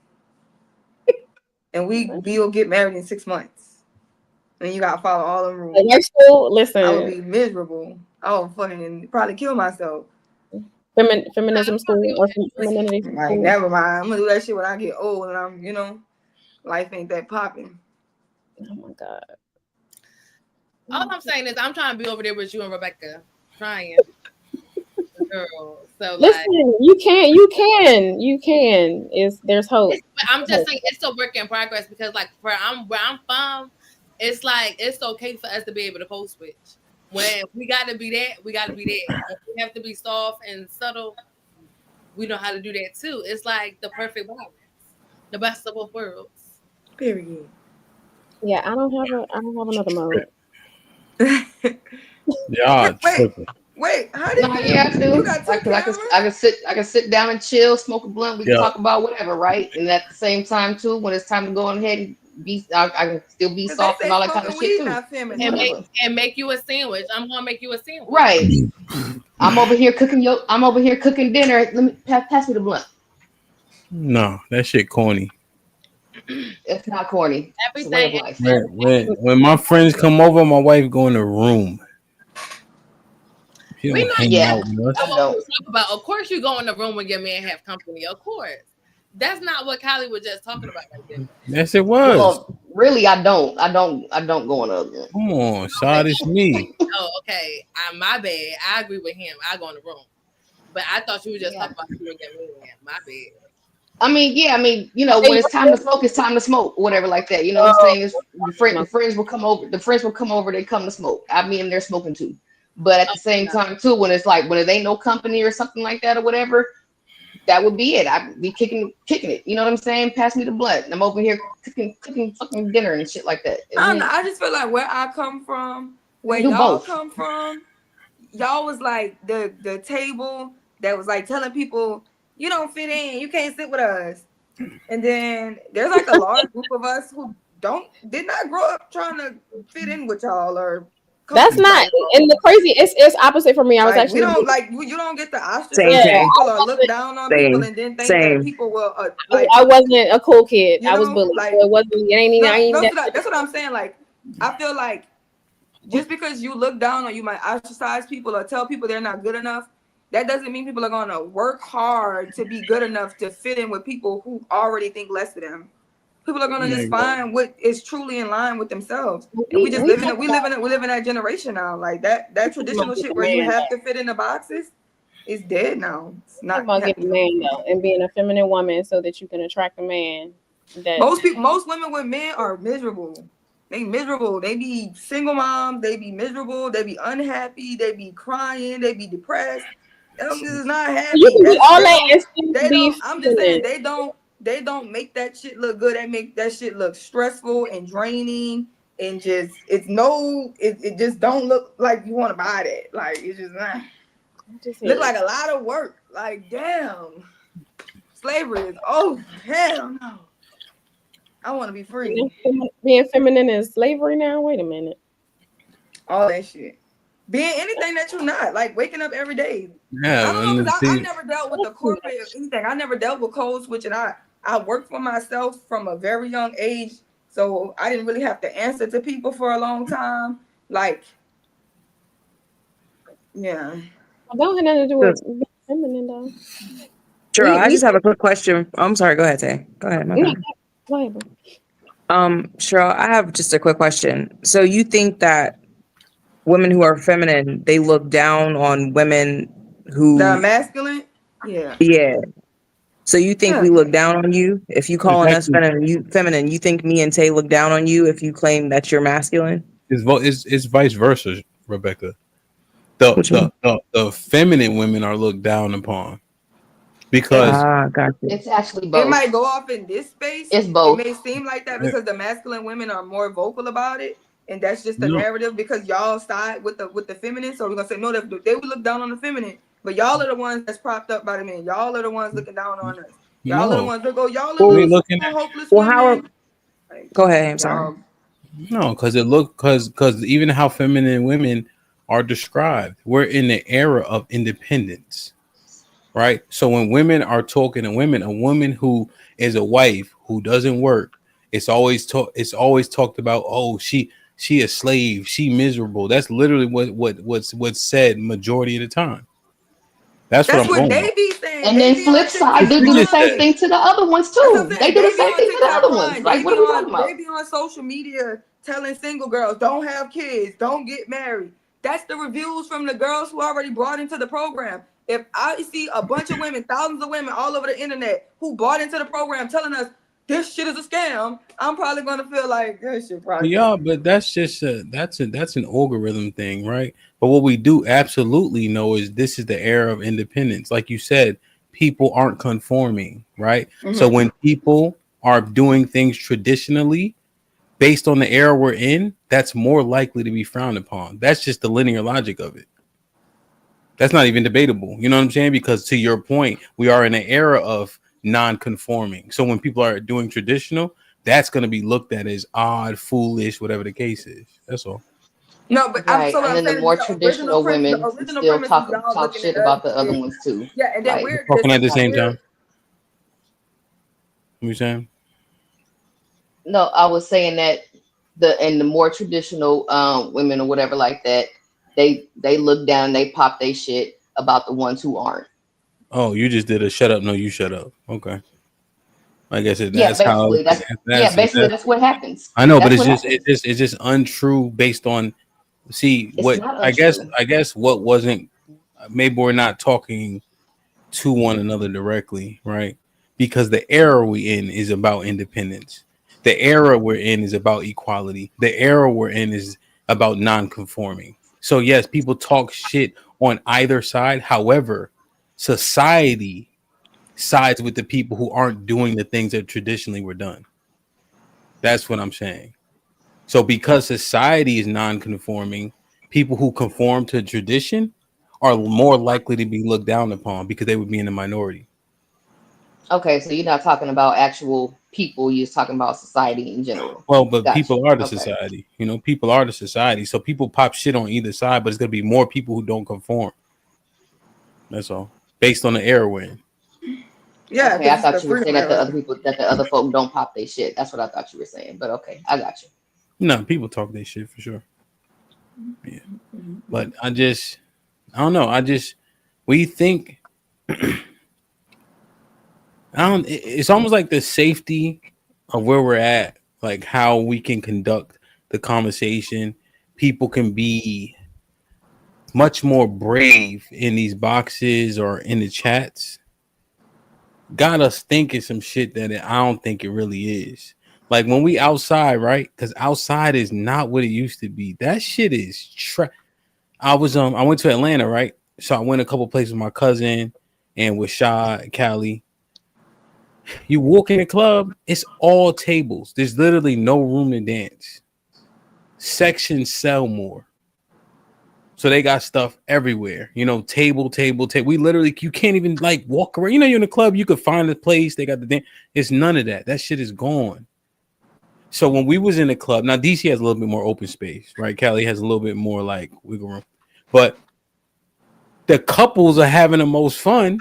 and we'll get married in 6 months. And you gotta follow all the rules. Listen, I would be miserable. I would fucking probably kill myself. Feminism school or femininity. Like, never mind. I'm gonna do that shit when I get old and I'm, life ain't that popping. Oh my God. All I'm saying is I'm trying to be over there with you and Rebecca, trying. Girl, so listen, you can. There's hope. I'm just saying it's a work in progress because like where I'm from, it's like it's okay for us to be able to code switch. When we gotta be that, we gotta be that. When we have to be soft and subtle, we know how to do that too. It's like the perfect balance, the best of both worlds. Period. Yeah, I don't have another mode. Yeah, Wait, how did I do? I can sit down and chill, smoke a blunt. We can talk about whatever, right? And at the same time, too, when it's time to go ahead and I can still be soft and all that kind of shit too. And make you a sandwich. I'm gonna make you a sandwich. Right. I'm over here cooking dinner. Let me pass me the blunt. No, that shit corny. It's not corny. Everything. When my friends come over, my wife go in the room. We know hang out with us. Talk about. Of course, you go in the room when your man have company. Of course, that's not what Kylie was just talking about right there. Yes, it was. Well, really, I don't go in the other room. Come on, Shad, it's me. Oh, okay. My bad. I agree with him. I go in the room, But I thought you were just Yeah. talking about you and your man. My bad. I mean, yeah, I mean, when it's time to smoke, it's time to smoke, or whatever like that. You know what I'm saying? It's, the friends will come over. The friends will come over. They come to smoke. I mean, they're smoking too. But at the same time, too, when it's like when it ain't no company or something like that or whatever, that would be it. I'd be kicking it. You know what I'm saying? Pass me the blunt. I'm over here cooking fucking dinner and shit like that. I don't know. I just feel like where I come from, where do y'all both. come from, y'all was like the table that was like telling people you don't fit in, you can't sit with us. And then there's like a large group of us who did not grow up trying to fit in with y'all or That's not, and the crazy. It's opposite for me. I was like we actually don't like you don't get to Same, ostracize same, people or look down on people and then think that same. people will like I wasn't a cool kid. you I was know bullied. like So it wasn't. It ain't even. I ain't even that's what I'm saying. Like I feel like just because you look down or you might ostracize people or tell people they're not good enough, that doesn't mean people are going to work hard to be good enough to fit in with people who already think less of them. People are going to just find what is truly in line with themselves. And we live in that generation now. Like that traditional shit where you have to fit in the boxes is dead now. It's Talk not about getting a man though and being a feminine woman so that you can attract a man. That most women with men are miserable. They miserable. They be single moms. They be miserable. They be unhappy. They be crying. They be depressed. Them is not happy. you can be all that and still They be don't. I'm just saying feminine. they don't make that shit look good. They make that shit look stressful and draining and just it just don't look like you want to buy that. Like it's just not look like a lot of work. Like damn, slavery is hell no. I want to be free. Being feminine is slavery now. Wait a minute. All that shit. Being anything that you're not, like waking up every day. Yeah, I don't know because I never dealt with the corporate or anything. I never dealt with code switching. I worked for myself from a very young age, so I didn't really have to answer to people for a long time. Like, yeah. I don't have nothing to do with being feminine though. Sure, I just have a quick question. I'm sorry. Go ahead, Tay. Go ahead. My bad. Go ahead. Cheryl, I have just a quick question. So you think that women who are feminine, they look down on women who the masculine? Yeah. Yeah. So you think we look down on you if you calling us feminine? You think me and Tay look down on you if you claim that you're masculine? It's vice versa, Rebecca. The feminine women are looked down upon because gotcha. It's actually both. It might go off in this space. It's both. It may seem like that because the masculine women are more vocal about it, and that's just the narrative because y'all side with the feminine. So we're gonna say no, they would look down on the feminine, but y'all are the ones that's propped up by the men. Y'all are the ones looking down on us. Y'all are the ones that go. Y'all are the hopeless women. Go ahead. I'm sorry. No, because even how feminine women are described, we're in the era of independence, right? So when women are talking to women, a woman who is a wife who doesn't work, it's always talked about. Oh, she a slave, she miserable. That's literally what's said majority of the time. That's what I'm going they be saying. And then flip side, they do the same thing to the other ones too. They do the same thing to the other ones. Like, what are we talking about? They be on social media telling single girls, don't have kids, don't get married. That's the reviews from the girls who already brought into the program. If I see a bunch of women, thousands of women all over the internet who bought into the program telling us this shit is a scam, I'm probably gonna feel like this shit probably. Yeah, but that's just that's an algorithm thing, right? But what we do absolutely know is this is the era of independence. Like you said, people aren't conforming, right? Mm-hmm. So when people are doing things traditionally based on the era we're in, that's more likely to be frowned upon. That's just the linear logic of it. That's not even debatable. You know what I'm saying? Because to your point, we are in an era of non-conforming. So when people are doing traditional, that's going to be looked at as odd, foolish, whatever the case is. That's all. No, but right. And then the more traditional women still talk shit about the other ones too. Yeah, and then we're talking at the same time. What you saying? No, I was saying that the more traditional women or whatever like that, they look down, they pop they shit about the ones who aren't. Oh, you just did a shut up, no, you shut up. Okay. I guess that's basically how that's what happens. I know, but it's just untrue based on I guess what wasn't, maybe we're not talking to one another directly, right? Because the era we're in is about independence. The era we're in is about equality. The era we're in is about non-conforming. So yes, people talk shit on either side. However, society sides with the people who aren't doing the things that traditionally were done. That's what I'm saying. So because society is non-conforming, people who conform to tradition are more likely to be looked down upon because they would be in the minority. Okay, so you're not talking about actual people, you're just talking about society in general. Well, but Got you. people are the Okay. society. You know, people are the society. So people pop shit on either side, but it's gonna be more people who don't conform. That's all. Based on the era we're in. Yeah, Okay, I because it's the thought you were freedom saying that the era. other people, that the other folk don't pop their shit. That's what I thought you were saying. But okay, I got you. No, people talk their shit for sure. Yeah. But Mhm. I don't know. We think it's almost like the safety of where we're at, like how we can conduct the conversation. People can be much more brave in these boxes or in the chats. Got us thinking some shit that I don't think it really is. Like when we outside, right? Because outside is not what it used to be. That shit is I went to Atlanta, right? So I went a couple places with my cousin and with Shaw and Cali. You walk in the club, it's all tables. There's literally no room to dance. Sections sell more. So they got stuff everywhere. You know, table. We literally, you can't even like walk around. You know, you're in the club, you could find a place. They got the thing. It's none of that. That shit is gone. So when we was in the club, now DC has a little bit more open space, right? Cali has a little bit more like wiggle room. But the couples are having the most fun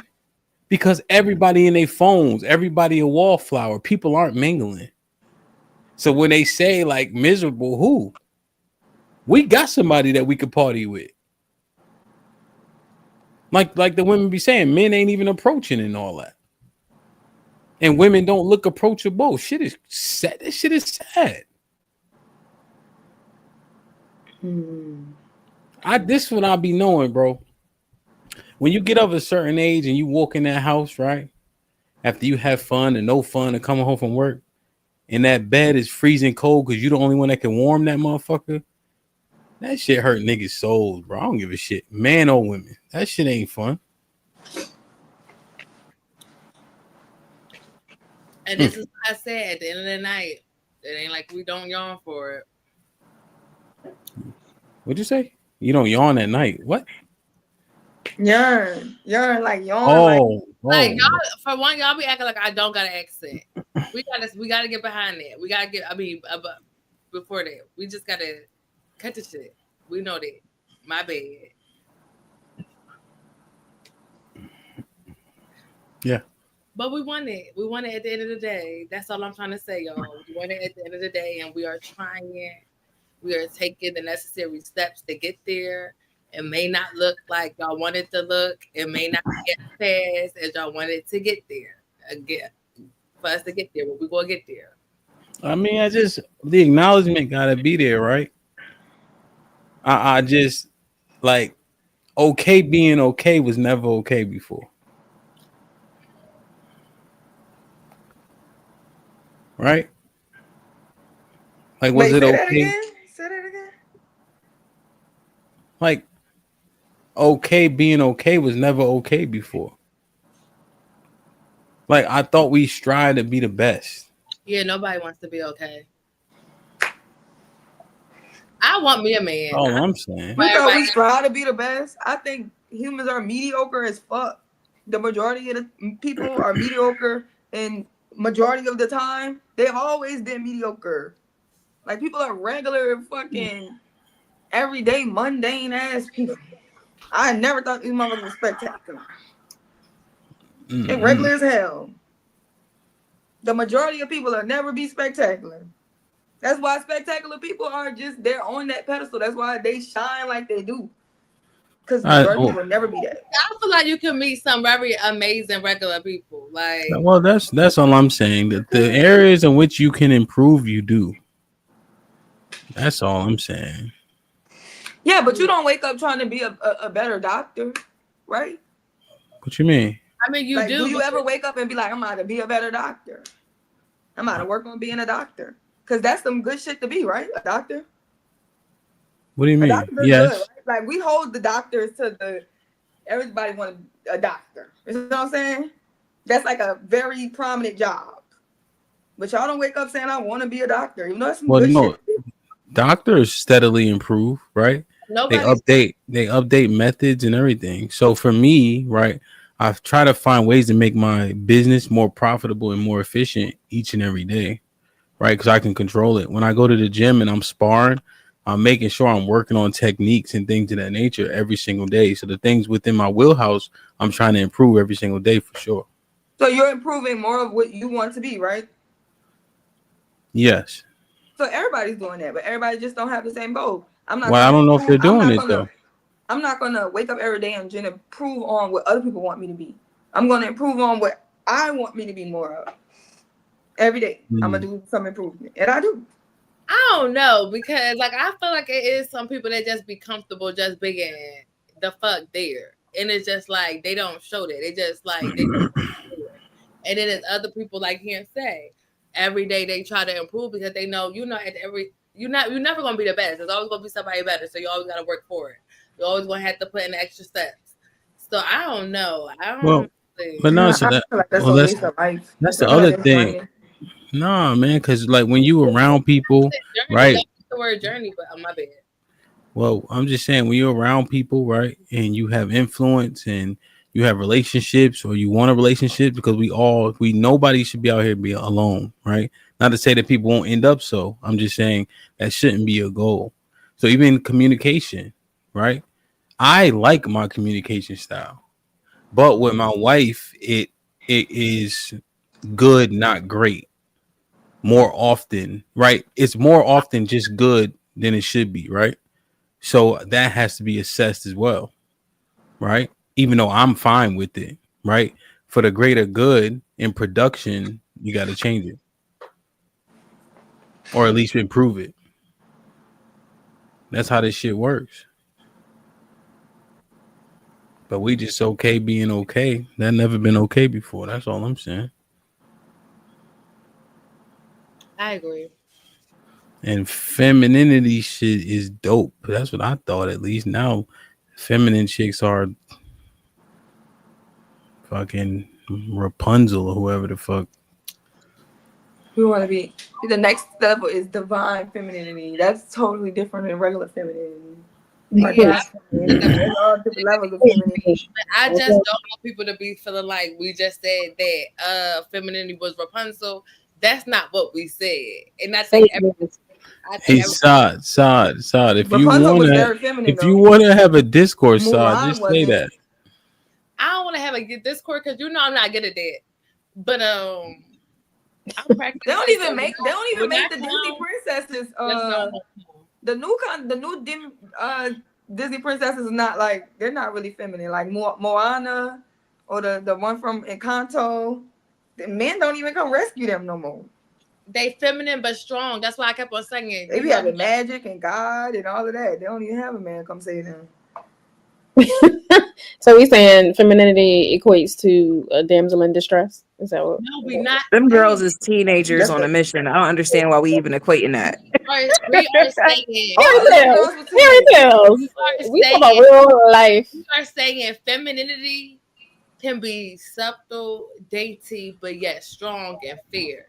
because everybody in their phones, everybody a wallflower. People aren't mingling. So when they say like miserable, who? We got somebody that we could party with. Like the women be saying, men ain't even approaching and all that. And women don't look approachable. Shit is sad. This shit is sad. This what I be knowing, bro. When you get of a certain age and you walk in that house, right? After you have fun and no fun and coming home from work, and that bed is freezing cold because you're the only one that can warm that motherfucker. That shit hurt niggas' souls, bro. I don't give a shit. Man or women. That shit ain't fun. And this is what I said at the end of the night. It ain't like we don't yawn for it. What'd you say? You don't yawn at night. What? Yawn, like yawn, like Like y'all, for one, y'all be acting like I don't got an accent. We gotta get behind that. We gotta get. I mean, before that, we just gotta cut the shit. We know that. My bad. Yeah. But we won it. We won it at the end of the day. That's all I'm trying to say, y'all. We won it at the end of the day, and we are trying. We are taking the necessary steps to get there. It may not look like y'all want it to look. It may not be as fast as y'all want it to get there. Again, for us to get there, but we gonna get there. I mean, the acknowledgement gotta be there, right? I just like okay being okay was never okay before. Right? Like, was wait, it say that okay? again. Say that again. Like, okay being okay was never okay before. Like, I thought we strive to be the best. Yeah, nobody wants to be okay. I want me a man. All I'm saying. You thought we strive to be the best? I think humans are mediocre as fuck. The majority of the people are mediocre, and majority of the time, they've always been mediocre. Like people are regular, fucking everyday, mundane ass people. I never thought these motherfuckers were spectacular. They regular as hell. The majority of people will never be spectacular. That's why spectacular people are just they're on that pedestal. That's why they shine like they do. Because majority of people will never be that. I feel like you can meet some very amazing regular people. Like, well, that's all I'm saying. That the areas in which you can improve, you do. That's all I'm saying. Yeah, but you don't wake up trying to be a better doctor, right? What you mean? I mean, you Like, do. do you ever wake up and be like, I'm about to be a better doctor? I'm about to work on being a doctor. Because that's some good shit to be, right? A doctor. What do you A mean? doctor is good, Yes. right? Like, we hold the doctors to the, everybody want a doctor. You know what I'm saying? That's like a very prominent job. But y'all don't wake up saying, I want to be a doctor. You know, that's some Well, good no, shit. doctors steadily improve, right? Nobody's They update methods and everything. So for me, right, I've tried to find ways to make my business more profitable and more efficient each and every day, right? Because I can control it. When I go to the gym and I'm sparring, I'm making sure I'm working on techniques and things of that nature every single day. So the things within my wheelhouse, I'm trying to improve every single day for sure. So you're improving more of what you want to be, right? Yes. So everybody's doing that, but everybody just don't have the same goal. I'm not Well, I gonna don't know if improve. they're doing it though. I'm not gonna wake up every day and just improve on what other people want me to be. I'm gonna improve on what I want me to be more of. Every day, I'm gonna do some improvement, and I do. I don't know, because like I feel like it is some people that just be comfortable just being the fuck there, and it's just like they don't show that. They just like they just do it. And then there's other people like here say every day they try to improve because they know at every you're never gonna be the best. There's always gonna be somebody better, so you always gotta work for it. You're always gonna have to put in the extra steps. So I don't know. I Well, don't but think. no, I so that feel like that's well, a waste of life. that's I the feel like other it's thing. draining. Nah, man, because like when you around people, Journey, right? don't use the word journey, but my bad. Well, I'm just saying when you're around people, right, and you have influence and you have relationships or you want a relationship, because we nobody should be out here be alone, right? Not to say that people won't end up so. I'm just saying that shouldn't be a goal. So even communication, right? I like my communication style, but with my wife, it is good, not great. More often, right? It's more often just good than it should be, right? So that has to be assessed as well, right? Even though I'm fine with it, right? For the greater good in production, you got to change it or at least improve it. That's how this shit works. But we just okay being okay. That never been okay before. That's all I'm saying. I agree. And femininity shit is dope. That's what I thought. At least now, feminine chicks are fucking Rapunzel or whoever the fuck. We want to be. The next level is divine femininity. That's totally different than regular femininity. Or Yeah, God's femininity. There's all different levels of femininity. I just don't want people to be feeling like we just said that femininity was Rapunzel. That's not what we said. And I think Hey, Saad. Rapunzel was very feminine If you though. want to have a discourse, Saad, Mulan just say wasn't. that. I don't want to have a discord because I'm not good at that. But I'm practicing. They don't even make the Disney princesses. The new Disney princesses is not like, they're not really feminine. Like Moana or the one from Encanto. The men don't even come rescue them no more. They feminine but strong. That's why I kept on singing. They be having magic and God and all of that. They don't even have a man come save them. So we saying femininity equates to a damsel in distress? Is that what? No, we not. Them girls is teenagers on a mission. I don't understand why we even equating that. We are saying. Fairy tales. We talk about real life. We are saying femininity can be subtle, dainty, but yet strong and fierce.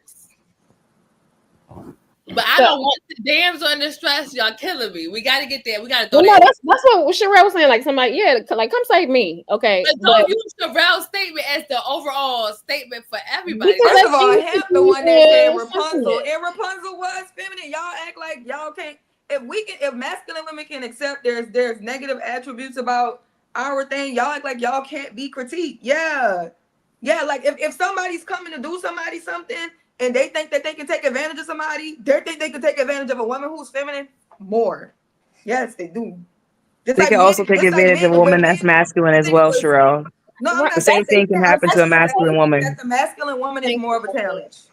But I don't want the damsel in distress. Y'all killing me. We got to get there. We got to go well, there. No, that's what Sherelle was saying. Like somebody, like come save me, okay? But don't use Sherelle's statement as the overall statement for everybody. First of all, HAMP the one that said Rapunzel, and Rapunzel was feminine. Y'all act like y'all can't. If masculine women can accept there's negative attributes about our thing, y'all act like y'all can't be critiqued. Yeah. Like if somebody's coming to do somebody something and they think that they can take advantage of somebody, they think they can take advantage of a woman who's feminine more. Yes, they do. Just they can also take advantage of a woman that's masculine as well, Sherelle. No, the same thing can happen to a masculine woman. That the masculine woman is more of a talent.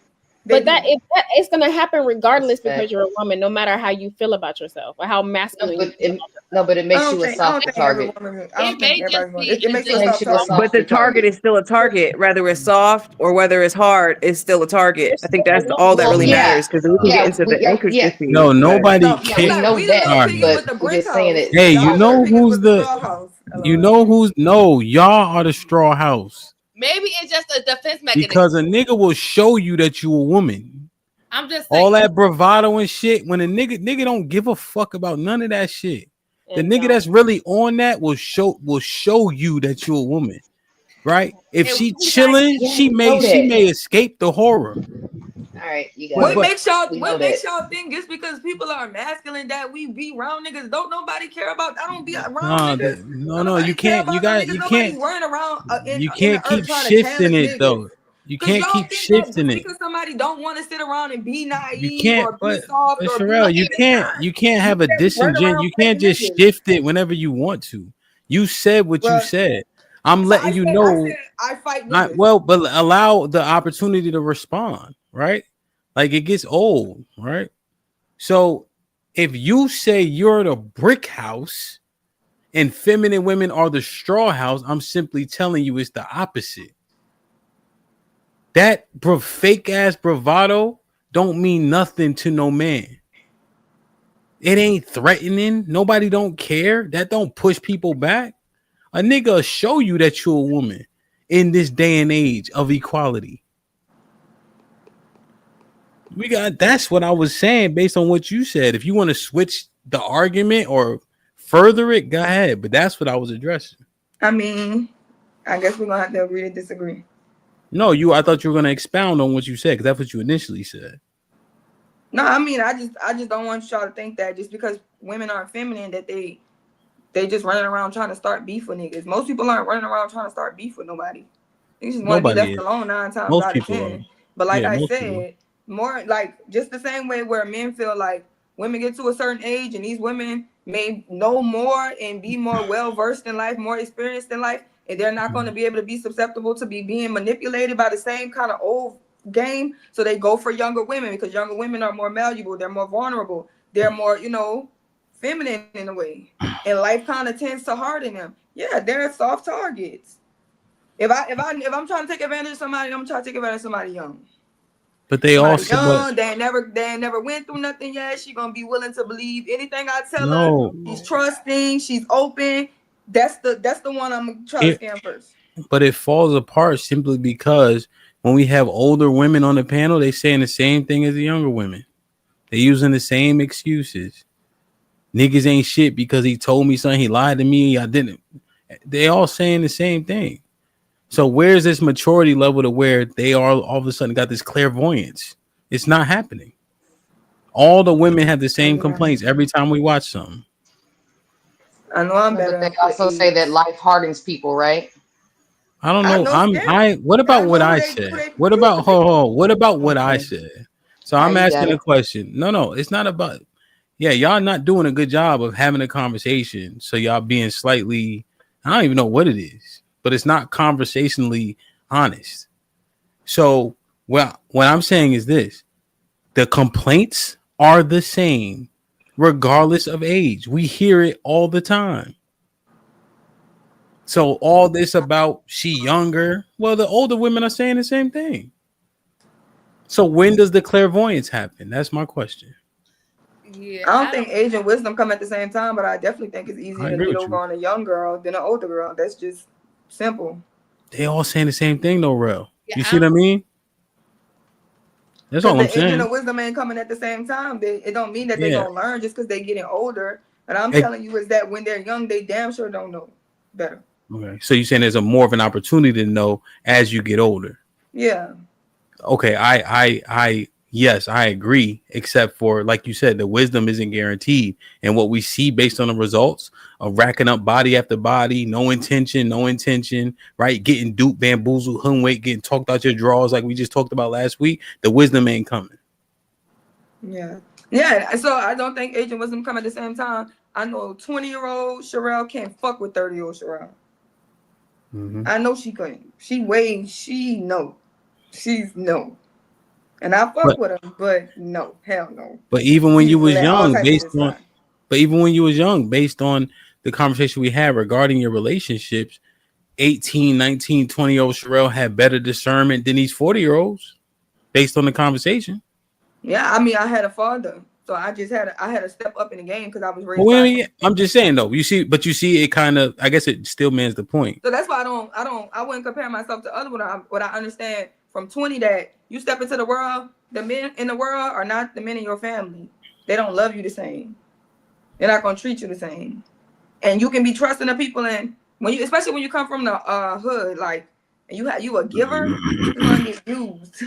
But it's gonna happen regardless because Respect. you're a woman, no matter how you feel about yourself or how masculine you feel about yourself. No, but it I makes don't you a think I don't soft think every target. woman. I It don't may think just everybody's going. be It a makes you a Makes soft you a different. target. But soft the target target. is still a target, whether it's soft or whether it's hard. It's still a target. You're I think still that's a all that Well, really woman. yeah, matters because we can get yeah, into the yeah. intricacies. No, But nobody No, Yeah, we we can't. got know we the that, little All right. piggies with but the we're brick just saying house. it. Hey, you Y'all little know piggies who's with the the? straw house. You Hello. know who's? No, y'all are the straw house Maybe it's just a defense mechanism. because a nigga will show you that you a woman. I'm just All saying. that bravado and shit. When a nigga don't give a fuck about none of that shit. The And nigga that's really on that will show you that you a woman, right? If And she we like chilling, Yeah, we know she that. may escape the horror. All right, you got But What it. but makes y'all We know what that. makes y'all think just because people are masculine that we be around niggas? Don't nobody care about I don't be around nah, niggas. no, Don't no, nobody you care can't. about no niggas. Nobody's running around You in the can't earth keep trying to shifting challenge it niggas. though. You Cause can't y'all keep think that just shifting it. because somebody don't want to sit around and be You naive can't, or be soft but or be Sherelle, feminine, you can't mean have a that we run around You can't fighting just niggas. shift it whenever you want to. You said what you Well, said. I'm so letting you I know. said I fight niggas. But allow the opportunity to respond, right? Like it gets old, right? So if you say you're the brick house and feminine women are the straw house, I'm simply telling you it's the opposite. That fake ass bravado don't mean nothing to no man. It ain't threatening. Nobody don't care. That don't push people back. A nigga show you that you're a woman in this day and age of equality. That's what I was saying based on what you said. If you want to switch the argument or further it, go ahead. But that's what I was addressing. I mean, I guess we're gonna have to agree to disagree. No, I thought you were gonna expound on what you said because that's what you initially said. No, I mean I just don't want y'all to think that just because women are feminine that they just running around trying to start beef with niggas. Most people aren't running around trying to start beef with nobody. They just want to be Nobody left is. alone 9 times Most out of people are. 10. But like Yeah, I most people. said, more like just the same way where men feel like women get to a certain age and these women may know more and be more well versed in life, more experienced in life, and they're not going to be able to be susceptible to be being manipulated by the same kind of old game. So they go for younger women because younger women are more malleable, they're more vulnerable, they're more, feminine in a way. And life kind of tends to harden them. Yeah, they're soft targets. If I'm trying to take advantage of somebody, I'm trying to take advantage of somebody young. But they Somebody also, but young, they ain't never went through nothing yet. She gonna be willing to believe anything I tell her. no, She's trusting, she's open. That's the one I'm gonna try to it, scam first. but it falls apart simply because when we have older women on the panel, they saying the same thing as the younger women. They using the same excuses. Niggas ain't shit because he told me something. He lied to me. I didn't. They all saying the same thing. So where's this maturity level to where they all of a sudden got this clairvoyance? It's not happening. All the women have the same complaints every time we watch something. I know I'm No, but they better with also say that age. life hardens people, right? I don't I know. know scam. What I about what know I who said? they What choose about to pick. what about what I Okay. said? So All I'm right, you got asking a it. question. No, it's not about. Yeah, y'all not doing a good job of having a conversation. So y'all being slightly, I don't even know what it is, but it's not conversationally honest. So what I'm saying is this: the complaints are the same, regardless of age. We hear it all the time. So all this about she younger, well, the older women are saying the same thing. So when does the clairvoyance happen? That's my question. yeah, I don't I think don't age and wisdom come at the same time, but I definitely think it's easier I to agree lead with over you. on a young girl than an older girl. That's just simple. They all saying the same thing, though, Rel. yeah, You I see what I don't mean? That's Because all I'm the age and saying. the wisdom ain't coming at the same time. It don't mean that they Yeah. gonna learn just because they getting older. And I'm Ex- telling you is that when they're young, they damn sure don't know better. Okay. So you're saying there's a more of an opportunity to know as you get older. Yeah. Okay, yes, I agree, except for like you said, the wisdom isn't guaranteed. And what we see based on the results of racking up body after body, no intention, right? Getting duped, bamboozled, hung weight, getting talked out your drawers like we just talked about last week, the wisdom ain't coming. Yeah. Yeah. So I don't think age and wisdom come at the same time. I know 20-year-old Sherelle can't fuck with 30-year-old Sherelle. Mm-hmm. I know she couldn't. She know. She's no. And I fuck But with him, but no, hell no. but even when He you used to was let all young, type of based shit on slide. but even when you was young, based on the conversation we had regarding your relationships, 18, 19, 20-year-old Sherelle had better discernment than these 40-year-olds based on the conversation. Yeah, I mean, I had a father, so I had to step up in the game because I was But raised by when him. I'm just saying though, you see it kind of, I guess it still means the point. So that's why I wouldn't compare myself to other. What I understand from 20 that you step into the world, the men in the world are not the men in your family. They don't love you the same. They're not gonna treat you the same. And you can be trusting the people, and when you, especially when you come from the hood, like, and you a giver, it's gonna get used.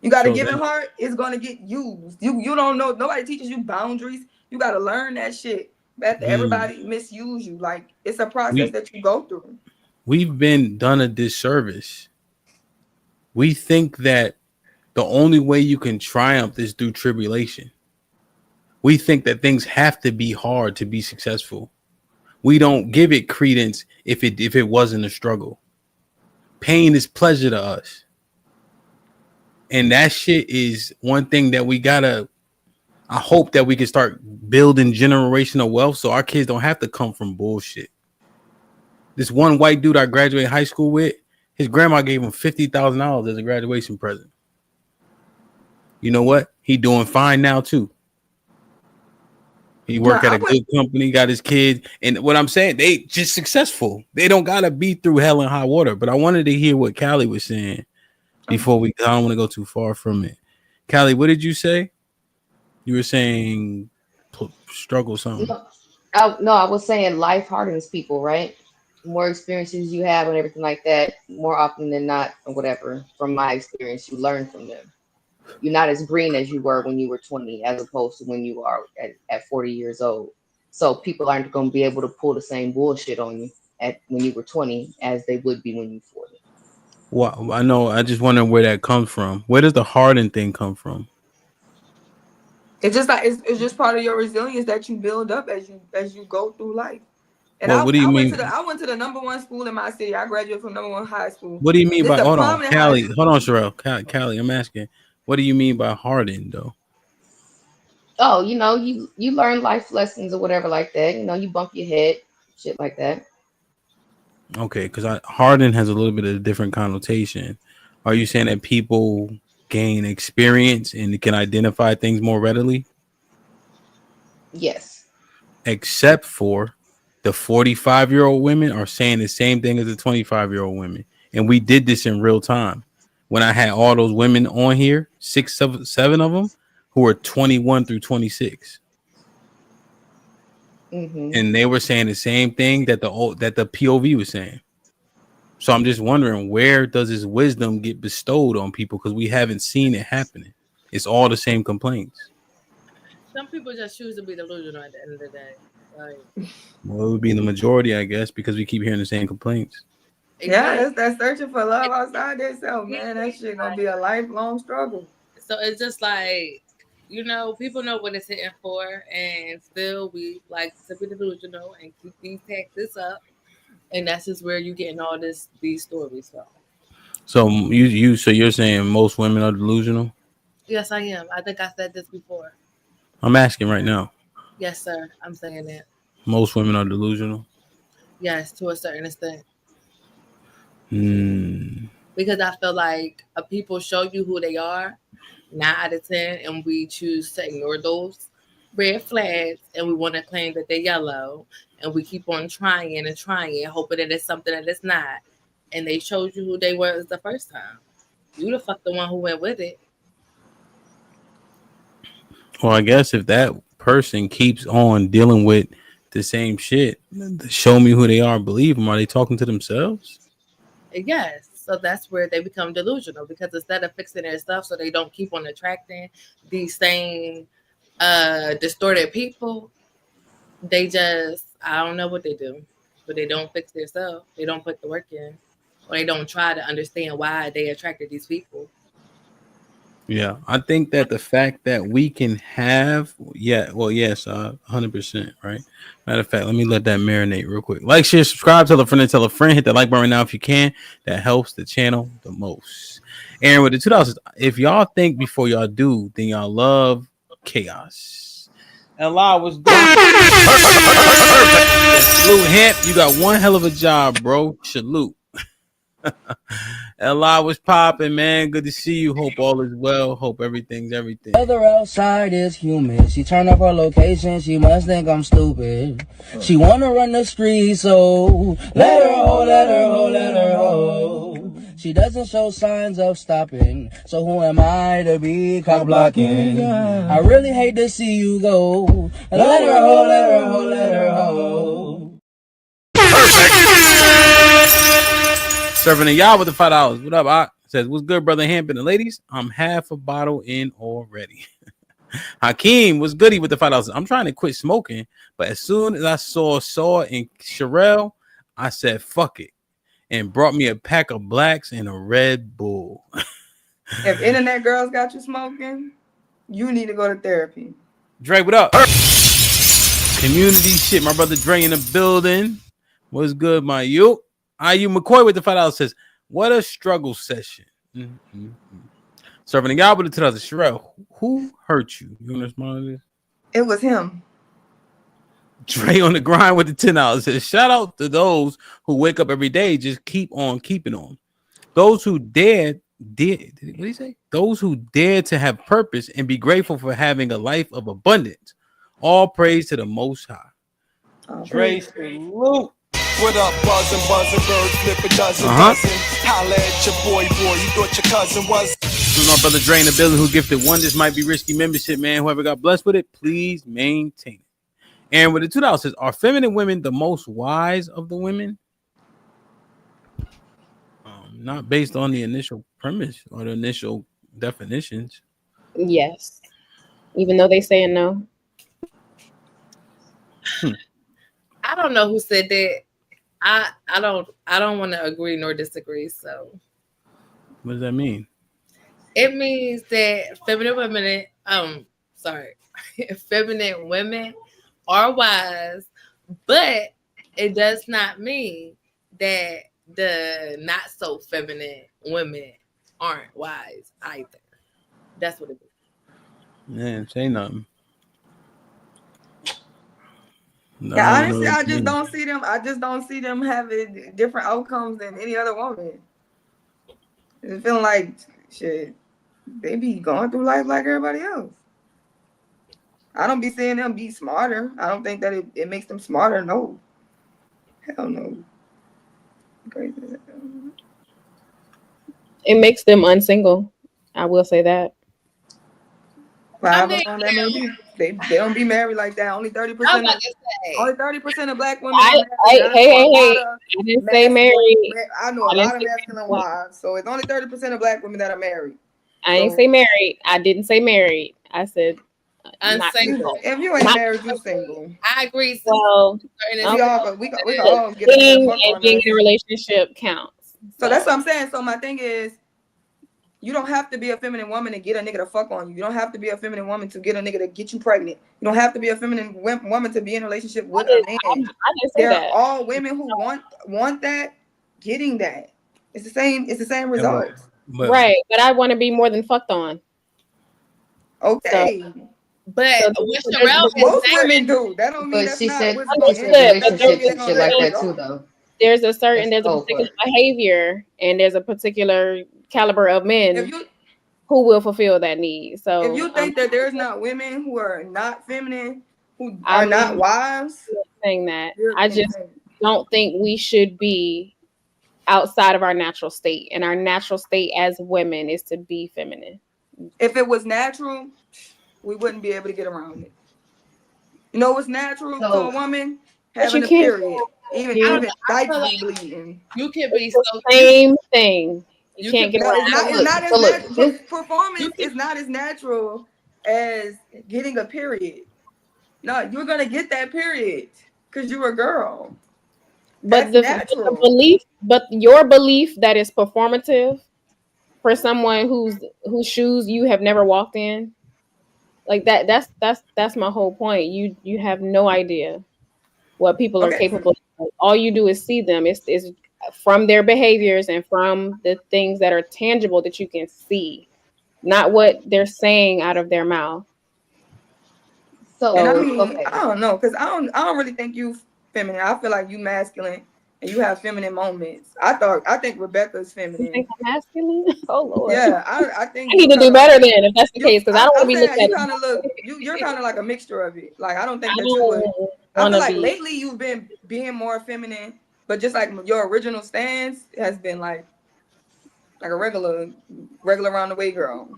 You got a So giving that heart, it's gonna get used. You don't know, nobody teaches you boundaries. You gotta learn that shit. After mm, everybody misuse you, like it's a process we that you go through. we've been done a disservice. We think that the only way you can triumph is through tribulation. We think that things have to be hard to be successful. We don't give it credence if it wasn't a struggle. Pain is pleasure to us. And that shit is one thing that we gotta. I hope that we can start building generational wealth so our kids don't have to come from bullshit. This one white dude I graduated high school with, his grandma gave him $50,000 as a graduation present. You know what? He doing fine now too. He No, work at I a went. good company, got his kids, and what I'm saying, they just successful. They don't gotta be through hell and high water. But I wanted to hear what Callie was saying before we. I don't want to go too far from it. Callie, what did you say? You were saying struggle something. No, no, I was saying life hardens people, right? More experiences you have and everything like that, more often than not, or whatever, from my experience, you learn from them. You're not as green as you were when you were 20, as opposed to when you are at 40 years old. So people aren't going to be able to pull the same bullshit on you at when you were 20 as they would be when you're 40. Well, I know. I just wonder where that comes from. Where does the hardened thing come from? It's just like it's just part of your resilience that you build up as you go through life. And Well, what do you mean? I went to the number one school in my city. I graduated from number one high school. What do you mean It's by? a Hold on, prominent high Callie. school. Hold on, Sherelle. Callie, I'm asking. What do you mean by hardened, though? Oh, you learn life lessons or whatever like that. You bump your head, shit like that. Okay, because hardened has a little bit of a different connotation. Are you saying that people gain experience and can identify things more readily? Yes. Except for the 45-year-old women are saying the same thing as the 25-year-old women. And we did this in real time. When I had all those women on here, seven of them, who were 21 through 26. Hmm. And they were saying the same thing that the POV was saying. So I'm just wondering, where does this wisdom get bestowed on people? Because we haven't seen it happening. It's all the same complaints. Some people just choose to be delusional at the end of the day. Like, Well, it would be the majority, I guess, because we keep hearing the same complaints. Yeah, exactly. it's that searching for love outside themselves, man. That shit gonna be a lifelong struggle. So it's just like, people know what it's hitting for, and still we like to be delusional and keep these taxes up, and that's just where you getting all these stories from. So so you're saying most women are delusional? Yes, I am. I think I said this before. I'm asking right now. Yes, sir. I'm saying that. Most women are delusional. Yes, to a certain extent, Hmm. because I feel like people show you who they are, 9 out of 10, and we choose to ignore those red flags, and we want to claim that they're yellow, and we keep on trying and trying, hoping that it's something that it's not. And they showed you who they were the first time. You the fuck the one who went with it. Well, I guess if that person keeps on dealing with the same shit, show me who they are. Believe them. Are they talking to themselves? Yes. So that's where they become delusional, because instead of fixing their stuff so they don't keep on attracting these same distorted people, they just, I don't know what they do, but they don't fix their stuff. They don't put the work in, or they don't try to understand why they attracted these people. Yeah, I think that the fact that we can have, yeah, well, yes, 100%, right? Matter of fact, let me let that marinate real quick. Like, share, subscribe, tell a friend, hit the like button right now if you can. That helps the channel the most. Aaron with the $2. If y'all think before y'all do, then y'all love chaos. Allah was good. Salute, Hamp. You got one hell of a job, bro. Salute. Li was popping, man. Good to see you. Hope all is well. Hope everything's everything. Weather outside is humid. She turned up her location. She must think I'm stupid. She wanna run the street, so let her ho, let her ho, let her ho. She doesn't show signs of stopping. So who am I to be cock blocking? I really hate to see you go. Let her ho, let her ho, let her ho. Serving a y'all with the $5. What up, Ock? Says, what's good, brother Hampton and ladies? I'm half a bottle in already. Hakeem was goody with the $5. I'm trying to quit smoking, but as soon as I saw and Sherelle, I said, fuck it. And brought me a pack of blacks and a Red Bull. If internet girls got you smoking, you need to go to therapy. Dre, what up? Community shit. My brother Dre in the building. What's good, my you? IU McCoy with the $5 says, what a struggle session. Mm-hmm. Serving a guy with the $2. Sherelle, who hurt you? You want to respond to this? It was him. Dre on the grind with the $10 says, shout out to those who wake up every day, just keep on keeping on. Those who what did he say? Those who dare to have purpose and be grateful for having a life of abundance. All praise to the Most High. Dre, salute. What up, buzzin', bird, flip a dozen. Holla at your boy, you thought your cousin was. This is my brother Dre in the building who gifted one. This might be risky membership, man. Whoever got blessed with it, please maintain it. And with the $2 says, are feminine women the most wise of the women? Not based on the initial premise or the initial definitions. Yes. Even though they saying no. I don't know who said that. I don't want to agree nor disagree. So what does that mean? It means that feminine women are wise, but it does not mean that the not so feminine women aren't wise either. That's what it is. Man, say nothing. No, yeah, honestly, I just don't see them. I just don't see them having different outcomes than any other woman. It's feeling like shit. They be going through life like everybody else. I don't be seeing them be smarter. I don't think that it makes them smarter. No. Hell no. Crazy. It makes them unsingle. I will say that. They don't be married like that. Only 30%. Only 30% of black women. Hey! I didn't say married. I know a lot of masculine wives, so it's only 30% of black women that are married. I ain't say married. I didn't say married. I said unsingle. If you ain't married, you're single. I agree. Well, we can all get being in a relationship counts. So that's what I'm saying. So my thing is, you don't have to be a feminine woman to get a nigga to fuck on you. You don't have to be a feminine woman to get a nigga to get you pregnant. You don't have to be a feminine woman to be in a relationship with a man. I didn't say there that. are all women who want that, getting that. It's the same. It's the same results. Right, but I want to be more than fucked on. Okay. So, but most women do. That don't mean but she said relationship shit like that too, though. There's a particular behavior, and there's a particular caliber of men who will fulfill that need. So if you think that there's not women who are not feminine, who are not wives, saying that, I just don't think we should be outside of our natural state, and our natural state as women is to be feminine. If it was natural, we wouldn't be able to get around it. You know what's natural to a woman? Having a period. Even dykes be bleeding. You can be so same thing. You can't get around it. Performance is not as natural as getting a period. No, you're gonna get that period because you're a girl. But your belief that is performative for someone whose shoes you have never walked in. Like that's my whole point. You have no idea what people are Okay. capable of. All you do is see them. It's from their behaviors and from the things that are tangible that you can see, not what they're saying out of their mouth. And I So mean, okay. I don't know, cause I don't really think you feminine. I feel like you masculine and you have feminine moments. I think Rebecca's You think feminine. I'm masculine? Oh Lord, Yeah, I think I need you to kind do of like better then if that's the you. case, because I don't want to I'm be looked saying at. you kind of look you're kind of like a mixture of it. Like I don't think I that you would. don't I want feel to like be. lately you've been being more feminine, but just like your original stance has been like a regular around the way girl.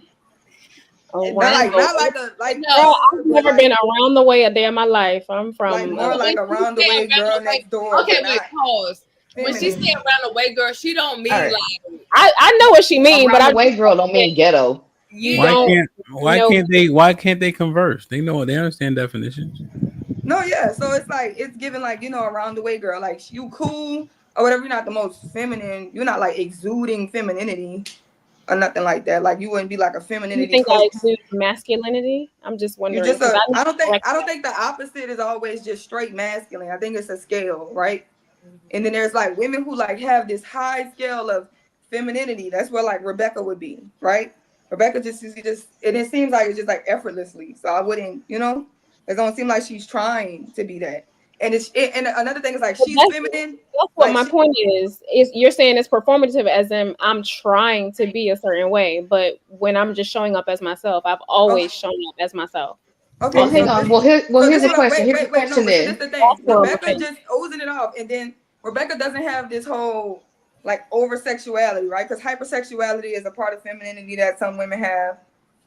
Not Around like the not way. like a like Girl, far, I've but never been around the way a day in my life. I'm like from more like When she around the say way around girl the way, next door, okay, but wait, not pause. When she say feminine. around the way, girl, she don't All mean right. like I know what she mean, but Around the I'm way girl don't mean ghetto. you yeah. don't know. why can't they converse? They know they understand definitions. No, yeah. So it's like it's given like around the way girl, like you cool or whatever. You're not the most feminine. You're not like exuding femininity or nothing like that. Like you wouldn't be like a You femininity think I coach. exude masculinity? I'm just You wondering just because I need I to don't think correct I don't that. think the opposite is always just straight masculine. I think it's a scale, right? And then there's like women who like have this high scale of femininity. That's where like Rebecca would be, right? Rebecca just and it seems like it's just like effortlessly. So I wouldn't, it don't seem like she's trying to be that. And and another thing is like But she's feminine, that's what like my she point is. Is you're saying it's performative as in I'm trying to be a certain way, but when I'm just showing up as myself, I've okay, always shown up as myself. Well, okay, hang on. Well, so here's this a what I question. Here's a wait, no, question but so this then. the thing. That's where I'm Rebecca offended. just oozing it off, and then Rebecca doesn't have this whole like over sexuality, right? Because hypersexuality is a part of femininity that some women have.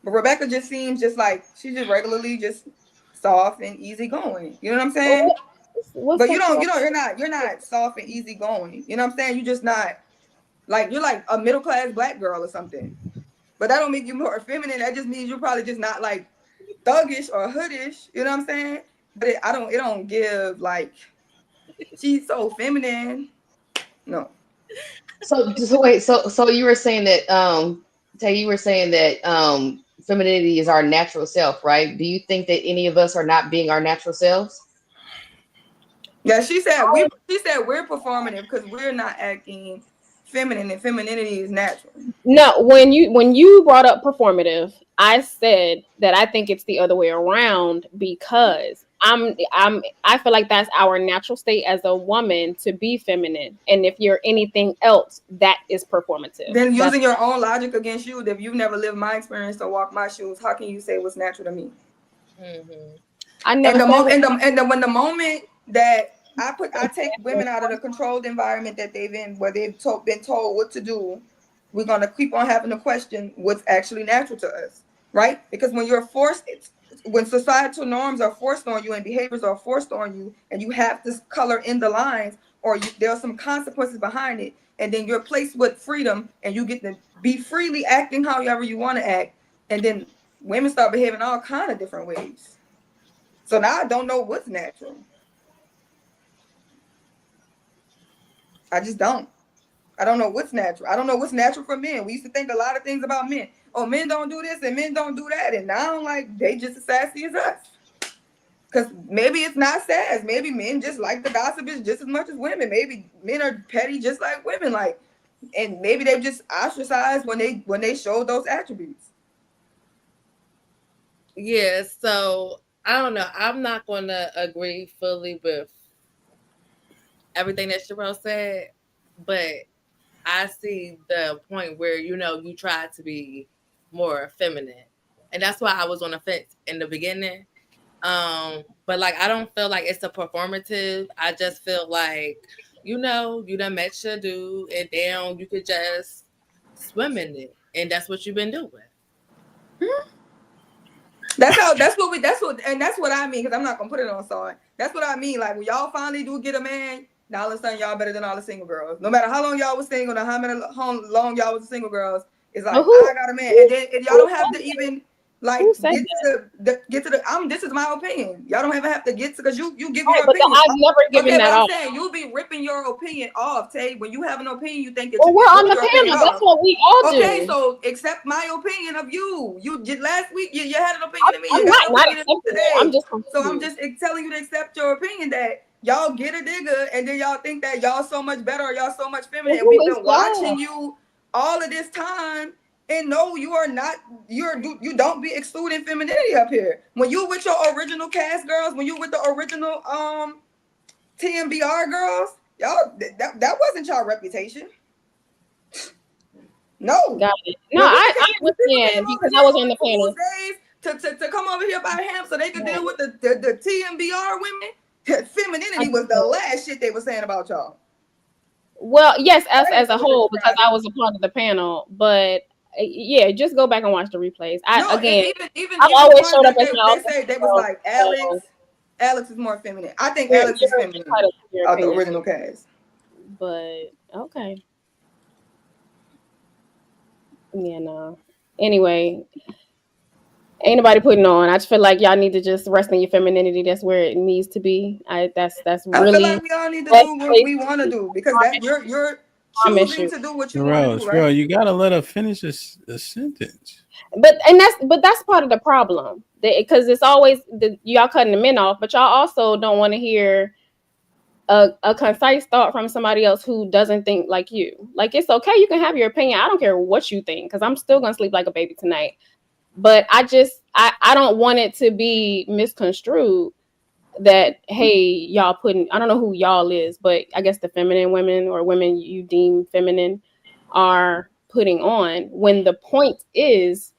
But Rebecca just seems just like she's just regularly just soft and easygoing. You know what I'm saying? What But sexuality? you're not soft and easygoing. You know what I'm saying? You're just not like you're like a middle class black girl or something. But that don't make you more feminine. That just means you're probably just not like thuggish or hoodish. You know what I'm saying? But it don't give like she's so feminine. No. So wait. So you were saying that Tay, you were saying that femininity is our natural self, right? Do you think that any of us are not being our natural selves? Yeah, she said we're performative because we're not acting feminine and femininity is natural. No, when you brought up performative, I said that I think it's the other way around because I feel like that's our natural state as a woman to be feminine, and if you're anything else, that is performative. Then That's using your own logic against you, if you've never lived my experience or walked my shoes, how can you say what's natural to me? Mm-hmm. I never And the said moment what when the moment that I take women out of the controlled environment that they've in where been told what to do, we're gonna keep on having to question what's actually natural to us, right? Because when you're forced, when societal norms are forced on you and behaviors are forced on you, and you have to color in the lines, or there are some consequences behind it, and then you're placed with freedom, and you get to be freely acting however you want to act, and then women start behaving all kind of different ways. So now I don't know what's natural. I just don't. I don't know what's natural. I don't know what's natural for men. We used to think a lot of things about men. Oh, men don't do this and men don't do that. And now like they just as sassy as us. Because maybe it's not sass. Maybe men just like the gossip just as much as women. Maybe men are petty just like women. Like, and maybe they just ostracized when they showed those attributes. Yeah, so I don't know. I'm not gonna agree fully with everything that Sherelle said, but I see the point where you try to be more feminine, and that's why I was on the fence in the beginning. But like I don't feel like it's a performative. I just feel like you done met your dude, and then you could just swim in it, and that's what you've been doing. That's what I mean, because I'm not gonna put it on song. That's what I mean. Like when y'all finally do get a man, now all of a sudden y'all better than all the single girls. No matter how long y'all was single or how long y'all was single girls, it's but like I got a man. And then and y'all don't have to even Like, Who said get to the. This is my opinion. Y'all don't ever have to get to because you give right, your but opinion. I've never given Okay, that but I'm off. saying you'll be ripping your opinion off, Tay. When you have an opinion, you think that Well, you we're can on rip the your opinion panel. That's off. what we all Okay, do. so accept my opinion of you. You did last week. You had an opinion of me. You I'm got an not opinion of me accepting it. I'm today. just So I'm confused. just telling you to accept your opinion that y'all get a digger, and then y'all think that y'all so much better or y'all so much feminine. Well, And we've who is been y'all? watching you all of this time. And no, you are not. You don't be excluding femininity up here. When you with your original cast girls, when you with the original TMBR girls, y'all that wasn't y'all reputation. No. Got it. No, When I people came understand over because here I was on on the panel. Tuesdays to come over here by HAMP so they could deal Right. with the TMBR women, femininity was the last shit they were saying about y'all. Well, yes, us That is as a so whole, because I describing. was a part of the panel. But yeah, just go back and watch the replays. No, and Again, even I've the always ones showed up that as my they say they was authentic like self. Alex. So Alex is more feminine. I think you're Alex is feminine entitled to your out the opinion. original cast. But okay, yeah, no. Anyway, ain't nobody putting on. I just feel like y'all need to just rest in your femininity. That's where it needs to be. That's I feel really like we all need to best do what place we to want to be. do because Promise that you. you're Promise choosing you. to do what you want to Sherelle, do, right? you gotta let her finish a sentence. But that's part of the problem because it's always y'all cutting the men off, but y'all also don't want to hear a concise thought from somebody else who doesn't think like you. Like, it's okay, you can have your opinion. I don't care what you think because I'm still gonna sleep like a baby tonight. But I don't want it to be misconstrued that, hey, y'all putting, I don't know who y'all is, but I guess the feminine women or women you deem feminine are putting on, when the point is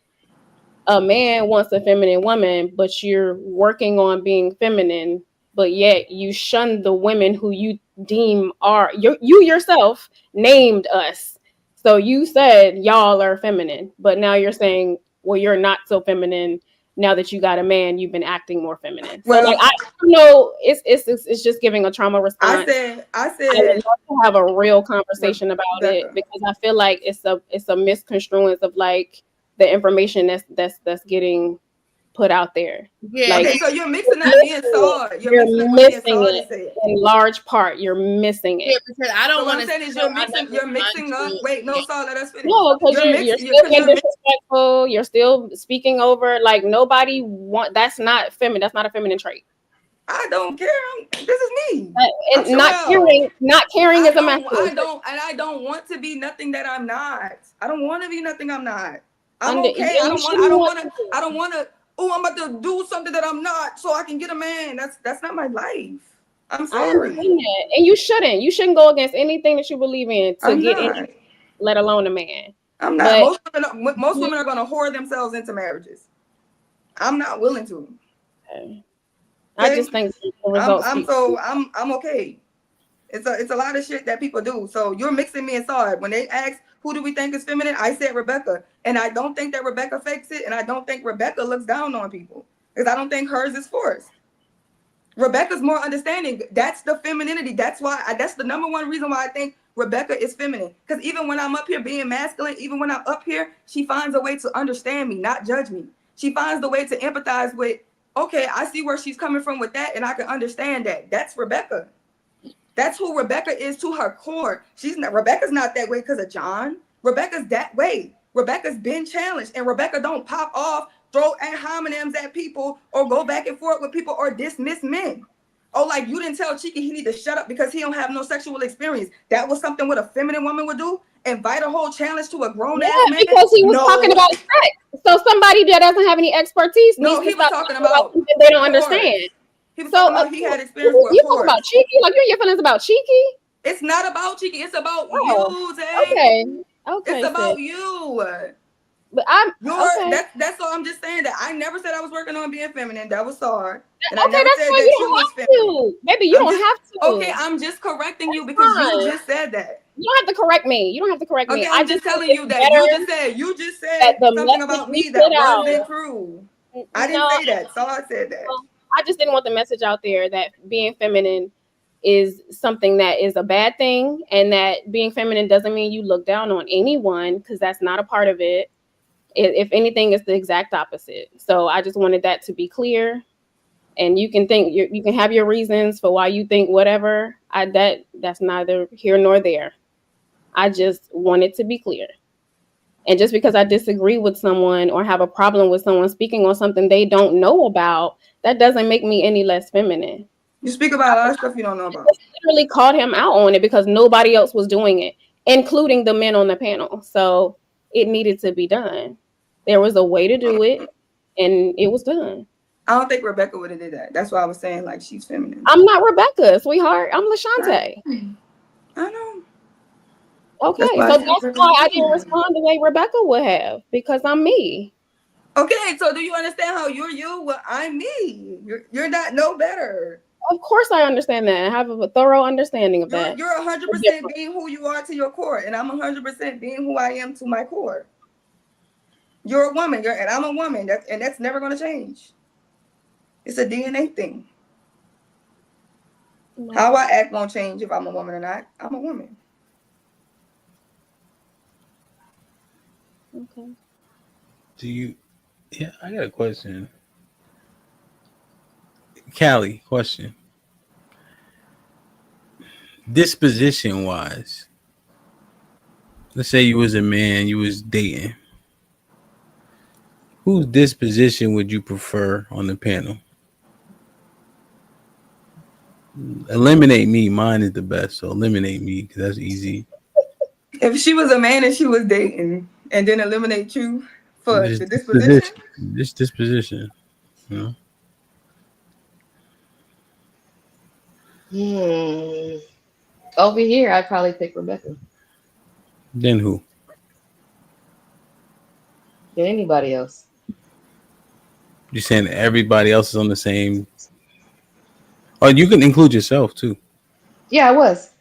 a man wants a feminine woman, but you're working on being feminine, but yet you shun the women who you deem are you yourself named us. So you said y'all are feminine, but now you're saying, well, you're not so feminine now that you got a man. You've been acting more feminine. So like, Well, I know it's just giving a trauma I response. said I I would said love to have a real conversation about it Rebecca. because I feel like it's a misconstruence of like the information that's getting put out there. Yeah, Like, Okay, so you're you're mixing up me and missing it. Saw. You're You're mixing up what me and missing Saw it said. in large part. You're missing yeah, it. because I So don't what want I'm to saying is feel under you're mixing up. misconstrued. Wait, no, Yeah. Saw, let us finish. No, because You're you're mixing still because being you're mixing. disrespectful. You're still speaking over. Like, nobody want. That's not feminine. That's not a feminine trait. I don't care. This is me. I'm And not Sherelle. caring. Not caring is a masculine trait. I don't want to be nothing that I'm not. I don't want to be nothing I'm not. I'm Under okay. you shouldn't want to. I don't want to. Oh, I'm about to do something that I'm not so I can get a man. That's not my life. I'm I sorry. understand that, and you shouldn't. You shouldn't go against anything that you believe in to I'm get not. any, let alone a man. I'm not. But Most women are going to whore themselves into marriages. I'm not willing to. I Okay. just think the results speak. I'm okay. It's a lot of shit that people do. So you're mixing me and Saw it. When they ask who do we think is feminine, I said Rebecca, and I don't think that Rebecca fakes it, and I don't think Rebecca looks down on people because I don't think hers is forced. Rebecca's more understanding. That's the femininity. That's why. That's the number one reason why I think Rebecca is feminine. Because even when I'm up here being masculine, even when I'm up here, she finds a way to understand me, not judge me. She finds the way to empathize with. Okay, I see where she's coming from with that, and I can understand that. That's Rebecca. That's who Rebecca is to her core. Rebecca's not that way because of John. Rebecca's that way. Rebecca's been challenged, and Rebecca don't pop off, throw ad hominems at people, or go back and forth with people, or dismiss men. Oh, like you didn't tell Cheeky he need to shut up because he don't have no sexual experience. That was something what a feminine woman would do. Invite a whole challenge to a grown ass Yeah, man. because he was talking No, about sex. So somebody that doesn't have any expertise no, needs to he was stop talking talking about about something they don't whores. understand. He was So talking about he had experience with you talk whores. about cheeky, like you and your feelings about cheeky. It's not about Cheeky. It's about Oh, you, Tay. okay, It's okay, sis. about you. But I'm okay. That's all. I'm just saying that I never said I was working on being feminine. That was hard. And I Okay, never that's said fine. You that you don't was have feminine. to, baby. You I'm don't just have okay. to. I'm just correcting you That's because you fine. just said that. You don't have to correct me. You don't have to correct me. Okay, I I'm just just think telling it's you that better you just that said the something message about we me put that out. wasn't true. I didn't No, say that. Saw said that. I just didn't want the message out there that being feminine is something that is a bad thing, and that being feminine doesn't mean you look down on anyone, because that's not a part of it. If anything, it's the exact opposite. So I just wanted that to be clear. And you can think you can have your reasons for why you think whatever. That's neither here nor there. I just want it to be clear. And just because I disagree with someone or have a problem with someone speaking on something they don't know about, that doesn't make me any less feminine. You speak about a lot of stuff you don't know about. I literally called him out on it because nobody else was doing it, including the men on the panel. So it needed to be done. There was a way to do it, and it was done. I don't think Rebecca would have did that. That's why I was saying like she's feminine. I'm not Rebecca, sweetheart. I'm Lashante. I know. Okay, so that's why I didn't respond the way Rebecca would have, because I'm me. Okay, so do you understand how you're you? Well, I'm me. You're not no better. Of course I understand that. I have a thorough understanding of that. You're 100% being who you are to your core, and I'm 100% being who I am to my core. You're a woman, and I'm a woman, and that's never going to change. It's a DNA thing. No. How I act won't change if I'm a woman or not. I'm a woman. Okay. Yeah, I got a question. Callie, question. Disposition wise, let's say you was a man, you was dating. Whose disposition would you prefer on the panel? Eliminate me. Mine is the best, so eliminate me because that's easy. If she was a man and she was dating, and then eliminate you for the disposition? This disposition, you know? Over here, I'd probably pick Rebecca. Then who? Than anybody else. You're saying everybody else is on the same? Oh, you can include yourself too. Yeah, I was.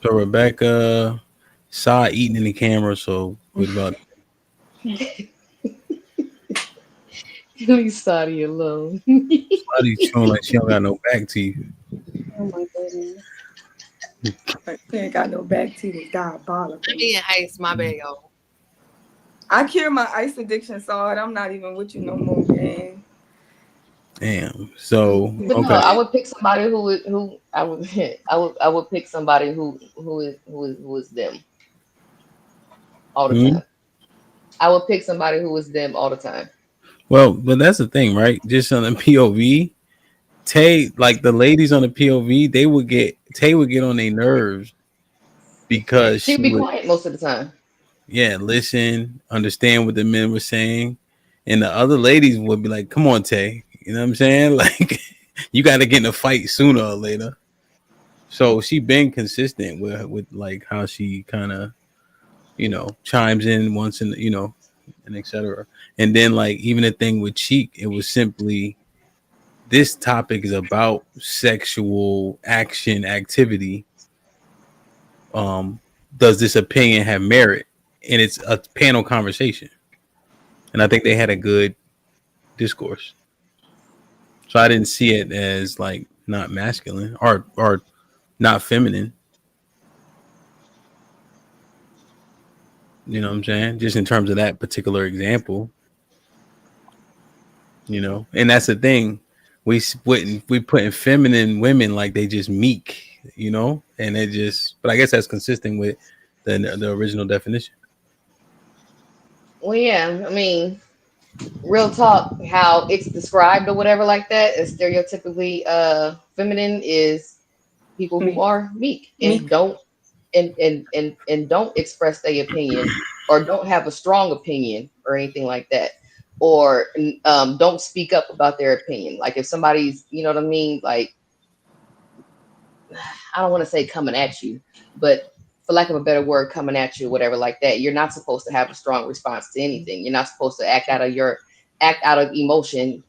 So Rebecca saw eating in the camera. So what about? Leave Saudi alone. Saudi's showing like she don't got no back teeth. Oh my goodness. She ain't got no back teeth. It's diabolical. I'm eating ice, my bad, y'all. I cured my ice addiction, so I'm not even with you no more, man. Damn. So but okay. No, I would pick somebody who I would pick somebody who is them all the time. I would pick somebody who is them all the time. Well, but that's the thing, right? Just on the POV, Tay, like the ladies on the POV, Tay would get on their nerves because she'd be quiet most of the time. Yeah, listen, understand what the men were saying, and the other ladies would be like, "Come on, Tay," you know what I'm saying? Like, you got to get in a fight sooner or later. So she been consistent with like how she kind of, chimes in once in, and etc. And then like even the thing with Cheek, it was simply, this topic is about sexual action activity. Does this opinion have merit? And it's a panel conversation. And I think they had a good discourse. So I didn't see it as like not masculine or not feminine. You know what I'm saying? Just in terms of that particular example. And that's the thing. We put in feminine women like they just meek, and it just, but I guess that's consistent with the original definition. Well, yeah, I mean, real talk, how it's described or whatever like that is stereotypically feminine is people who are meek and don't don't express their opinion or don't have a strong opinion or anything like that, or don't speak up about their opinion. Like if somebody's, you know what I mean, like I don't want to say coming at you, but for lack of a better word, coming at you, whatever like that, you're not supposed to have a strong response to anything. You're not supposed to act out of emotion,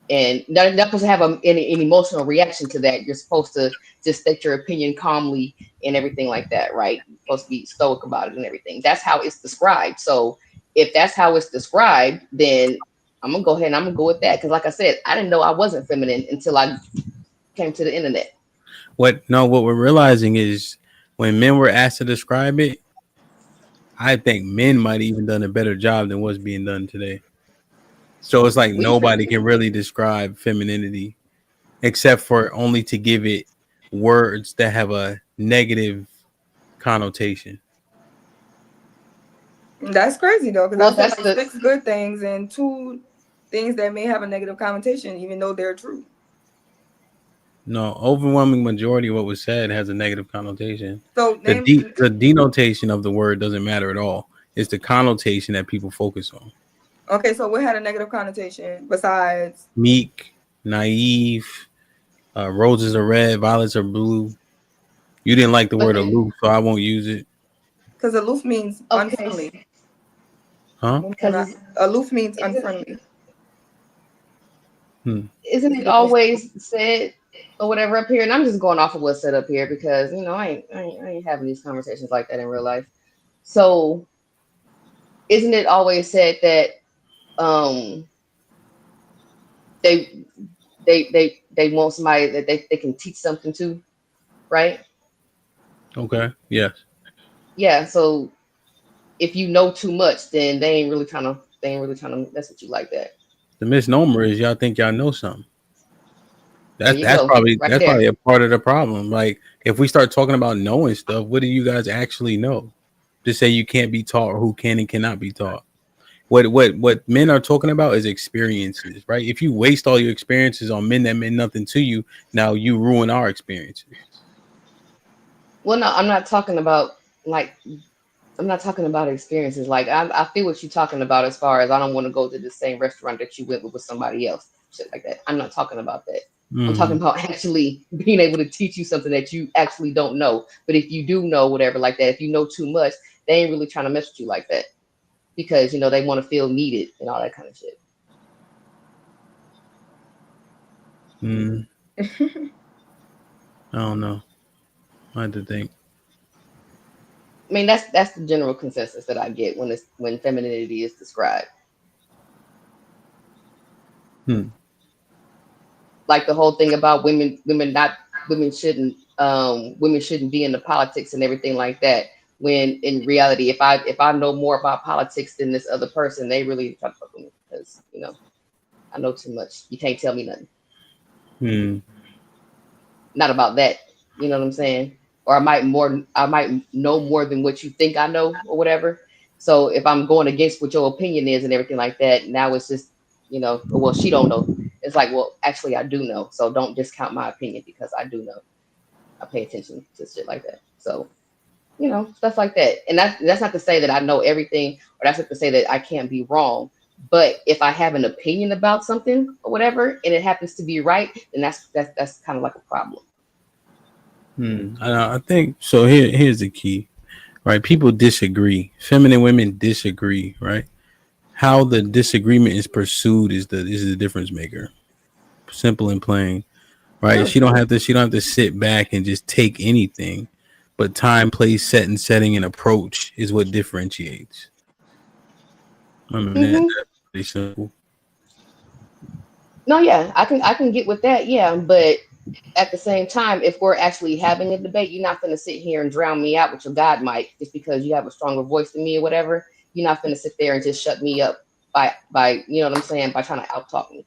and not supposed to have an emotional reaction to that. You're supposed to just state your opinion calmly and everything like that, right? You're supposed to be stoic about it and everything. That's how it's described. So if that's how it's described, then I'm gonna go ahead and I'm gonna go with that. Because like I said, I didn't know I wasn't feminine until I came to the internet. What we're realizing is when men were asked to describe it, I think men might have even done a better job than what's being done today. So it's like We nobody can really describe femininity except for only to give it words that have a negative connotation. That's crazy though, because well, I said that's like the 6 good things and 2 things that may have a negative connotation, even though they're true. No, overwhelming majority of what was said has a negative connotation. So The name. the denotation of the word doesn't matter at all. It's the connotation that people focus on. Okay, so what had a negative connotation besides? Meek, naive, roses are red, violets are blue. You didn't like the word okay. aloof, so I won't use it. Because aloof means Okay, unfriendly. Huh? Women are because not. Aloof means isn't unfriendly. Hmm. isn't It's a it difference. always said or whatever up here? And I'm just going off of what's said up here because I ain't having these conversations like that in real life. So isn't it always said that um they they want somebody that they can teach something to, right? Okay. Yes. Yeah. So if you know too much, then they ain't really trying to mess with you like that. The misnomer is y'all think y'all know something. There That's you that's go, probably right that's there. probably a part of the problem. Like if we start talking about knowing stuff, what do you guys actually know? Just say you can't be taught or who can and cannot be taught. What men are talking about is experiences, right? If you waste all your experiences on men that meant nothing to you, now you ruin our experiences. Well, no, like I'm not talking about experiences. Like I feel what you're talking about as far as I don't want to go to the same restaurant that you went with somebody else, shit like that. I'm not talking about that. I'm talking Mm-hmm. about actually being able to teach you something that you actually don't know. But if you do know whatever like that, if you know too much, they ain't really trying to mess with you like that because they want to feel needed and all that kind of shit. Mm, I don't know. I had to think. I mean, that's the general consensus that I get when femininity is described. Hmm. Like the whole thing about women shouldn't be in the politics and everything like that. When in reality, if I know more about politics than this other person, they really try to fuck with me because I know too much. You can't tell me nothing. Hmm. Not about that. You know what I'm saying? Or I might know more than what you think I know or whatever. So if I'm going against what your opinion is and everything like that, now it's just, well, she don't know. It's like, well, actually I do know. So don't discount my opinion because I do know. I pay attention to shit like that. So, stuff like that. And that's not to say that I know everything, or that's not to say that I can't be wrong. But if I have an opinion about something or whatever, and it happens to be right, then that's kind of like a problem. Hmm. I think so. Here's the key, right? People disagree. Feminine women disagree, right? How the disagreement is pursued is the difference maker. Simple and plain, right? True. She don't have to sit back and just take anything, but time, place, setting, and approach is what differentiates. I mean, Hmm. that's pretty simple. No, yeah, I can get with that, yeah, but at the same time, if we're actually having a debate, you're not gonna sit here and drown me out with your God mic just because you have a stronger voice than me or whatever. You're not gonna sit there and just shut me up by you know what I'm saying, by trying to outtalk me.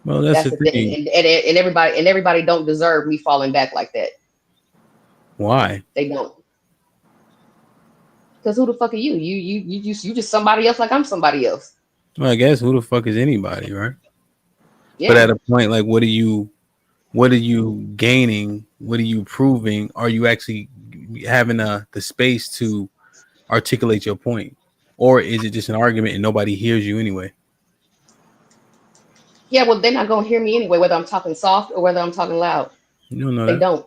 Well, that's That's the the thing, thing. and everybody don't deserve me falling back like that. Why? They don't, because who the fuck are you? You just somebody else like I'm somebody else. Well, I guess who the fuck is anybody, right? But Yeah. at a point, like, what are you gaining? What are you proving? Are you actually having the space to articulate your point, or is it just an argument and nobody hears you anyway? Yeah, well, they're not gonna hear me anyway, whether I'm talking soft or whether I'm talking loud. You don't know They that. don't.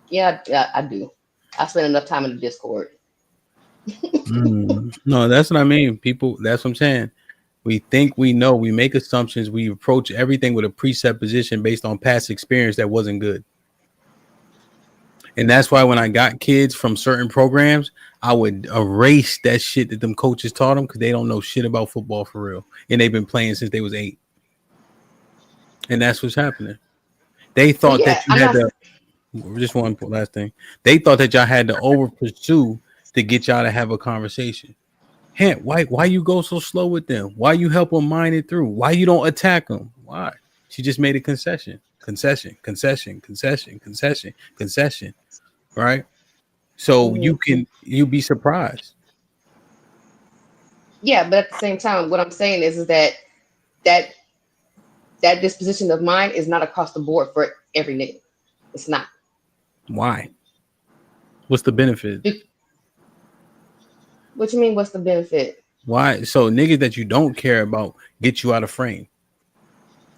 Yeah, yeah, I do. I spend enough time in the Discord. No, that's what I mean. People, that's what I'm saying. We think we know. We make assumptions. We approach everything with a presupposition based on past experience that wasn't good. And that's why when I got kids from certain programs, I would erase that shit that them coaches taught them because they don't know shit about football for real, and they've been playing since they was 8. And that's what's happening. They Well, thought yeah, that you I'm had not. to. Just one last thing. They thought that y'all had to over pursue to get y'all to have a conversation. Hint, why you go so slow with them? Why you help them mind it through? Why you don't attack them? Why? She just made a concession, concession, concession, concession, concession, concession, right? So you be surprised. Yeah, but at the same time, what I'm saying is that that that disposition of mine is not across the board for every nigga. It's not. Why? What's the benefit? What you mean? What's the benefit? Why? So niggas that you don't care about get you out of frame.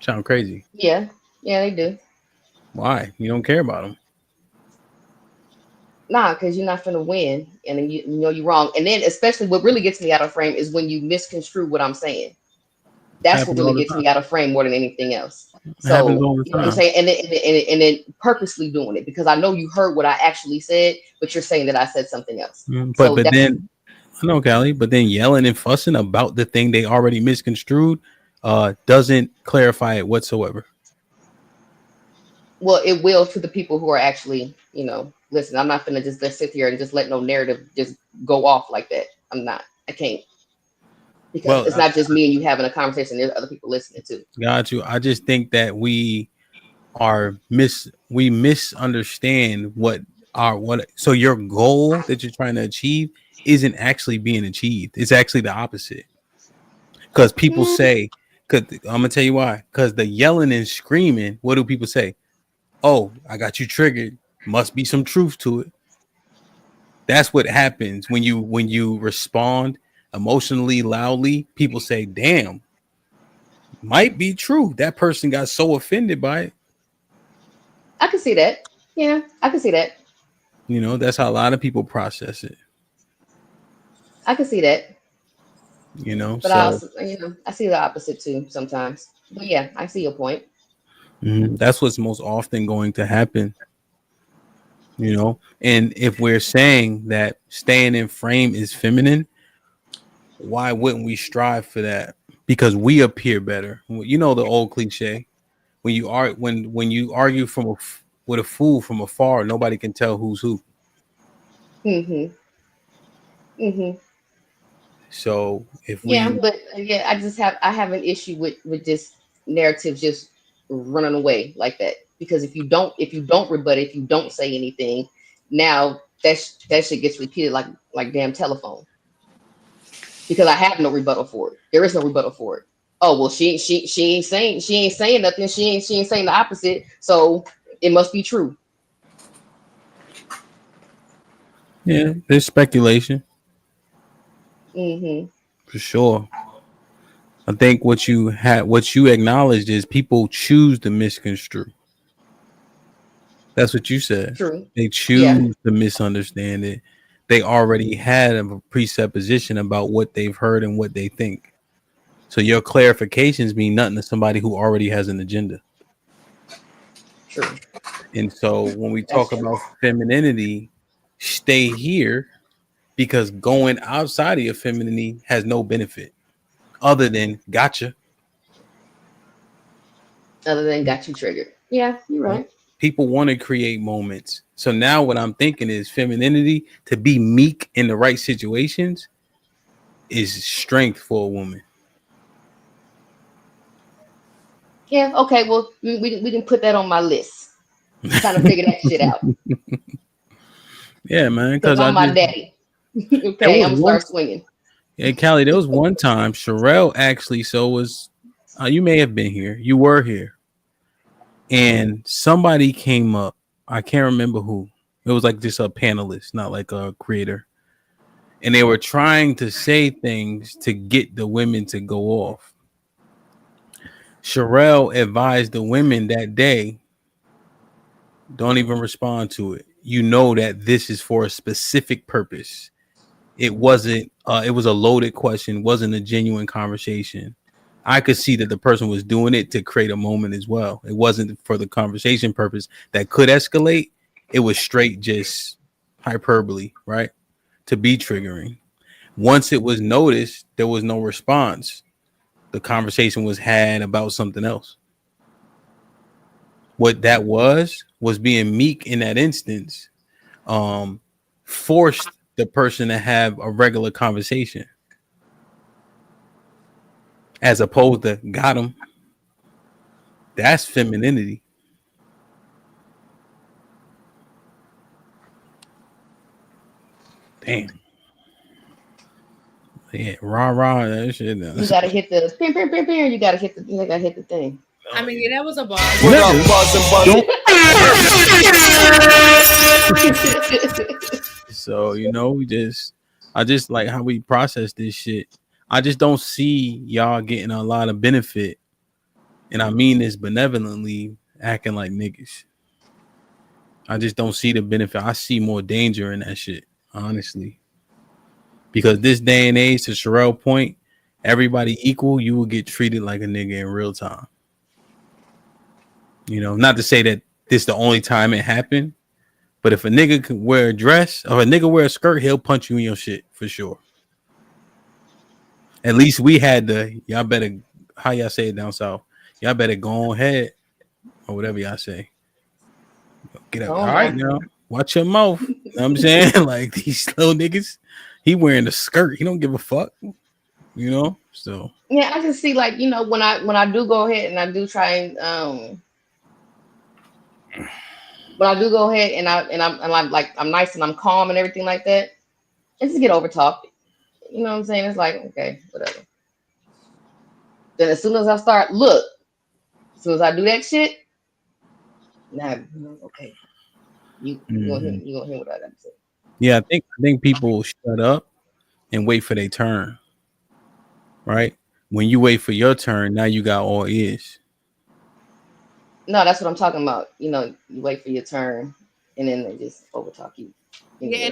Sound crazy? Yeah, yeah, they do. Why? You don't care about them. Nah, because you're not finna win, and then you know you're wrong. And then, especially, what really gets me out of frame is when you misconstrue what I'm saying. That's what Happens all really the gets time. me out of frame more than anything else. It happens So all the you know what I'm time. saying, and then purposely doing it because I know you heard what I actually said, but you're saying that I said something else. But So that's then I know, Callie, but then yelling and fussing about the thing they already misconstrued doesn't clarify it whatsoever. well, it will to the people who are actually, listen. I'm not gonna just sit here and just let no narrative just go off like that. I'm not. I can't because Well, it's not just me and you having a conversation. There's other people listening too. got you. I just think that we misunderstand what so your goal that you're trying to achieve isn't actually being achieved. It's actually the opposite. Because people say, cause I'm gonna tell you why. Because the yelling and screaming, what do people say? Oh, I got you triggered. Must be some truth to it. That's what happens when you respond emotionally loudly. People say, "Damn, might be true." That person got so offended by it. I can see that. Yeah, I can see that. That's how a lot of people process it. I can see that. But I So also, I see the opposite too sometimes. But yeah, I see your point. that's what's most often going to happen. And if we're saying that staying in frame is feminine, why wouldn't we strive for that? Because we appear better. The old cliche: when you argue with a fool from afar, nobody can tell who's who. Mhm. Mhm. So if Yeah, we but yeah, I have an issue with this narrative just running away like that because if you don't rebut it, if you don't say anything, now that shit gets repeated like damn telephone because I have no rebuttal for it. There is no rebuttal for it. Oh well, she ain't saying nothing. She ain't saying the opposite. So it must be true. yeah, there's speculation Hmm. for sure. I think what you acknowledged is people choose to misconstrue. That's what you said. True. They Yeah. choose to misunderstand it. They already had a presupposition about what they've heard and what they think. So your clarifications mean nothing to somebody who already has an agenda. True. And so when we That's talk true. about femininity, stay here because going outside of your femininity has no benefit other than gotcha. Other than got you triggered. Yeah, you're Right? right. People want to create moments. So now what I'm thinking is femininity to be meek in the right situations is strength for a woman. Yeah. Okay. Well, we can put that on my list. Trying to figure that shit out Yeah, man. because Because I'm my daddy. there Okay, was I'm gonna one. start swinging. Yeah, Callie, there was one time Sherelle actually. So was you may have been here. You were here, and somebody came up. I can't remember who. It was like just a panelist, not like a creator. And they were trying to say things to get the women to go off. Sherelle advised the women that day, don't even respond to it. You know that this is for a specific purpose. It wasn't it was a loaded question, wasn't a genuine conversation. I could see that the person was doing it to create a moment as well. It wasn't for the conversation purpose that could escalate. It was straight just hyperbole, right? To be triggering. Once it was noticed, there was no response. The conversation was had about something else. What that was being meek in that instance, um, forced the person to have a regular conversation, as opposed to got him. That's femininity. Damn. Yeah, rah rah. That shit. You gotta hit the ping, ping, ping, ping. You gotta hit the thing. I mean, yeah, that was a bar. What up, buzzin', Don't. So I just like how we process this shit. I just don't see y'all getting a lot of benefit, and I mean this benevolently, acting like niggas. I just don't see the benefit. I see more danger in that shit, honestly. Because this day and age, to Sherelle point, everybody equal, you will get treated like a nigga in real time. Not to say that this the only time it happened, but if a nigga could wear a dress or a nigga wear a skirt, he'll punch you in your shit for sure. At least we had y'all better, how y'all say it down south, y'all better go ahead or whatever y'all say. Get up. All right, now watch your mouth. You know what I'm saying? Like these little niggas, he wearing a skirt. He don't give a fuck. So yeah, I can see like when I do go ahead and I do try and when I do go ahead and I'm like I'm nice and I'm calm and everything like that, and just get over talk. You know what I'm saying? It's like okay, whatever. Then as soon as I start as soon as I do that shit, now okay, you gonna hear what I got to say. Yeah, I think people shut up and wait for their turn. Right? When you wait for your turn, now you got all ears. No, that's what I'm talking about. You wait for your turn, and then they just overtalk you. Yeah,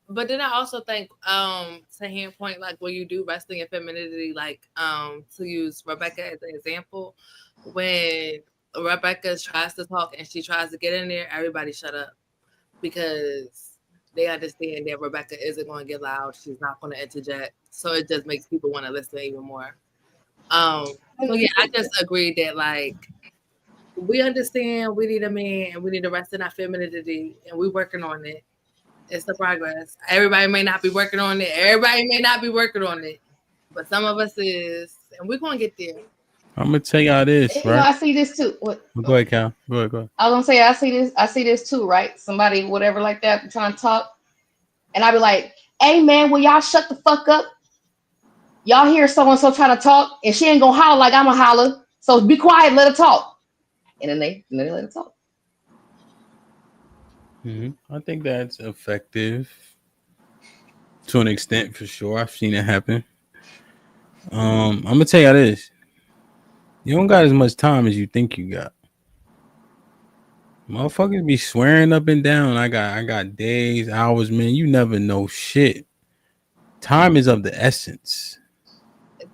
but then I also think to hand point, like when you do wrestling and femininity, like to use Rebecca as an example, when Rebecca tries to talk and she tries to get in there, everybody shut up because they understand that Rebecca isn't going to get loud. She's not going to interject. So it just makes people want to listen even more. So yeah, I just agree that like we understand we need a man and we need to rest in our femininity and we're working on it. It's the progress. Everybody may not be working on it. Everybody may not be working on it. But some of us is, and we're gonna get there. I'm gonna tell y'all this, right? I see this too. What? Go ahead, Cal. Go ahead. I was gonna say I see this too, right? Somebody, whatever like that, trying to talk. And I be like, hey man, will y'all shut the fuck up? Y'all hear so-and-so trying to talk, and she ain't gonna holler like I'm gonna holler. So be quiet, let her talk. And then they let her talk. I think that's effective to an extent for sure. I've seen it happen. I'm gonna tell y'all this. You don't got as much time as you think you got. Motherfuckers be swearing up and down. I got days, hours, man. You never know shit. Time is of the essence.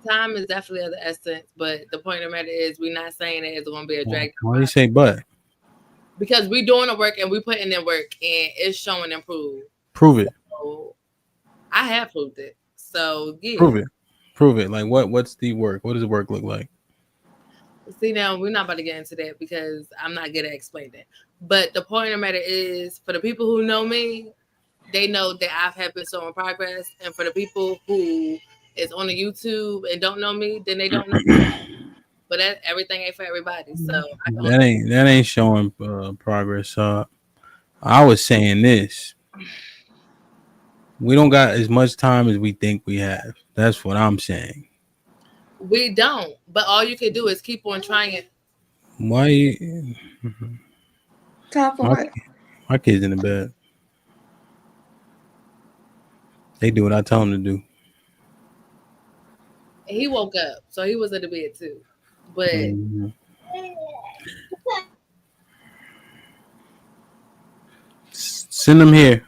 Time is definitely of the essence, but the point of the matter is we're not saying that it's gonna be a drag. Why do you say but? Because we're doing the work and we're putting in work and it's showing improve. Prove it. So, I have proved it. So yeah. Prove it. Like what's the work? What does the work look like? See, now we're not about to get into that because I'm not good at explaining it. But the point of the matter is, for the people who know me, they know that I've had been showing progress. And for the people who is on the YouTube and don't know me, then they don't know me. But everything ain't for everybody. So that ain't showing progress. I was saying this. We don't got as much time as we think we have. That's what I'm saying. We don't. But all you can do is keep on trying. Why? Time for what? My kids in the bed. They do what I tell them to do. He woke up, so he was in the bed too. But send them here.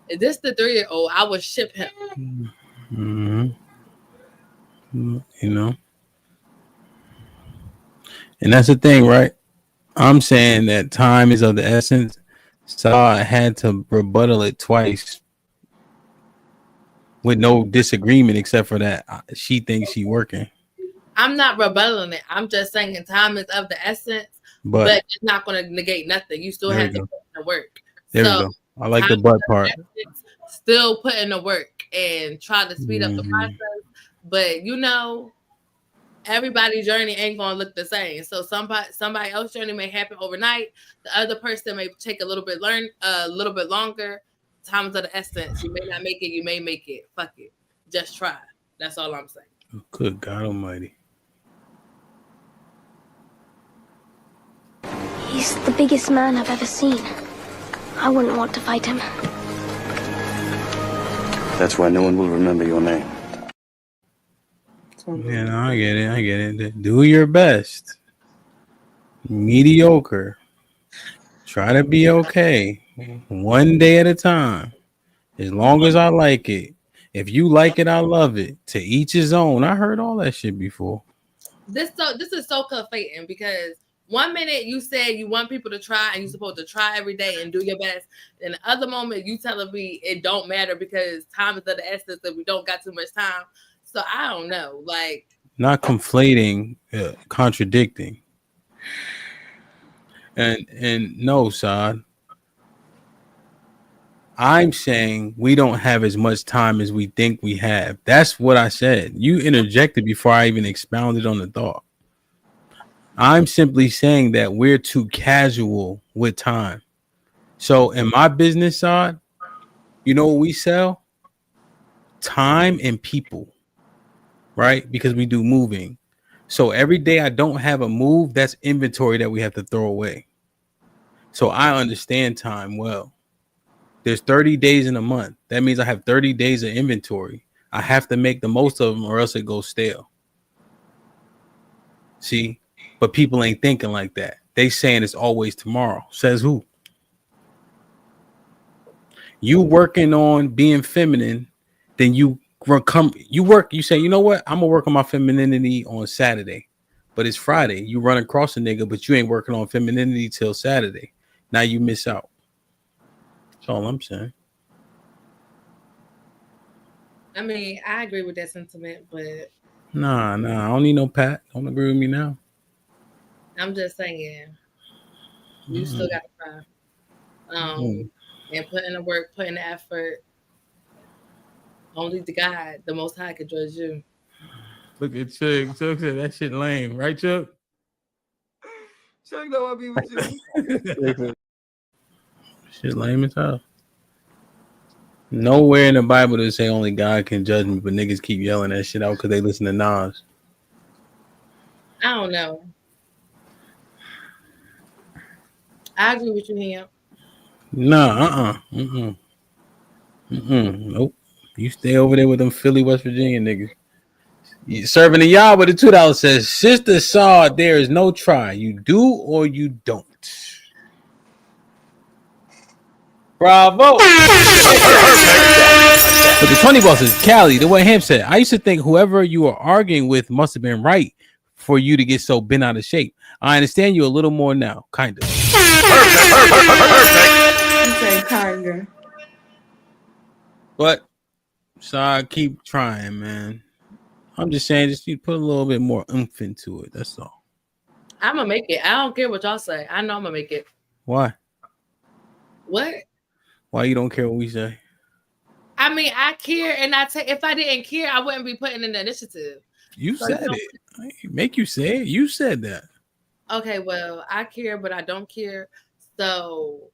Is this the 3-year-old? I would ship him. And that's the thing, right? I'm saying that time is of the essence. So I had to rebuttal it twice with no disagreement, except for that she thinks she working. I'm not rebutting it. I'm just saying time is of the essence, but it's not going to negate nothing. You still have to put in the work. There we So go. I like the time butt part. still put in the work and try to speed up the Mhm. process. But everybody's journey ain't gonna look the same. So somebody else's journey may happen overnight. The other person may take a little bit longer. Time is of the essence. You may not make it. You may make it. Fuck it. Just try. That's all I'm saying. Good God Almighty. He's the biggest man I've ever seen. I wouldn't want to fight him. That's why no one will remember your name. Yeah, no, I get it. I get it. Do your best. Mediocre. Try to be okay. One day at a time. As long as I like it. If you like it, I love it. To each his own. I heard all that shit before. This is so conflating because 1 minute you say you want people to try and you're supposed to try every day and do your best. And the other moment you telling me it don't matter because time is of the essence and we don't got too much time. So I don't know. Like, not conflating, contradicting. And no, Saad. I'm saying we don't have as much time as we think we have. That's what I said. You interjected before I even expounded on the thought. I'm simply saying that we're too casual with time. So in my business side, you know what we sell? Time and people, right? Because we do moving. So every day I don't have a move, that's inventory that we have to throw away. So I understand time well. There's 30 days in a month. That means I have 30 days of inventory. I have to make the most of them or else it goes stale. See? But people ain't thinking like that. They saying it's always tomorrow. Says who? You working on being feminine, then you say, you know what? I'm gonna work on my femininity on Saturday. But it's Friday. You run across a nigga, but you ain't working on femininity till Saturday. Now you miss out. That's all I'm saying. I mean, I agree with that sentiment, but Nah, I don't need no pat. Don't agree with me now. I'm just saying you still got to try. And put in the work, put in the effort. Only the God, the Most High, could judge you. Look at Chuck. Chuck said that shit lame, right, Chuck? Chuck don't want to be with you. Shit lame as hell. Nowhere in the Bible does it say only God can judge me, but niggas keep yelling that shit out because they listen to Nas. I don't know. I agree with you, Ham. Nah, nope. You stay over there with them Philly, West Virginia niggas. You serving the y'all with the $2 says, Sister Saw, there is no try. You do or you don't. Bravo. But the 20 boss is Cali. The way Ham said, I used to think whoever you were arguing with must have been right for you to get so bent out of shape. I understand you a little more now, kind of. Perfect. Kinda. But so I keep trying, man. I'm just saying, just you put a little bit more oomph into it. That's all. I'm gonna make it. I don't care what y'all say. I know I'm gonna make it. Why? What? Why you don't care what we say? I mean, I care, and if I didn't care, I wouldn't be putting in the initiative. You said it. I make you say it. You said that. Okay, well, I care, but I don't care. So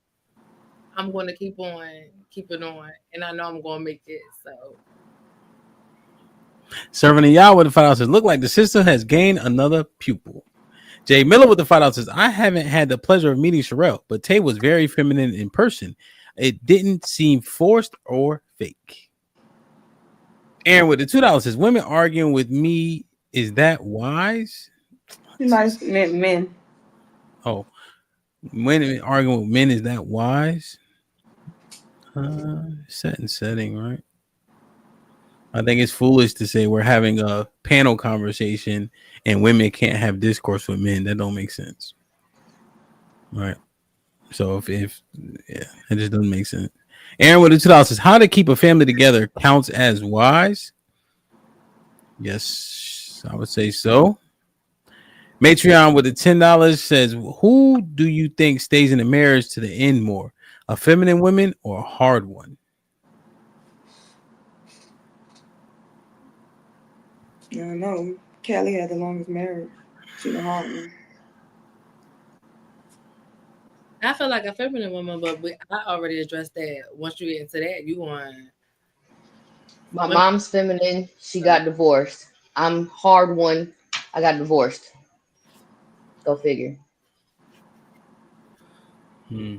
I'm going to keep it on, and I know I'm going to make it. So serving the y'all with the $5 says, look like the sister has gained another pupil. Jay Miller with the $5 says, I haven't had the pleasure of meeting Sherelle, but Tay was very feminine in person. It didn't seem forced or fake. Aaron with the $2 says, women arguing with me, is that wise? Nice men. Oh, women arguing with men, is that wise? Setting, right? I think it's foolish to say we're having a panel conversation and women can't have discourse with men. That don't make sense, right? So if it just doesn't make sense. Aaron with the $2 says, how to keep a family together counts as wise? Yes, I would say so. Matreon with the $10 says, who do you think stays in the marriage to the end more? A feminine woman or a hard one? I don't know. Kelly had the longest marriage. She the hard one. I feel like a feminine woman, but I already addressed that. Once you get into that, you want My women. mom's feminine. She got divorced. I'm hard one. I got divorced. Go figure. Hmm.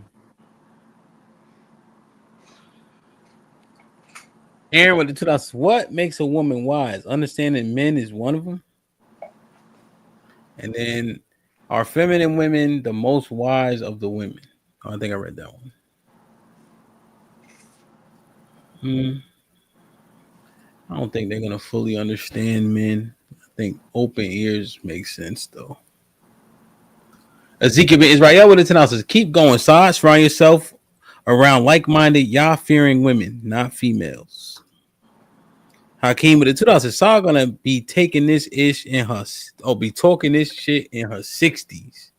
Aaron with the 2000s. What makes a woman wise? Understanding men is one of them. And then, are feminine women the most wise of the women? Oh, I think I read that one. I don't think they're gonna fully understand men. I think open ears make sense though. Ezekiel Ben Israel with the 10 says, keep going, Sod. Surround yourself around like-minded, Yah-fearing women, not females. Hakeem with the 2000 says, Sod gonna be taking this ish in her, be talking this shit in her 60s.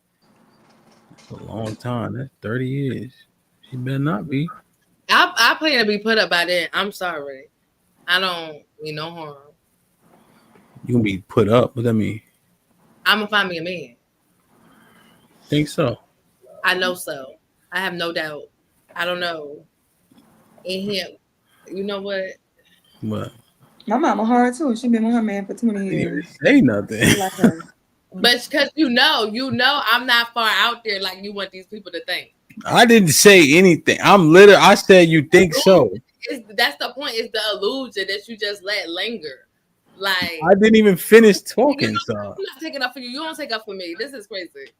That's a long time. That's 30 years. She better not be. I plan to be put up by then. I'm sorry. I don't mean no harm. You gonna be put up? What that mean? I'm gonna find me a man. Think so? I know so. I have no doubt. I don't know. In him, you know what? What? My mama hard too. She been with her man for 20 I didn't even years. say nothing. She like her. But because you know, I'm not far out there like you want these people to think. I didn't say anything. I said you think so. That's the point. It's the illusion that you just let linger. Like I didn't even finish talking, I'm so not taking up for you. You don't take up for me. This is crazy.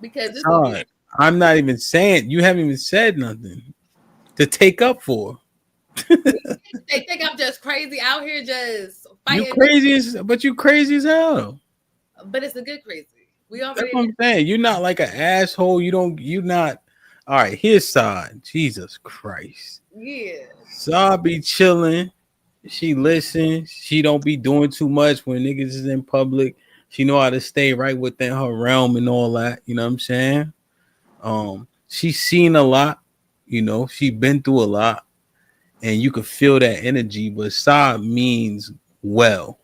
Because this is sorry. I'm not even saying you haven't even said nothing to take up for. they think I'm just crazy out here just You fighting. crazy as hell. But it's a good crazy. We That's already what I'm saying. You're not like an asshole. You're not. All right, here's Sod. Jesus Christ. yeah. Sod be chilling. She listens. She don't be doing too much when niggas is in public. She know how to stay right within her realm and all that. You know what I'm saying? She's seen a lot. You know, she been through a lot, and you can feel that energy. But Sod means well,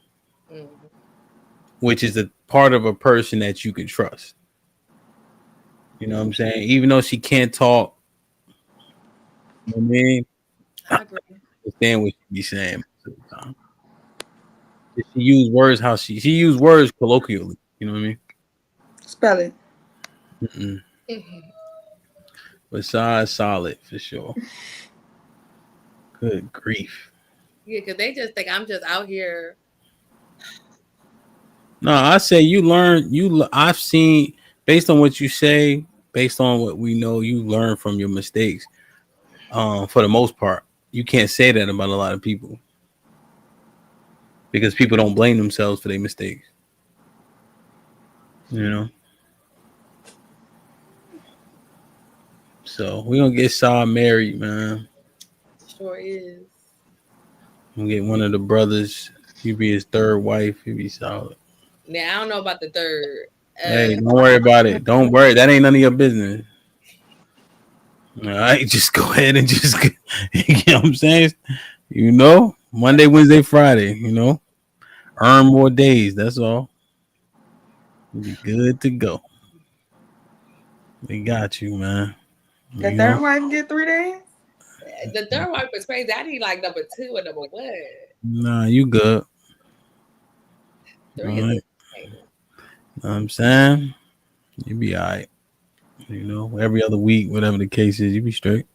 which is a part of a person that you can trust. You know what I'm saying? Even though she can't talk, you know what I mean? I agree. Understand what she be saying most of the time. She use words how she use words colloquially. You know what I mean? Spell it. Mm-mm. But Sod solid for sure. Good grief. Yeah, because they just think I'm just out here. No, I say you learn. I've seen based on what you say, based on what we know, you learn from your mistakes. For the most part, you can't say that about a lot of people because people don't blame themselves for their mistakes. You know. So we're gonna get Saw married, man. Sure is. We'll get one of the brothers. You be his third wife. He be solid. Now I don't know about the third. Hey, don't worry about it. Don't worry. That ain't none of your business. All right, just go ahead and just, you know what I'm saying? You know, Monday, Wednesday, Friday, you know, earn more days. That's all. You'll be good to go. We got you, man. The third wife get 3 days? The third wife is crazy. I need like number 2 and number 1. Nah, you good. 3 all right. Know what I'm saying? You be all right. You know, every other week, whatever the case is, you be straight.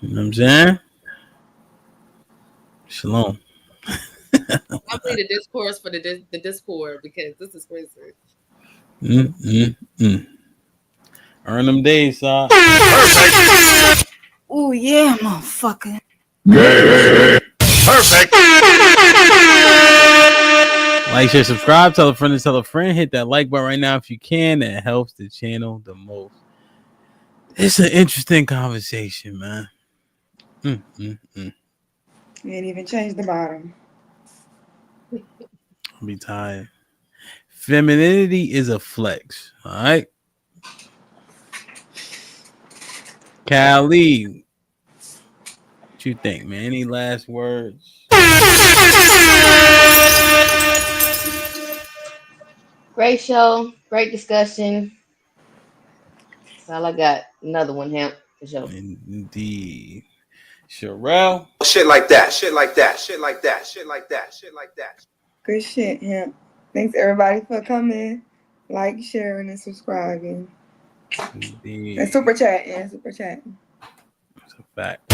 You know what I'm saying? Shalom. I'm playing the discourse for the Discord because this is crazy. Earn them days, son. Oh yeah, motherfucker. Perfect. Like, share, subscribe, tell a friend to tell a friend. Hit that like button right now if you can. That helps the channel the most. It's an interesting conversation, man. You ain't even changed the bottom. I'll be tired. Femininity is a flex. All right. Callie, what you think, man? Any last words? Great show, great discussion. That's all I got. Another one, Hemp, for sure. Indeed. Sherelle. Shit like that, shit like that, shit like that, shit like that, shit like that. Good shit, Hemp. Thanks everybody for coming, like, sharing, and subscribing. Indeed. And super chatting, super chatting. That's a fact.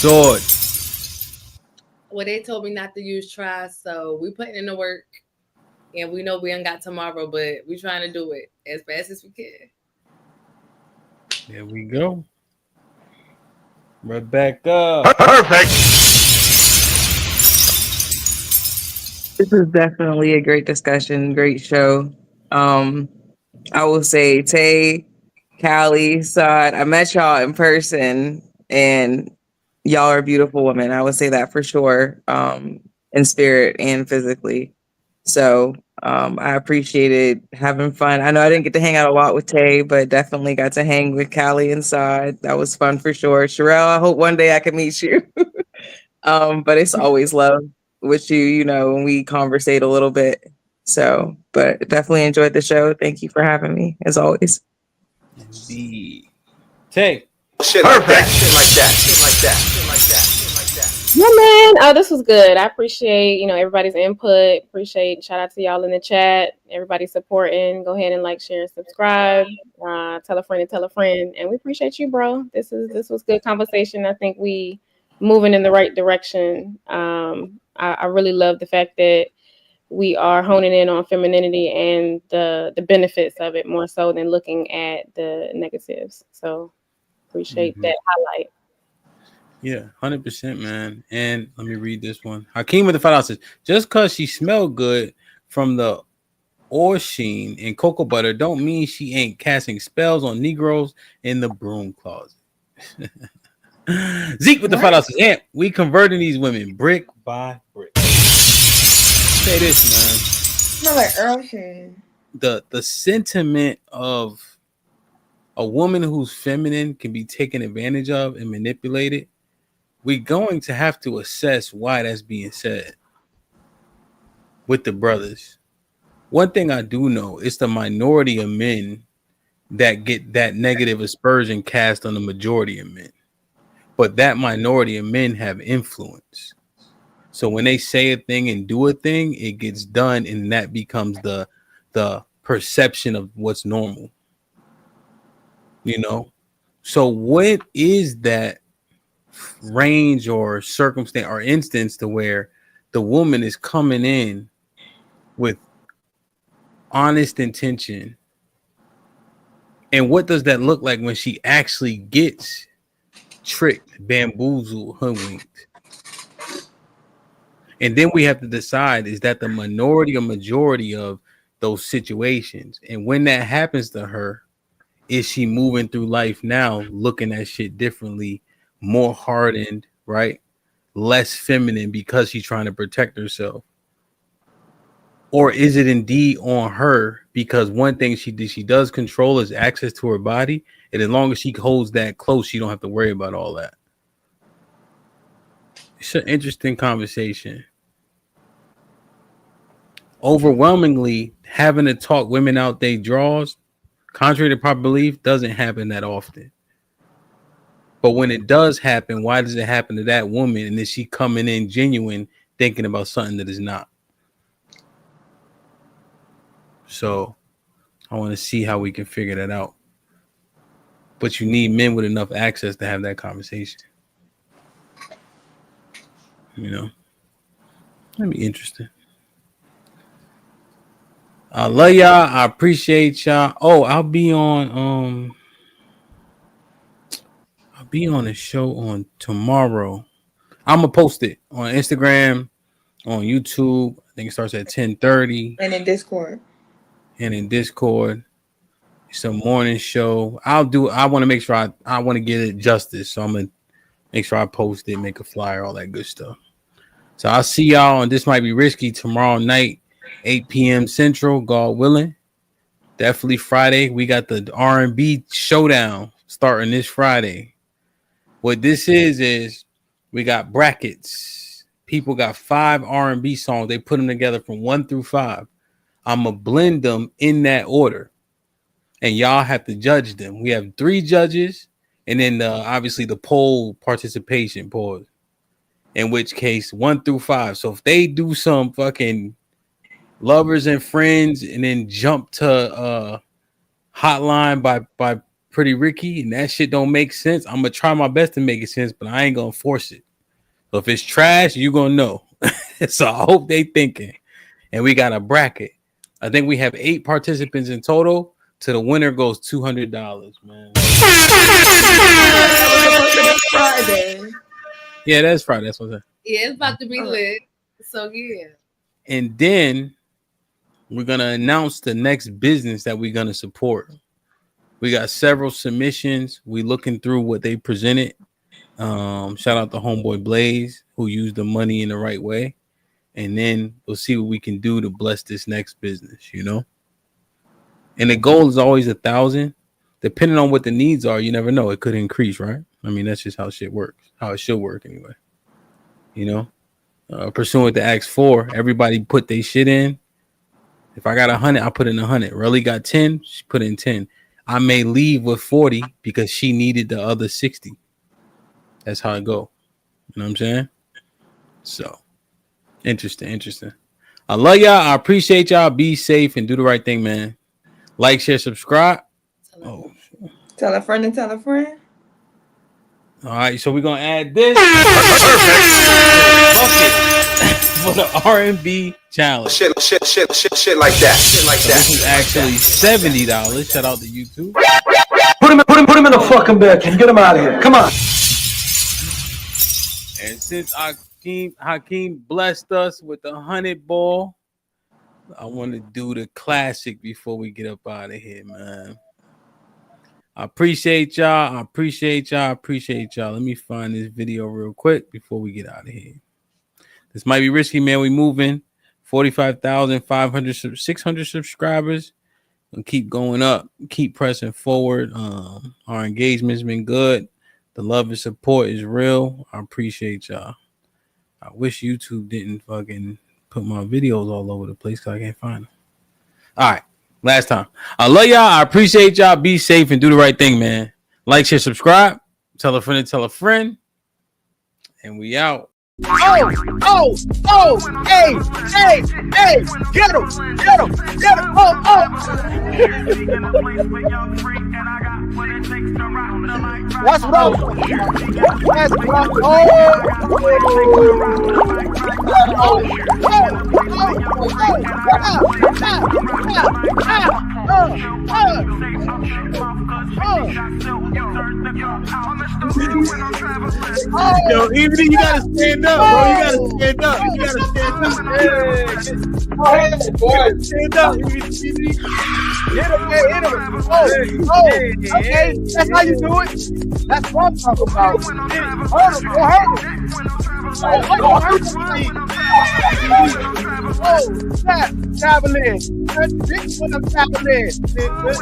Sword. Well, they told me not to use try, so we putting in the work, and we know we ain't got tomorrow, but we trying to do it as fast as we can. There we go. Rebecca. Perfect. This is definitely a great discussion, great show. I will say Tay, Callie, Saad, I met y'all in person and y'all are beautiful women. I would say that for sure, in spirit and physically. So I appreciated having fun. I know I didn't get to hang out a lot with Tay, but definitely got to hang with Callie and Saad. That was fun for sure. Sherelle, I hope one day I can meet you. But it's always love with you, you know, when we conversate a little bit. So, but definitely enjoyed the show. Thank you for having me, as always. Indeed. Tay. Shit like that, shit like that, shit like that, shit like that, shit like that. Yeah, man. Oh, this was good. I appreciate, everybody's input. Shout out to y'all in the chat. Everybody supporting. Go ahead and like, share, and subscribe. Tell a friend, and we appreciate you, bro. This was good conversation. I think we moving in the right direction. I really love the fact that we are honing in on femininity and the benefits of it more so than looking at the negatives. So appreciate that highlight. Yeah, 100%, man. And let me read this one. Hakeem with the $5 says, just because she smelled good from the Orsheen and cocoa butter don't mean she ain't casting spells on Negroes in the broom closet. Zeke with the $5 says, Amp, we converting these women brick by brick. Say this, man. Smell like Earl Sheen. The sentiment of a woman who's feminine can be taken advantage of and manipulated. We're going to have to assess why that's being said with the brothers. One thing I do know is the minority of men that get that negative aspersion cast on the majority of men. But that minority of men have influence. So when they say a thing and do a thing, it gets done, and that becomes the perception of what's normal. So what is that range or circumstance or instance to where the woman is coming in with honest intention, and what does that look like when she actually gets tricked, bamboozled, hoodwinked? And then we have to decide, is that the minority or majority of those situations? And when that happens to her, is she moving through life now looking at shit differently, more hardened, right? Less feminine because she's trying to protect herself? Or is it indeed on her? Because one thing she does control is access to her body. And as long as she holds that close, she don't have to worry about all that. It's an interesting conversation. Overwhelmingly, having to talk women out their draws, contrary to popular belief, doesn't happen that often. But when it does happen, why does it happen to that woman? And is she coming in genuine, thinking about something that is not? So I want to see how we can figure that out. But you need men with enough access to have that conversation. That'd be interesting. I love y'all. I appreciate y'all. Oh, I'll be on a show on tomorrow. I'm gonna post it on Instagram, on YouTube. I think it starts at 10:30. And in Discord. It's a morning show. I want to make sure I want to get it justice. So I'm gonna make sure I post it, make a flyer, all that good stuff. So I'll see y'all on This Might Be Risky tomorrow night, 8 p.m. Central, God willing. Definitely Friday. We got the R&B showdown starting this Friday. What this is we got brackets. People got 5 R&B songs. They put them together from 1 through 5. I'm going to blend them in that order. And y'all have to judge them. We have 3 judges. And then obviously the poll participation pause. In which case 1 through 5. So if they do some fucking Lovers and Friends and then jump to Hotline by Pretty Ricky and that shit don't make sense, I'm gonna try my best to make it sense, but I ain't gonna force it. So if it's trash, you gonna know. So I hope they thinking. And we got a bracket. I think we have 8 participants in total. To the winner goes $200, man. Friday. Yeah, that's Friday. That's what I'm saying. Yeah, it's about to be lit. So yeah. And then we're gonna announce the next business that we're gonna support. We got several submissions. We looking through what they presented. Shout out to Homeboy Blaze who used the money in the right way. And then we'll see what we can do to bless this next business, you know. And the goal is always 1,000. Depending on what the needs are, you never know. It could increase, right? I mean, that's just how shit works. How it should work anyway. You know, pursuant to Acts 4, everybody put their shit in. If I got 100, I put in 100. Relly got 10, she put in 10. I may leave with 40 because she needed the other 60. That's how it go. You know what I'm saying? So, interesting. I love y'all. I appreciate y'all. Be safe and do the right thing, man. Like, share, subscribe. Oh, tell a friend and tell a friend. All right, so we're gonna add this for the R&B challenge. Shit like that. Shit like that. This is actually $70. Shout out to YouTube. Put him in the fucking bed. Can you get him out of here? Come on. And since Hakeem blessed us with the 100 ball, I want to do the classic before we get up out of here, man. I appreciate y'all. Let me find this video real quick before we get out of here. This might be risky, man. We moving 45,500, 600 subscribers. And keep going up. Keep pressing forward. Our engagement's been good. The love and support is real. I appreciate y'all. I wish YouTube didn't fucking put my videos all over the place because I can't find them. All right. Last time. I love y'all. I appreciate y'all. Be safe and do the right thing, man. Like, share, subscribe. Tell a friend and tell a friend. And we out. Hey, get him. What's wrong? Yo, even you gotta stand up, bro. You gotta stand up. Stand up. Hit him. Okay. That's how you do it. That's what I'm talking about. Go ahead. Traveling. This one I'm traveling. Yeah. That's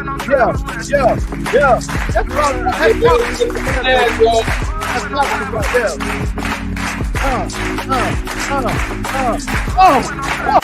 what I'm talking about.